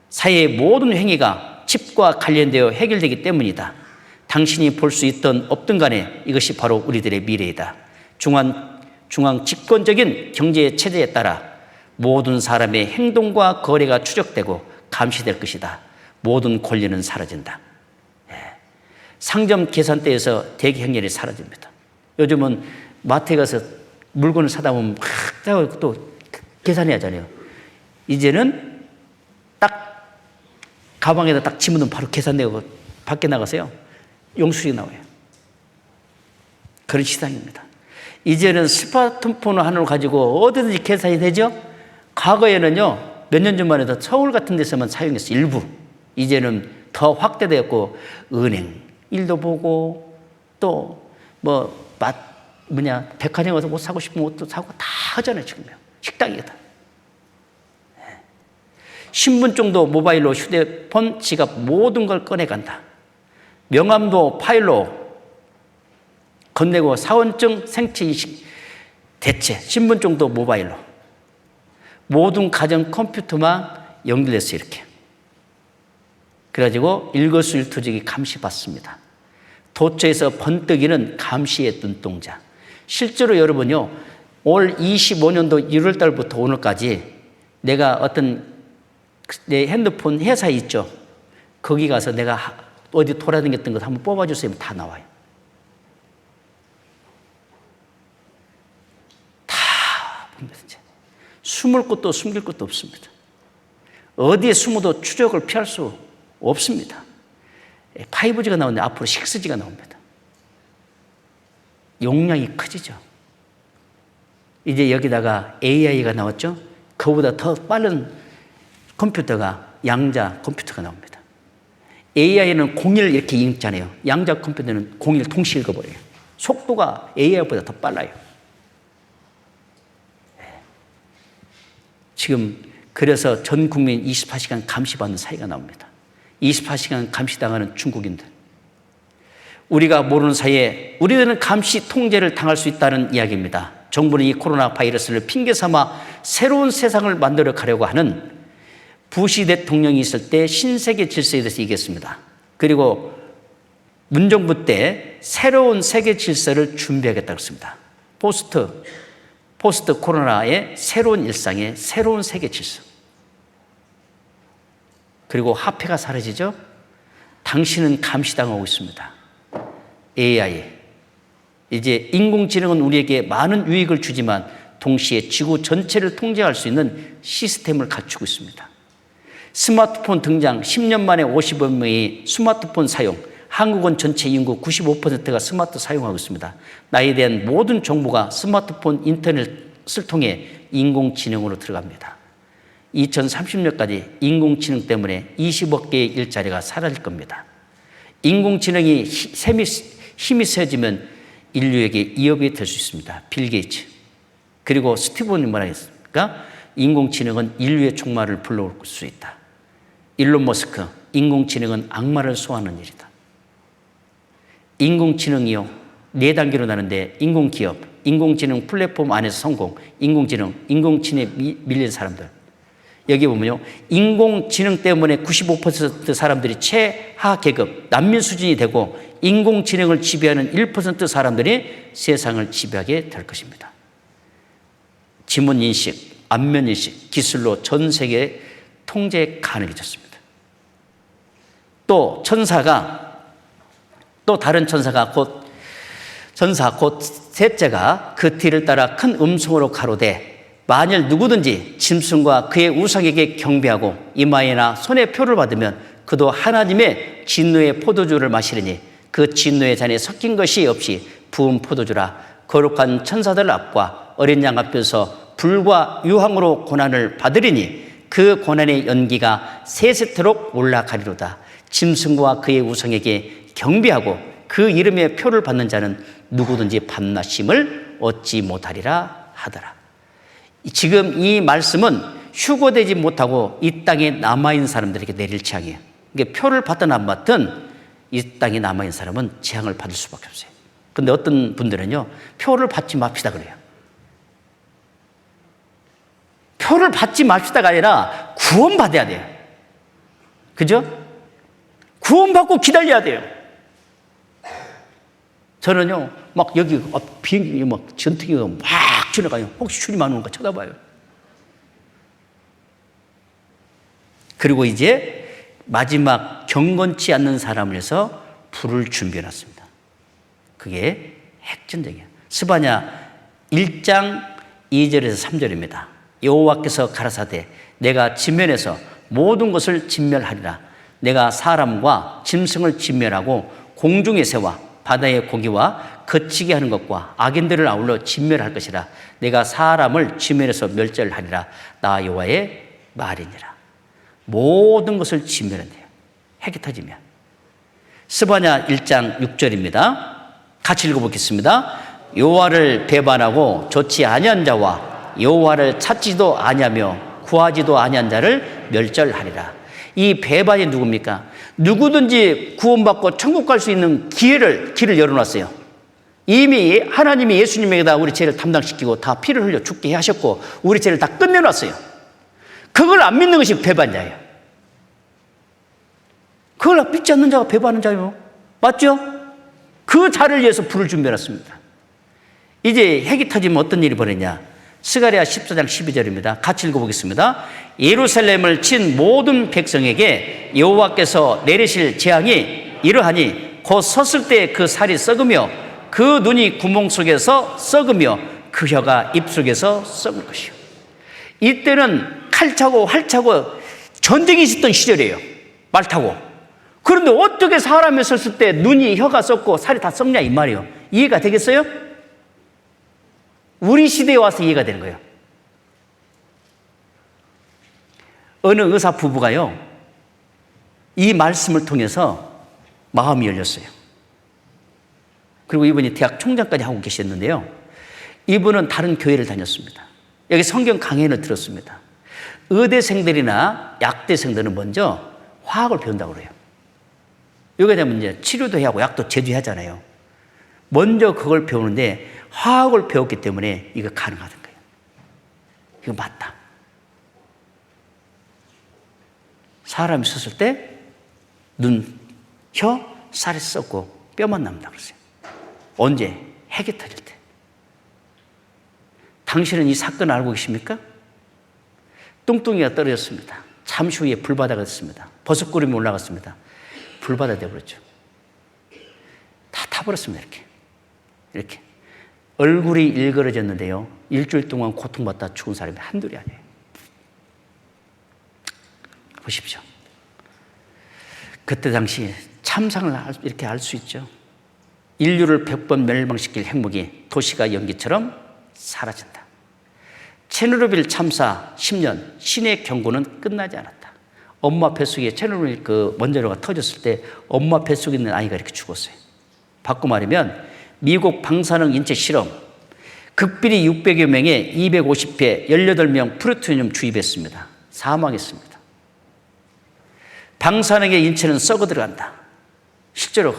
사회의 모든 행위가 칩과 관련되어 해결되기 때문이다. 당신이 볼 수 있든 없든 간에 이것이 바로 우리들의 미래이다. 중앙 집권적인 경제 체제에 따라 모든 사람의 행동과 거래가 추적되고 감시될 것이다. 모든 권리는 사라진다. 상점 계산대에서 대기 행렬이 사라집니다. 요즘은 마트에 가서 물건을 사다 보면 막 또 계산해야 하잖아요. 이제는 딱 가방에다 딱 집어넣으면 바로 계산되고 밖에 나가세요. 영수증이 나와요. 그런 시장입니다. 이제는 스마트폰 하나를 가지고 어디든지 계산이 되죠. 과거에는요, 몇 년 전만 해도 서울 같은 데서만 사용했어요. 일부. 이제는 더 확대되었고 은행 일도 보고 또 백화점 가서 옷 사고 싶으면 옷도 사고 다 하잖아요. 지금요. 식당이다. 신분증도 모바일로 휴대폰, 지갑 모든 걸 꺼내간다. 명함도 파일로 건네고 사원증, 생체인식, 대체, 신분증도 모바일로. 모든 가정 컴퓨터만 연결됐어요. 이렇게. 그래가지고 일거수일투족이 감시받습니다. 도처에서 번뜩이는 감시의 눈동자. 실제로 여러분요, 올 25년도 1월 달부터 오늘까지 내가 어떤 내 핸드폰 회사에 있죠. 거기 가서 내가 어디 돌아다녔던 것 한번 뽑아주세요. 다 나와요. 다 봅니다. 숨을 곳도 숨길 곳도 없습니다. 어디에 숨어도 추적을 피할 수 없습니다. 5G가 나오는데 앞으로 6G가 나옵니다. 용량이 커지죠. 이제 여기다가 AI가 나왔죠. 그보다 더 빠른 컴퓨터가 양자 컴퓨터가 나옵니다. AI는 01 이렇게 읽잖아요. 양자 컴퓨터는 01 동시에 읽어버려요. 속도가 AI보다 더 빨라요. 지금 그래서 전 국민 24시간 감시받는 사회가 나옵니다. 24시간 감시당하는 중국인들. 우리가 모르는 사이에 우리들은 감시 통제를 당할 수 있다는 이야기입니다. 정부는 이 코로나 바이러스를 핑계 삼아 새로운 세상을 만들어 가려고 하는 부시 대통령이 있을 때 신세계 질서에 대해서 얘기했습니다. 그리고 문정부 때 새로운 세계 질서를 준비하겠다고 했습니다. 포스트 코로나의 새로운 일상의 새로운 세계 질서. 그리고 화폐가 사라지죠. 당신은 감시당하고 있습니다. AI. 이제 인공지능은 우리에게 많은 유익을 주지만 동시에 지구 전체를 통제할 수 있는 시스템을 갖추고 있습니다. 스마트폰 등장 10년 만에 50억 명이 스마트폰 사용, 한국은 전체 인구 95%가 스마트 사용하고 있습니다. 나에 대한 모든 정보가 스마트폰 인터넷을 통해 인공지능으로 들어갑니다. 2030년까지 인공지능 때문에 20억 개의 일자리가 사라질 겁니다. 인공지능이 힘이 세지면 인류에게 위협이 될 수 있습니다. 빌 게이츠. 그리고 스티븐이 뭐라 했습니까? 인공지능은 인류의 종말을 불러올 수 있다. 일론 머스크, 인공지능은 악마를 소화하는 일이다. 인공지능이요, 4단계로 나는데 인공기업, 인공지능 플랫폼 안에서 성공, 인공지능에 밀린 사람들. 여기 보면요, 인공지능 때문에 95% 사람들이 최하 계급, 난민 수준이 되고 인공지능을 지배하는 1% 사람들이 세상을 지배하게 될 것입니다. 지문인식, 안면인식 기술로 전 세계 통제 가능해졌습니다. 또 다른 천사가 곧 셋째가 그 뒤를 따라 큰 음성으로 가로되 만일 누구든지 짐승과 그의 우상에게 경배하고 이마에나 손에 표를 받으면 그도 하나님의 진노의 포도주를 마시리니 그 진노의 잔에 섞인 것이 없이 부은 포도주라. 거룩한 천사들 앞과 어린 양 앞에서 불과 유황으로 고난을 받으리니 그 고난의 연기가 세세토록 올라가리로다. 짐승과 그의 우상에게 경배하고 그 이름의 표를 받는 자는 누구든지 밤낮임을 얻지 못하리라 하더라. 지금 이 말씀은 휴거되지 못하고 이 땅에 남아있는 사람들에게 내릴 재앙이에요. 그러니까 표를 받든 안 받든 이 땅에 남아있는 사람은 재앙을 받을 수밖에 없어요. 근데 어떤 분들은요, 표를 받지 맙시다 그래요. 표를 받지 맙시다가 아니라 구원받아야 돼요. 그죠? 구원받고 기다려야 돼요. 저는요, 막 여기 비행기 막 전투기가 막 지나가요. 혹시 주님 안 오는가 쳐다봐요. 그리고 이제 마지막 경건치 않는 사람을 해서 불을 준비해 놨습니다. 그게 핵전쟁이에요. 스바냐 1장 2절에서 3절입니다. 여호와께서 가라사대 내가 진멸해서 모든 것을 진멸하리라. 내가 사람과 짐승을 진멸하고 공중의 새와 바다의 고기와 거치게 하는 것과 악인들을 아울러 진멸할 것이라. 내가 사람을 진멸해서 멸절하리라. 나 여호와의 말이니라. 모든 것을 진멸한대요. 핵이 터지면. 스바냐 1장 6절입니다. 같이 읽어보겠습니다. 여호와를 배반하고 좋지 아니한 자와 여호와를 찾지도 아니하며 구하지도 아니한 자를 멸절하리라. 이 배반이 누굽니까? 누구든지 구원받고 천국 갈 수 있는 길을 열어놨어요. 이미 하나님이 예수님에게다 우리 죄를 담당시키고 다 피를 흘려 죽게 하셨고 우리 죄를 다 끝내놨어요. 그걸 안 믿는 것이 배반자예요. 그걸 믿지 않는 자가 배반하는 자예요. 맞죠? 그 자를 위해서 불을 준비해놨습니다. 이제 핵이 터지면 어떤 일이 벌어지냐? 스가랴 14장 12절입니다. 같이 읽어보겠습니다. 예루살렘을 친 모든 백성에게 여호와께서 내리실 재앙이 이러하니 곧 섰을 때 그 살이 썩으며 그 눈이 구멍 속에서 썩으며 그 혀가 입 속에서 썩을 것이요. 이때는 칼 차고 활 차고 전쟁이 있었던 시절이에요. 말 타고. 그런데 어떻게 사람이 섰을 때 눈이 혀가 썩고 살이 다 썩냐 이 말이에요. 이해가 되겠어요? 우리 시대에 와서 이해가 되는 거예요. 어느 의사 부부가요, 이 말씀을 통해서 마음이 열렸어요. 그리고 이분이 대학 총장까지 하고 계셨는데요, 이분은 다른 교회를 다녔습니다. 여기 성경 강연을 들었습니다. 의대생들이나 약대생들은 먼저 화학을 배운다고 그래요. 여기에 되면 이제 치료도 해야 하고 약도 제조하잖아요. 먼저 그걸 배우는데 화학을 배웠기 때문에 이거 가능하던 거예요. 이거 맞다. 사람이 섰을 때 눈, 혀, 살이 썩고 뼈만 남는다고 그랬어요. 언제? 핵이 터질 때. 당신은 이 사건을 알고 계십니까? 뚱뚱이가 떨어졌습니다. 잠시 후에 불바다가 됐습니다. 버섯구름이 올라갔습니다. 불바다 되어버렸죠. 다 타버렸습니다. 이렇게. 얼굴이 일그러졌는데요. 일주일 동안 고통받다 죽은 사람이 한둘이 아니에요. 보십시오. 그때 당시 참상을 이렇게 알 수 있죠. 인류를 100번 멸망시킬 핵무기, 도시가 연기처럼 사라진다. 체르노빌 참사 10년, 신의 경고는 끝나지 않았다. 엄마 뱃속에 체르노빌 그 원자로가 터졌을 때 엄마 뱃속에 있는 아이가 이렇게 죽었어요. 바꿔 말하면 미국 방사능 인체 실험, 극비리 600여 명에 250회 18명 플루토늄 주입했습니다. 사망했습니다. 방사능의 인체는 썩어 들어간다. 실제로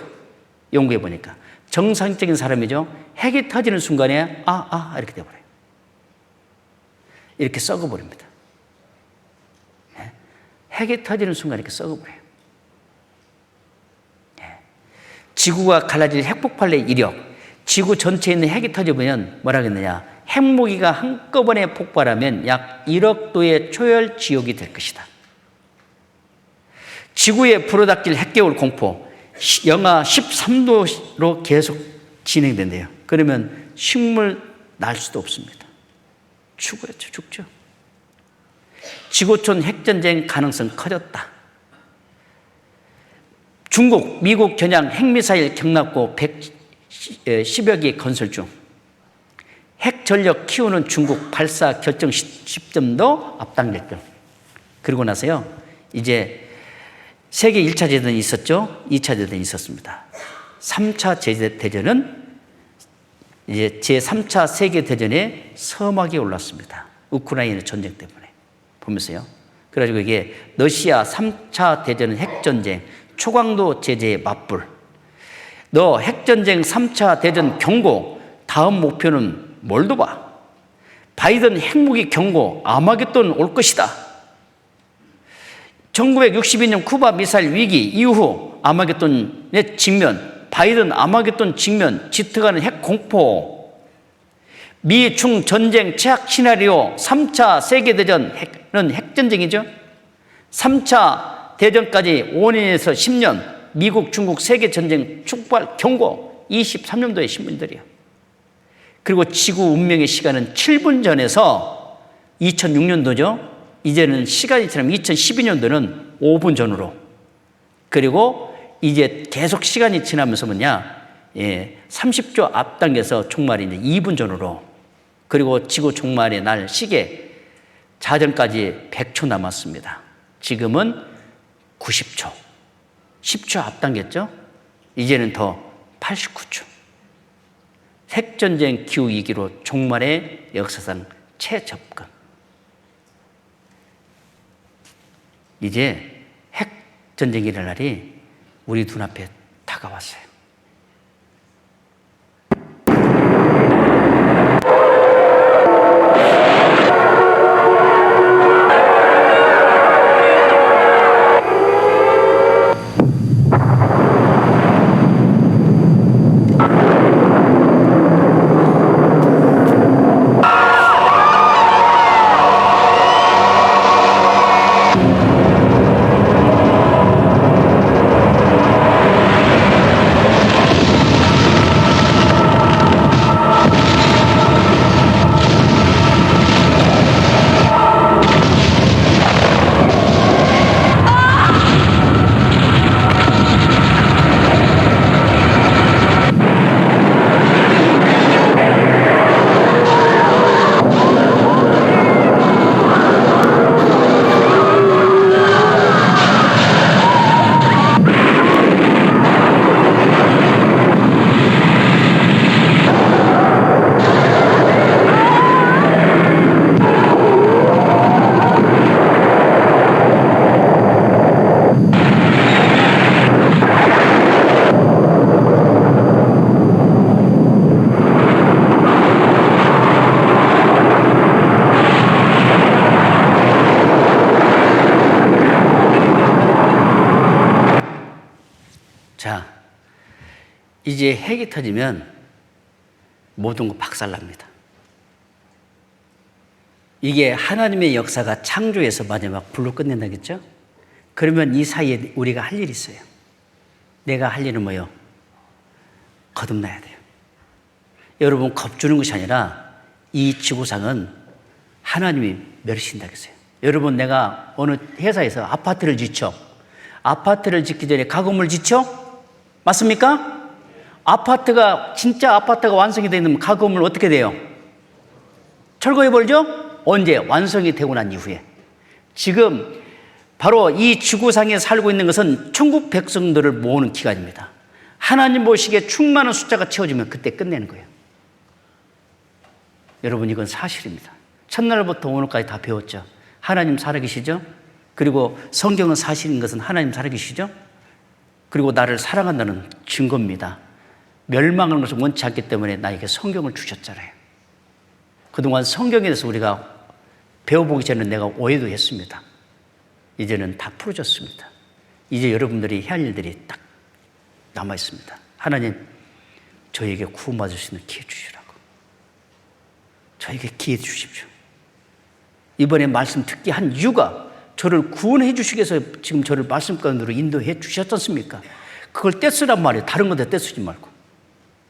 연구해 보니까 정상적인 사람이죠. 핵이 터지는 순간에 이렇게 돼버려요. 이렇게 썩어버립니다. 핵이 터지는 순간에 이렇게 썩어버려요. 지구가 갈라질 핵폭발의 이력, 지구 전체에 있는 핵이 터져보면 뭐라 하겠느냐, 핵무기가 한꺼번에 폭발하면 약 1억 도의 초열 지옥이 될 것이다. 지구에 불어닥칠 핵개울 공포, 영하 13도로 계속 진행된대요. 그러면 식물 날 수도 없습니다. 죽죠. 지구촌 핵전쟁 가능성 커졌다. 중국, 미국 겨냥 핵미사일 경납고 110여 개 건설 중. 핵전력 키우는 중국 발사 결정 시점도 앞당겼죠. 그러고 나서요, 이제 세계 1차 대전이 있었죠. 2차 대전이 있었습니다. 3차 대전은 이제 제3차 세계대전의 서막에 올랐습니다. 우크라이나 전쟁 때문에. 보면서요. 그래가지고 이게 러시아 3차 대전은 핵전쟁, 초강도 제재의 맞불. 너 핵전쟁 3차 대전 경고, 다음 목표는 몰도바. 바이든 핵무기 경고, 아마겟돈 올 것이다. 1962년 쿠바 미사일 위기 이후 아마겟돈의 직면, 바이든 아마겟돈 직면, 짙어가는 핵 공포, 미중 전쟁 최악 시나리오, 3차 세계대전은 핵전쟁이죠. 3차 대전까지 5년에서 10년, 미국, 중국 세계전쟁 축발 경고, 23년도의 신문들이요. 그리고 지구 운명의 시간은 7분 전에서 2006년도죠. 이제는 시간이 지나면 2012년도는 5분 전으로. 그리고 이제 계속 시간이 지나면서 30조 앞당겨서 종말이 이제 2분 전으로. 그리고 지구 종말의 날 시계 자전까지 100초 남았습니다. 지금은 90초. 10초 앞당겼죠? 이제는 더 89초. 핵전쟁 기후위기로 종말의 역사상 최접근. 이제 핵전쟁이 일어날 날이 우리 눈앞에 다가왔어요. 자, 이제 핵이 터지면 모든 거 박살납니다. 이게 하나님의 역사가 창조에서 마지막 불로 끝낸다겠죠? 그러면 이 사이에 우리가 할 일이 있어요. 내가 할 일은 뭐요? 거듭나야 돼요. 여러분, 겁주는 것이 아니라 이 지구상은 하나님이 멸신다겠어요. 여러분, 내가 어느 회사에서 아파트를 짓죠. 아파트를 짓기 전에 가구물 짓죠? 맞습니까? 진짜 아파트가 완성이 되면 가구물 어떻게 돼요? 철거해버리죠? 언제? 완성이 되고 난 이후에. 지금 바로 이 지구상에 살고 있는 것은 천국 백성들을 모으는 기간입니다. 하나님 보시기에 충만한 숫자가 채워지면 그때 끝내는 거예요. 여러분, 이건 사실입니다. 첫날부터 오늘까지 다 배웠죠. 하나님 살아계시죠? 그리고 성경은 사실인 것은 하나님 살아계시죠? 그리고 나를 사랑한다는 증거입니다. 멸망하는 것을 원치 않기 때문에 나에게 성경을 주셨잖아요. 그동안 성경에 대해서 우리가 배워보기 전에 내가 오해도 했습니다. 이제는 다 풀어졌습니다. 이제 여러분들이 해야 할 일들이 딱 남아있습니다. 하나님, 저에게 구원받을 수 있는 기회 주시라고. 저에게 기회 주십시오. 이번에 말씀 듣게 한 이유가 저를 구원해 주시기 위해서 지금 저를 말씀 가운데로 인도해 주셨지 않습니까? 그걸 떼쓰란 말이에요. 다른 건데 떼쓰지 말고.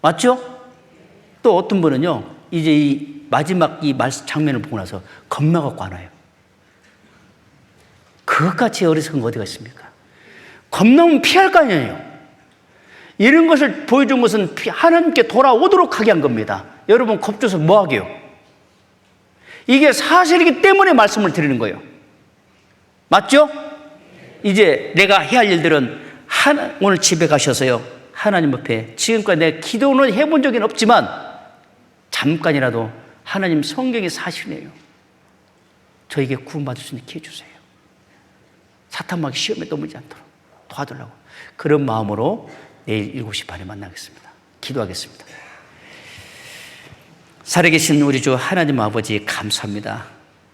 맞죠? 또 어떤 분은요, 이제 이 마지막 이 장면을 보고 나서 겁나갖고 안 와요. 그것같이 어리석은 거 어디가 있습니까? 겁나면 피할 거 아니에요. 이런 것을 보여준 것은 하나님께 돌아오도록 하게 한 겁니다. 여러분 겁줘서 뭐 하게요? 이게 사실이기 때문에 말씀을 드리는 거예요. 맞죠? 이제 내가 해야 할 일들은 오늘 집에 가셔서요, 하나님 앞에 지금까지 내가 기도는 해본 적은 없지만 잠깐이라도 하나님 성경이 사실이에요. 저에게 구원받을 수 있게 해주세요. 사탄마귀 시험에 넘어지지 않도록 도와달라고. 그런 마음으로 내일 7시 반에 만나겠습니다. 기도하겠습니다. 살아계신 우리 주 하나님 아버지 감사합니다.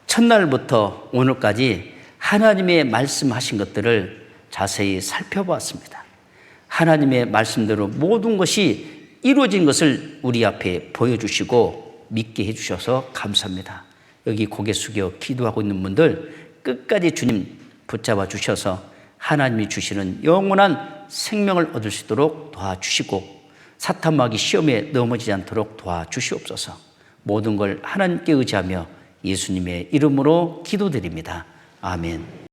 첫날부터 오늘까지 하나님의 말씀하신 것들을 자세히 살펴보았습니다. 하나님의 말씀대로 모든 것이 이루어진 것을 우리 앞에 보여주시고 믿게 해주셔서 감사합니다. 여기 고개 숙여 기도하고 있는 분들 끝까지 주님 붙잡아 주셔서 하나님이 주시는 영원한 생명을 얻을 수 있도록 도와주시고 사탄마귀 시험에 넘어지지 않도록 도와주시옵소서. 모든 걸 하나님께 의지하며 예수님의 이름으로 기도드립니다. 아멘.